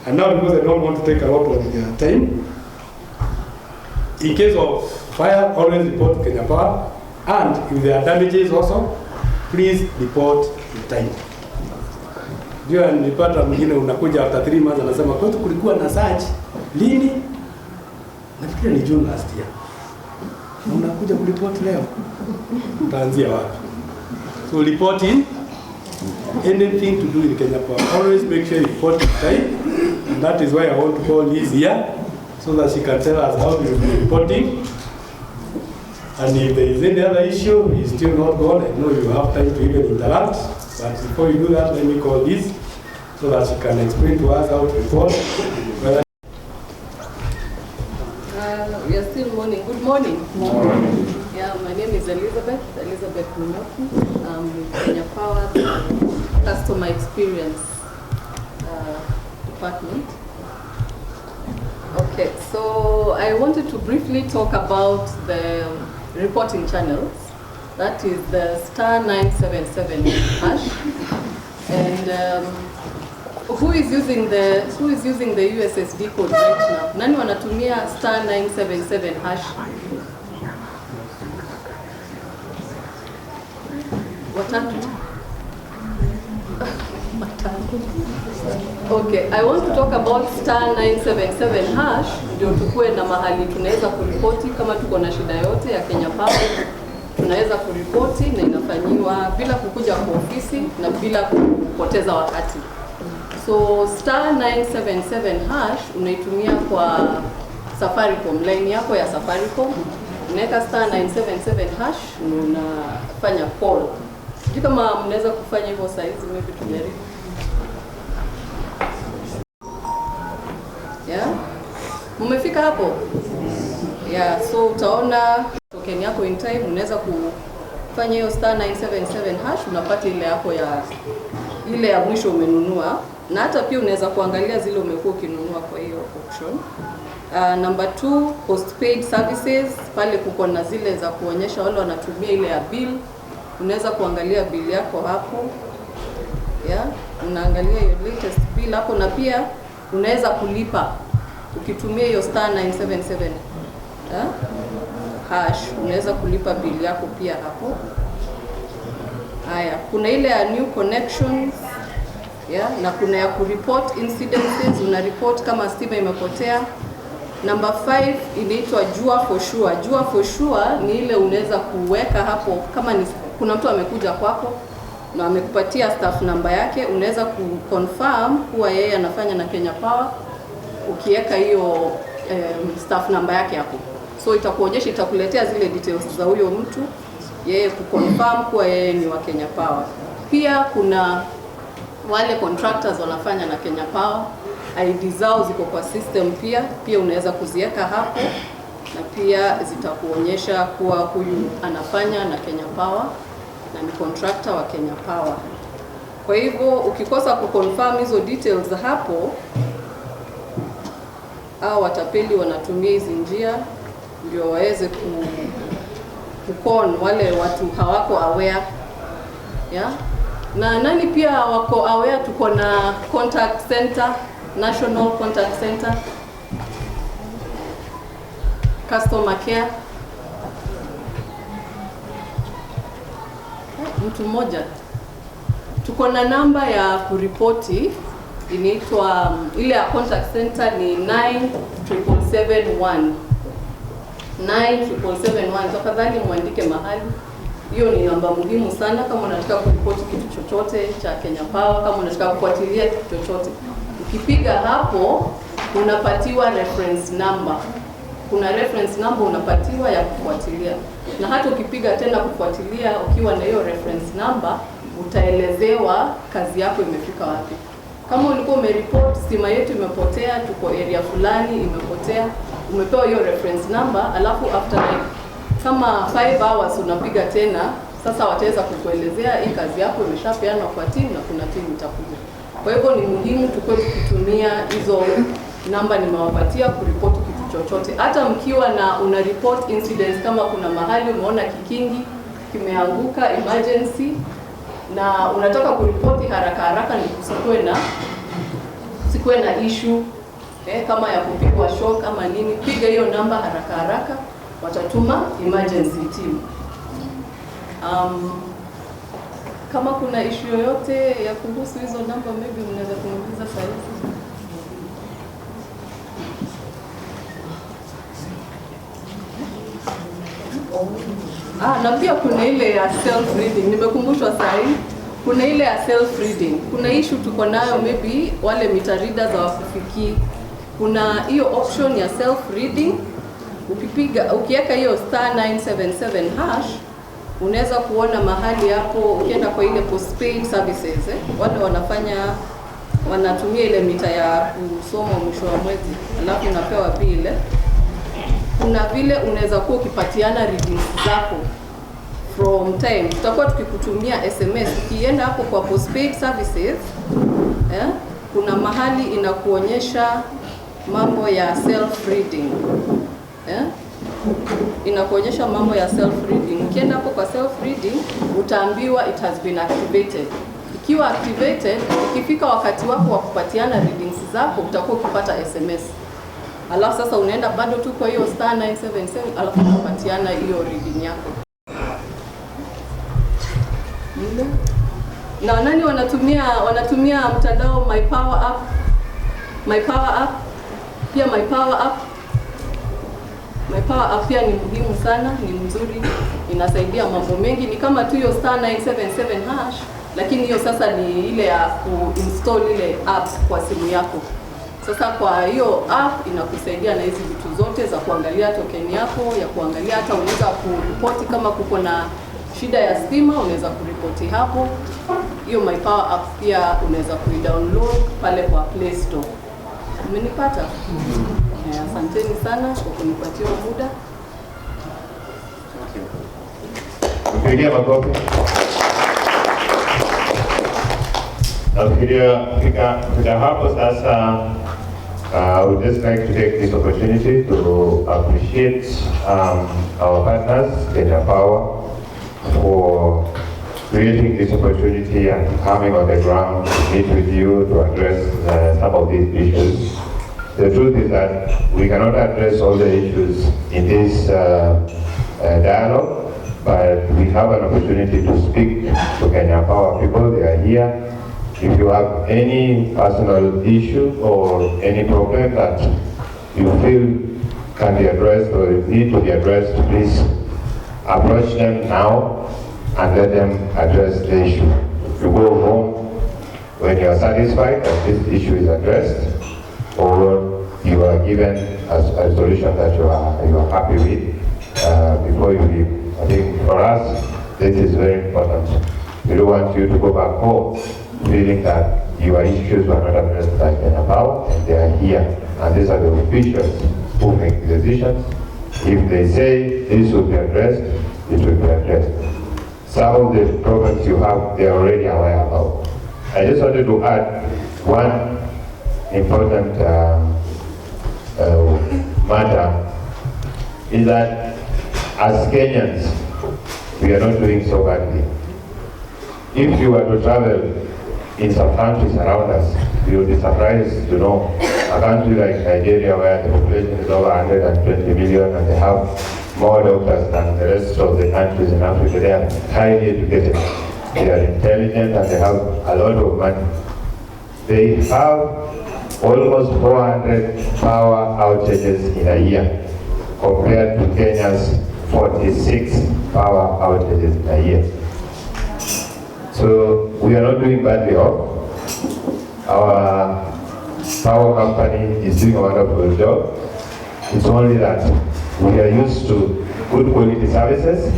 And now, because I don't want to take a lot of their time, in case of fire, always report to Kenya Power. And if there are damages also, please report in time. Ndio nilipata mwingine unakuja after 3 months anasema kwetu kulikuwa na surge. Lini? Nafikiri ni June last year. Unakuja kuripoti leo. Utaanzia wapi? So reporting anything to do with Kenya Power. Always make sure you report in time. And that is why I want to call Liz here so that she can tell us how we will be reporting. And if there is any other issue, he is still not gone. I know you have time to even interact. But before you do that, let me call Liz so that she can explain to us how to report. We are still morning. Good morning. Morning. Yeah, my name is Elizabeth Mumoki. I'm with Kenya Power Customer Experience Department. Okay, so I wanted to briefly talk about the reporting channels. That is the *977 hash. And who is using the USSD code right now? Nani wanatumia *977 hash? Watatu. Okay, I want to talk about star 977 hash ndio tukue na mahali tunaweza kuripoti kama tuko na shida yote ya Kenya Power. Tunaweza kuripoti na inafanyiwa bila kukuja kwa ofisi na bila kupoteza wakati. So star 977 hash unaitumia kwa Safaricom, line yako ya Safaricom. Unaweka star 977 hash na unafanya call. Sijui kama mnaweza kufanya hivyo saizi, maybe tujaribu. Yeah? Mumefika hapo? Yeah, so utaona token yako in time, unaweza kufanya hiyo star 977 hash, unapata ile ya mwisho umenunua, na hata pia unaweza kuangalia zile umekuwa ukinunua kwa hiyo auction. Number 2, postpaid services, pale kuko na zile za kuonyesha wale wanatumia ile ya bill. Unaweza kuangalia bill yako hapo. Yeah, unaangalia your latest bill hapo, na pia unaweza kulipa ukitumia hiyo star 977 hash, unaweza kulipa bill yako pia hapo. Haya, kuna ile ya new connections, yeah, na kuna ya kureport incidences, una report kama stima imepotea. Number 5 inaitwa Jua for Sure. Jua for Sure ni ile unaweza kuweka hapo kama ni kuna mtu amekuja kwako na amekupatia staff number yake, unaweza kuconfirm kuwa yeye anafanya na Kenya Power ukiweka hiyo staff number yake hapo. So itakuonyesha, itakuletea zile details za huyo mtu, yeye kuconfirm kuwa yeye ni wa Kenya Power. Pia kuna wale contractors wanafanya na Kenya Power, ID zao ziko kwa system pia unaweza kuziweka hapo, na pia zitakuonyesha kuwa huyu anafanya na Kenya Power na ni contractor wa Kenya Power. Kwa hivyo ukikosa kuconfirm hizo details hapo, au watapeli wanatumia hizi njia ndio waweze kukon wale watu hawako aware. Yeah? Na nani pia wako aware, tuko na contact center, national contact center, customer care. Mtu mmoja. Tuko na namba ya kuripoti inaitwa ile ya contact center ni 97771. 97771. Tafadhali muandike mahali. Hiyo ni namba muhimu sana kama unataka kuripoti kitu chochote cha Kenya Power, kama unataka kufuatilia kitu chochote. Ukipiga hapo unapatiwa reference number. Kuna reference number unapatiwa ya kufuatilia. Na hata ukipiga tena kufuatilia ukiwa na hiyo reference number, utaelezewa kazi yako imefika wapi. Kama ulikuwa umereport stima yetu imepotea, tuko area fulani imepotea, umepewa hiyo reference number, alafu after kama 5 hours unapiga tena, sasa wataweza kukuelezea hii kazi yako imeshapeanwa kwa timu na kuna timu itakuja. Kwa hivyo ni muhimu tukue tukitumia hizo namba nimewapatia kuripoti kitu chochote. Hata mkiwa na una report incidents, kama kuna mahali umeona kikingi kimeanguka emergency na unataka kuripoti haraka ni kusikuwe na issue kama ya kupigwa shock ama nini, piga hiyo namba haraka watatuma emergency team. Kama kuna issue yoyote ya kuhusu hizo namba, maybe mnaweza kuniuliza sasa. Na pia kuna ile ya self reading, nimekumbushwa sasa. Kuna ile ya self reading. Kuna issue tuko nayo, maybe wale meter readers hawakufikii. Kuna hiyo option ya self reading. Ukiweka hiyo star 977 hash, unaweza kuona mahali hapo. Ukienda kwa ile postpaid services, wale wanatumia ile mita ya kusoma mwisho wa mwezi, alafu unapewa bill. Kuna vile unaweza kuwa ukipatiana readings zako from time. Tutakuwa tukikutumia SMS. Ukienda hapo kwa postpaid services, kuna mahali inakuonyesha mambo ya self reading. Inakuonyesha mambo ya self reading. Ukienda hapo kwa self reading, utaambiwa it has been activated. Ikiwa activated, ikifika wakati wako wa kupatiana readings zako, utakuwa ukipata SMS. Alafu sasa unaenda bado tu kwa hiyo star 977, alafu unapatiana hiyo reading yako. Na nani wanatumia mtandao My Power app? My Power app. Pia My Power app. My Power app pia ni muhimu sana, ni mzuri, inasaidia mambo mengi. Ni kama tu hiyo *977#, lakini hiyo sasa ni ile ya kuinstall ile app kwa simu yako. Sasa kwa hiyo app inakusaidia na hizi vitu zote za kuangalia token yako, ya kuangalia hata unaweza kuripoti kama kuko na shida ya stima, unaweza kuripoti hapo. Hiyo My Power app pia unaweza kuidownload pale kwa Play Store. Umenipata? Asanteni sana kwa kunipatia muda. Mpigia makofi. Nafikiria kufika hapo sasa. I would just like to take this opportunity to appreciate our partners, Kenya Power, for creating this opportunity and coming on the ground to meet with you to address some of these issues. The truth is that we cannot address all the issues in this dialogue, but we have an opportunity to speak to Kenya Power people. They are here. If you have any personal issue or any problem that you feel can be addressed or need to be addressed, please approach them now and let them address the issue. You go home when you are satisfied that this issue is addressed, or you are given a solution that you are happy with before you leave. I think for us, this is very important. We don't want you to go back home feeling that your issues were not addressed by Kenya Power, and they are here. And these are the officials who make the decisions. If they say this will be addressed, it will be addressed. Some of the problems you have, they are already aware about. I just wanted to add one important matter, is that as Kenyans, we are not doing so badly. If you were to travel in some countries around us, you will be surprised to know a country like Nigeria, where the population is over 120 million and they have more doctors than the rest of the countries in Africa. They are highly educated, they are intelligent, and they have a lot of money. They have almost 400 power outages in a year, compared to Kenya's 46 power outages in a year. So we are not doing badly off. Our power company is doing a wonderful job. It's only that we are used to good quality services.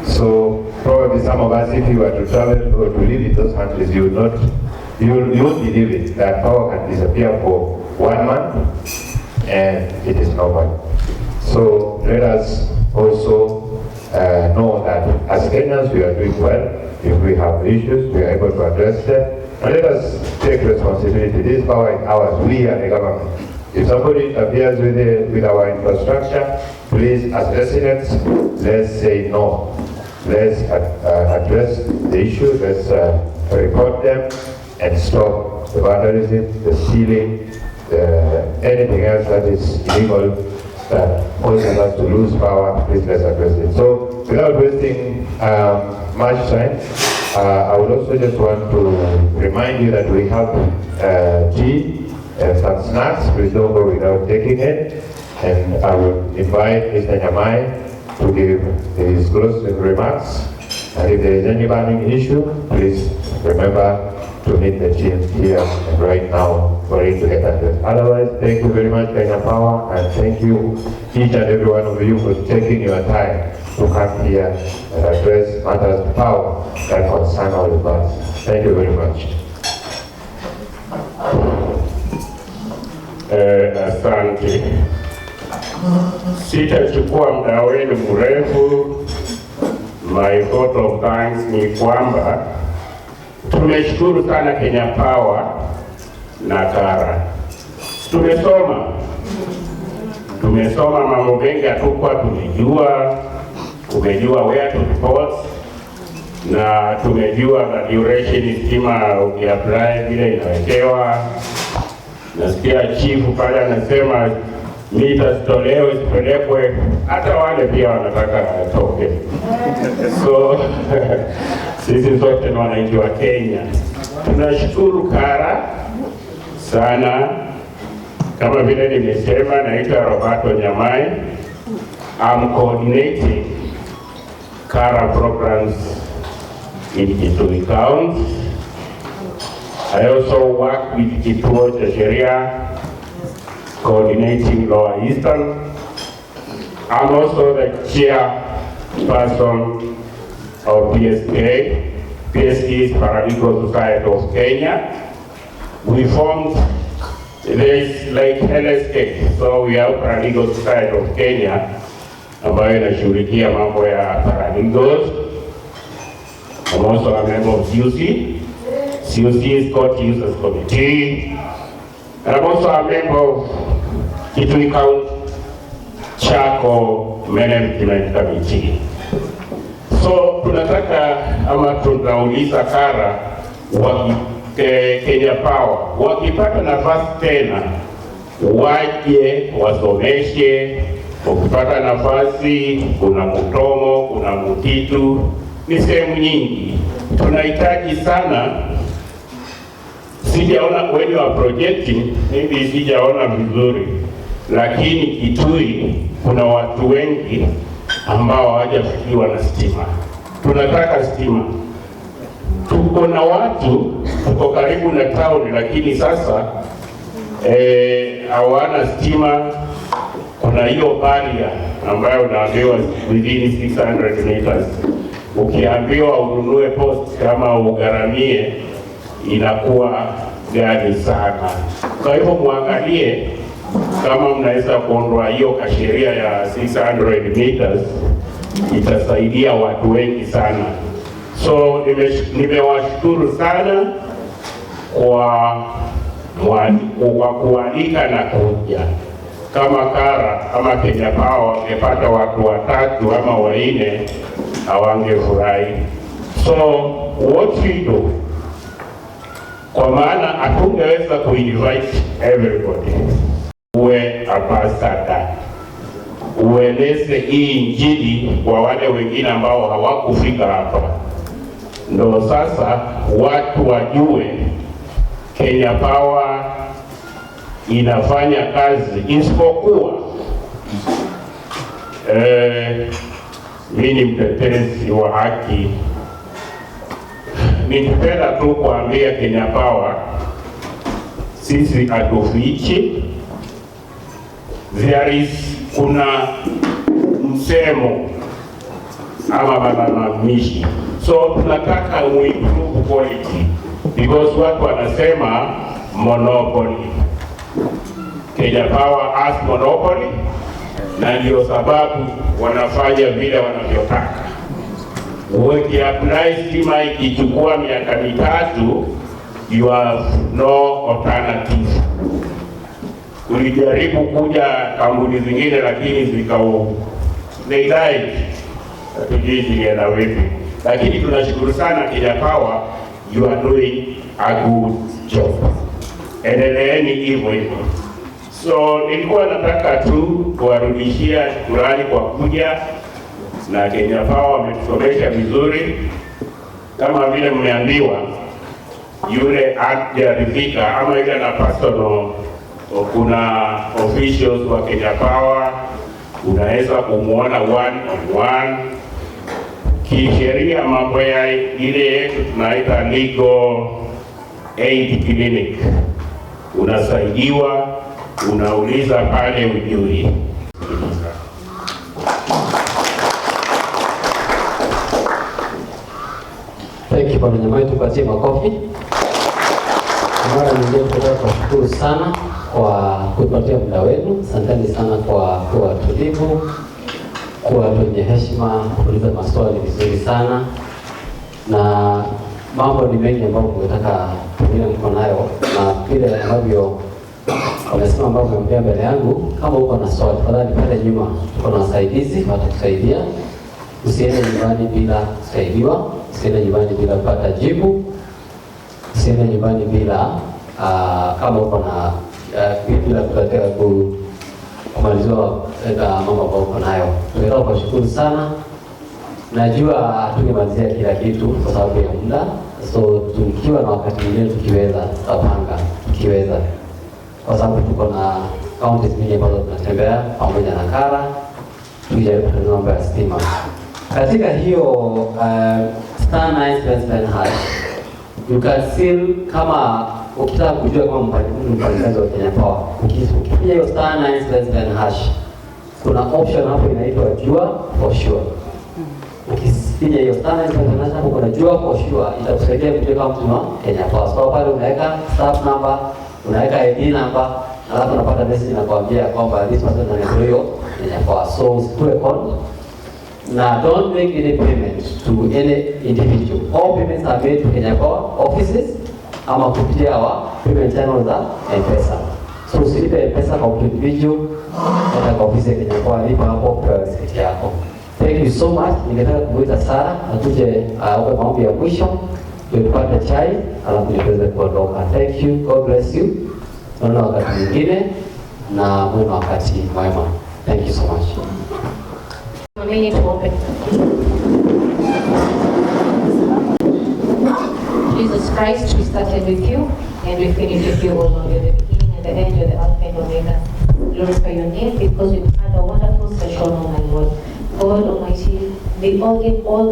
So probably some of us, if you were to travel or to live in those countries, you won't believe it, that power can disappear for 1 month and it is normal. So let us also know that as Kenyans we are doing well. If we have issues, we are able to address them. And let us take responsibility. This power is ours. We are the government. If somebody interferes with our infrastructure, please, as residents, let's say no. Let's address the issue. Let's report them and stop the vandalism, the stealing, anything else that is illegal that causes us to lose power. Please, let's address it. So, without wasting much time, I would also just want to remind you that we have tea and some snacks. Please don't go without taking it. And I would invite Mr. Nyamai to give his closing remarks. And if there is any burning issue, please remember to meet the team here and right now for it to get addressed. Otherwise, thank you very much, Kenya Power, and thank you, each and every one of you, for taking your time to come here and address matters of power that concern all of us. Thank you very much. Asante. Sitachukua muda wenu mrefu. My vote of thanks ni kwamba tumeshukuru sana Kenya Power na Kara. Tumesoma mambo mengi hatukuwa tumejua where to report, na tumejua the duration stima ukiapply vile inawekewa. Nasikia chifu pale anasema mita zitolewe zipelekwe, hata wale pia wanataka token. So sisi sote ni wananchi wa Kenya. Tunashukuru Kara sana. Kama vile nimesema, naitwa Roberto Nyamai. I'm coordinating Kara programs in Kitui County. I also work with Kitui Sheria, coordinating Lower Eastern. I'm also the chairperson of PSK. PSK is Paralegal Society of Kenya. We formed this like LSK, so we have Paralegal Society of Kenya ambayo inashughulikia mambo ya paralegals. I'm also a member of CUC. CUC is Court Users Committee. And I'm also a member of Kitui County Chako Management Committee. So tunataka ama tunauliza Kara Kenya Power wakipata nafasi tena waje wasomeshe. Ukipata nafasi, kuna Mutomo, kuna Mutitu, ni sehemu nyingi. Tunahitaji sana. Sijaona when you are projecting, maybe sijaona vizuri, lakini Kitui kuna watu wengi ambao hawajafikiwa na stima. Tunataka stima. Tuko na watu, tuko karibu na town, lakini sasa hawana stima. Kuna hiyo barrier ambayo unaambiwa within 600 meters. Ukiambiwa ununue post kama ugharamie, inakuwa ghali sana. Kwa hivyo muangalie kama mnaweza kuondoa hiyo kasheria ya 600 meters, itasaidia watu wengi sana. So nimewashukuru sana kwa kualika na kuja. Kama Kara ama Kenya Power wangepata watu 3 ama 4 hawangefurahi. So what we do, kwa maana hatungeweza kuinvite everybody, uwe ambassador, ueleze hii injili kwa wale wengine ambao hawakufika hapa. Ndio sasa watu wajue Kenya Power inafanya kazi. Isipokuwa mimi ni mtetezi wa haki. Ningependa tu kuambia Kenya Power, sisi hatufichi. Kuna msemo ama malalamishi, so tunataka improve quality because watu wanasema monopoly. Kenya Power has monopoly, na ndio sababu wanafanya vile wanavyotaka. Ukiapply stima ikichukua miaka 3, you have no alternative. Ulijaribu kuja kampuni zingine lakini they died. Hatujui zingine vipi. Lakini tunashukuru sana Kenya Power, you are doing a good job. Endeleeni hivyo hivyo. So nilikuwa nataka tu kuwarudishia shukrani kwa kuja, na Kenya Power wametusomesha vizuri. Kama vile mmeambiwa, yule hajaridhika ama yule na personal, kuna officials wa Kenya Power, unaweza kumuona one on one. Kisheria mambo ya ile yetu tunaita legal aid clinic, unasaidiwa, unauliza pale ujui. Thank you Bwana Nyamai, tupatie makofi. Mara nyingine tunataka kushukuru sana kwa kupatia muda wenu. Asanteni sana kwa kuwa tulivu, kuwa wenye heshima, kuuliza maswali vizuri sana, na mambo ni mengi ambayo tunataka pengine mko nayo, na vile ambavyo wamesema ambao umeongea mbele yangu. Kama uko na swali, tafadhali pale nyuma tuko na wasaidizi watakusaidia. Usiende nyumbani bila kusaidiwa, usiende nyumbani bila kupata jibu, usiende nyumbani bila kama uko na bila kumaliziwa mambo ambayo uko nayo. Tunataka kushukuru sana Najua hatungemalizia kila kitu kwa sababu ya muda, so tukiwa na wakati mwingine tukiweza, tutapanga tukiweza, kwa sababu tuko na counties nyingi ambazo tunatembea pamoja na Kara, tukijaribu kutatua mambo ya stima. Katika hiyo star 977 hash, you can still, kama ukitaka kujua kama mfanyakazi wa Kenya Power, ukipiga hiyo star 977 hash, kuna option hapo inaitwa jua for sure. Ukipiga hiyo star 977 hash hapo kuna jua for sure, itakusaidia kujua kama mtu wa Kenya Power. So pale unaweka staff number, unaweka ID number, alafu unapata message inakwambia kwamba this person anaendelea Kenya Power. So usitoe code na don't make any payment to any individual. All payments are made to Kenya Power offices ama kupitia wa payment channel za M-Pesa. So usilipe M-Pesa kwa individual, na kwa ofisi ya Kenya Power, lipa hapo kwa receipt yako. Thank you so much. Ningetaka kuita Sara atuje kwa maombi ya mwisho tupate chai alafu niweze kuondoka. Thank you. God bless you. Tunaona wakati mwingine na mwema wakati mwema. Thank you so much. A minute to open. Jesus Christ, we started with you and we finish with you, O Lord. You're the beginning and the end, you're the Alpha and Omega. Glorify your name because we've had a wonderful session, O my Lord. God Almighty, may all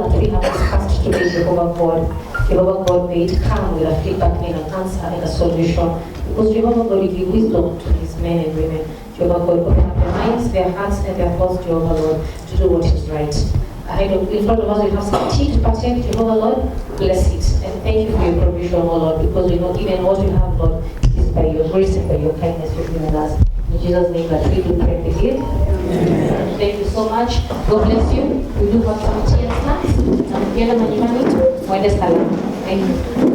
that we have discussed today, Jehovah God, may it come with a feedback and an answer and a solution. Because Jehovah God, you give wisdom to these men and women. Jehovah God, open up their minds, their hearts, and their thoughts, Jehovah Lord, to do what is right. In front of us, we have some tea to partake, Jehovah Lord, bless it. And thank you for your provision, O Lord, because we know even what we have, Lord, is by your grace and by your kindness you've given us. In Jesus' name that we do pray and believe. Thank you so much. God bless you. We do have some tea and snacks. Na mkienda manyumbani, mwende salama. Thank you.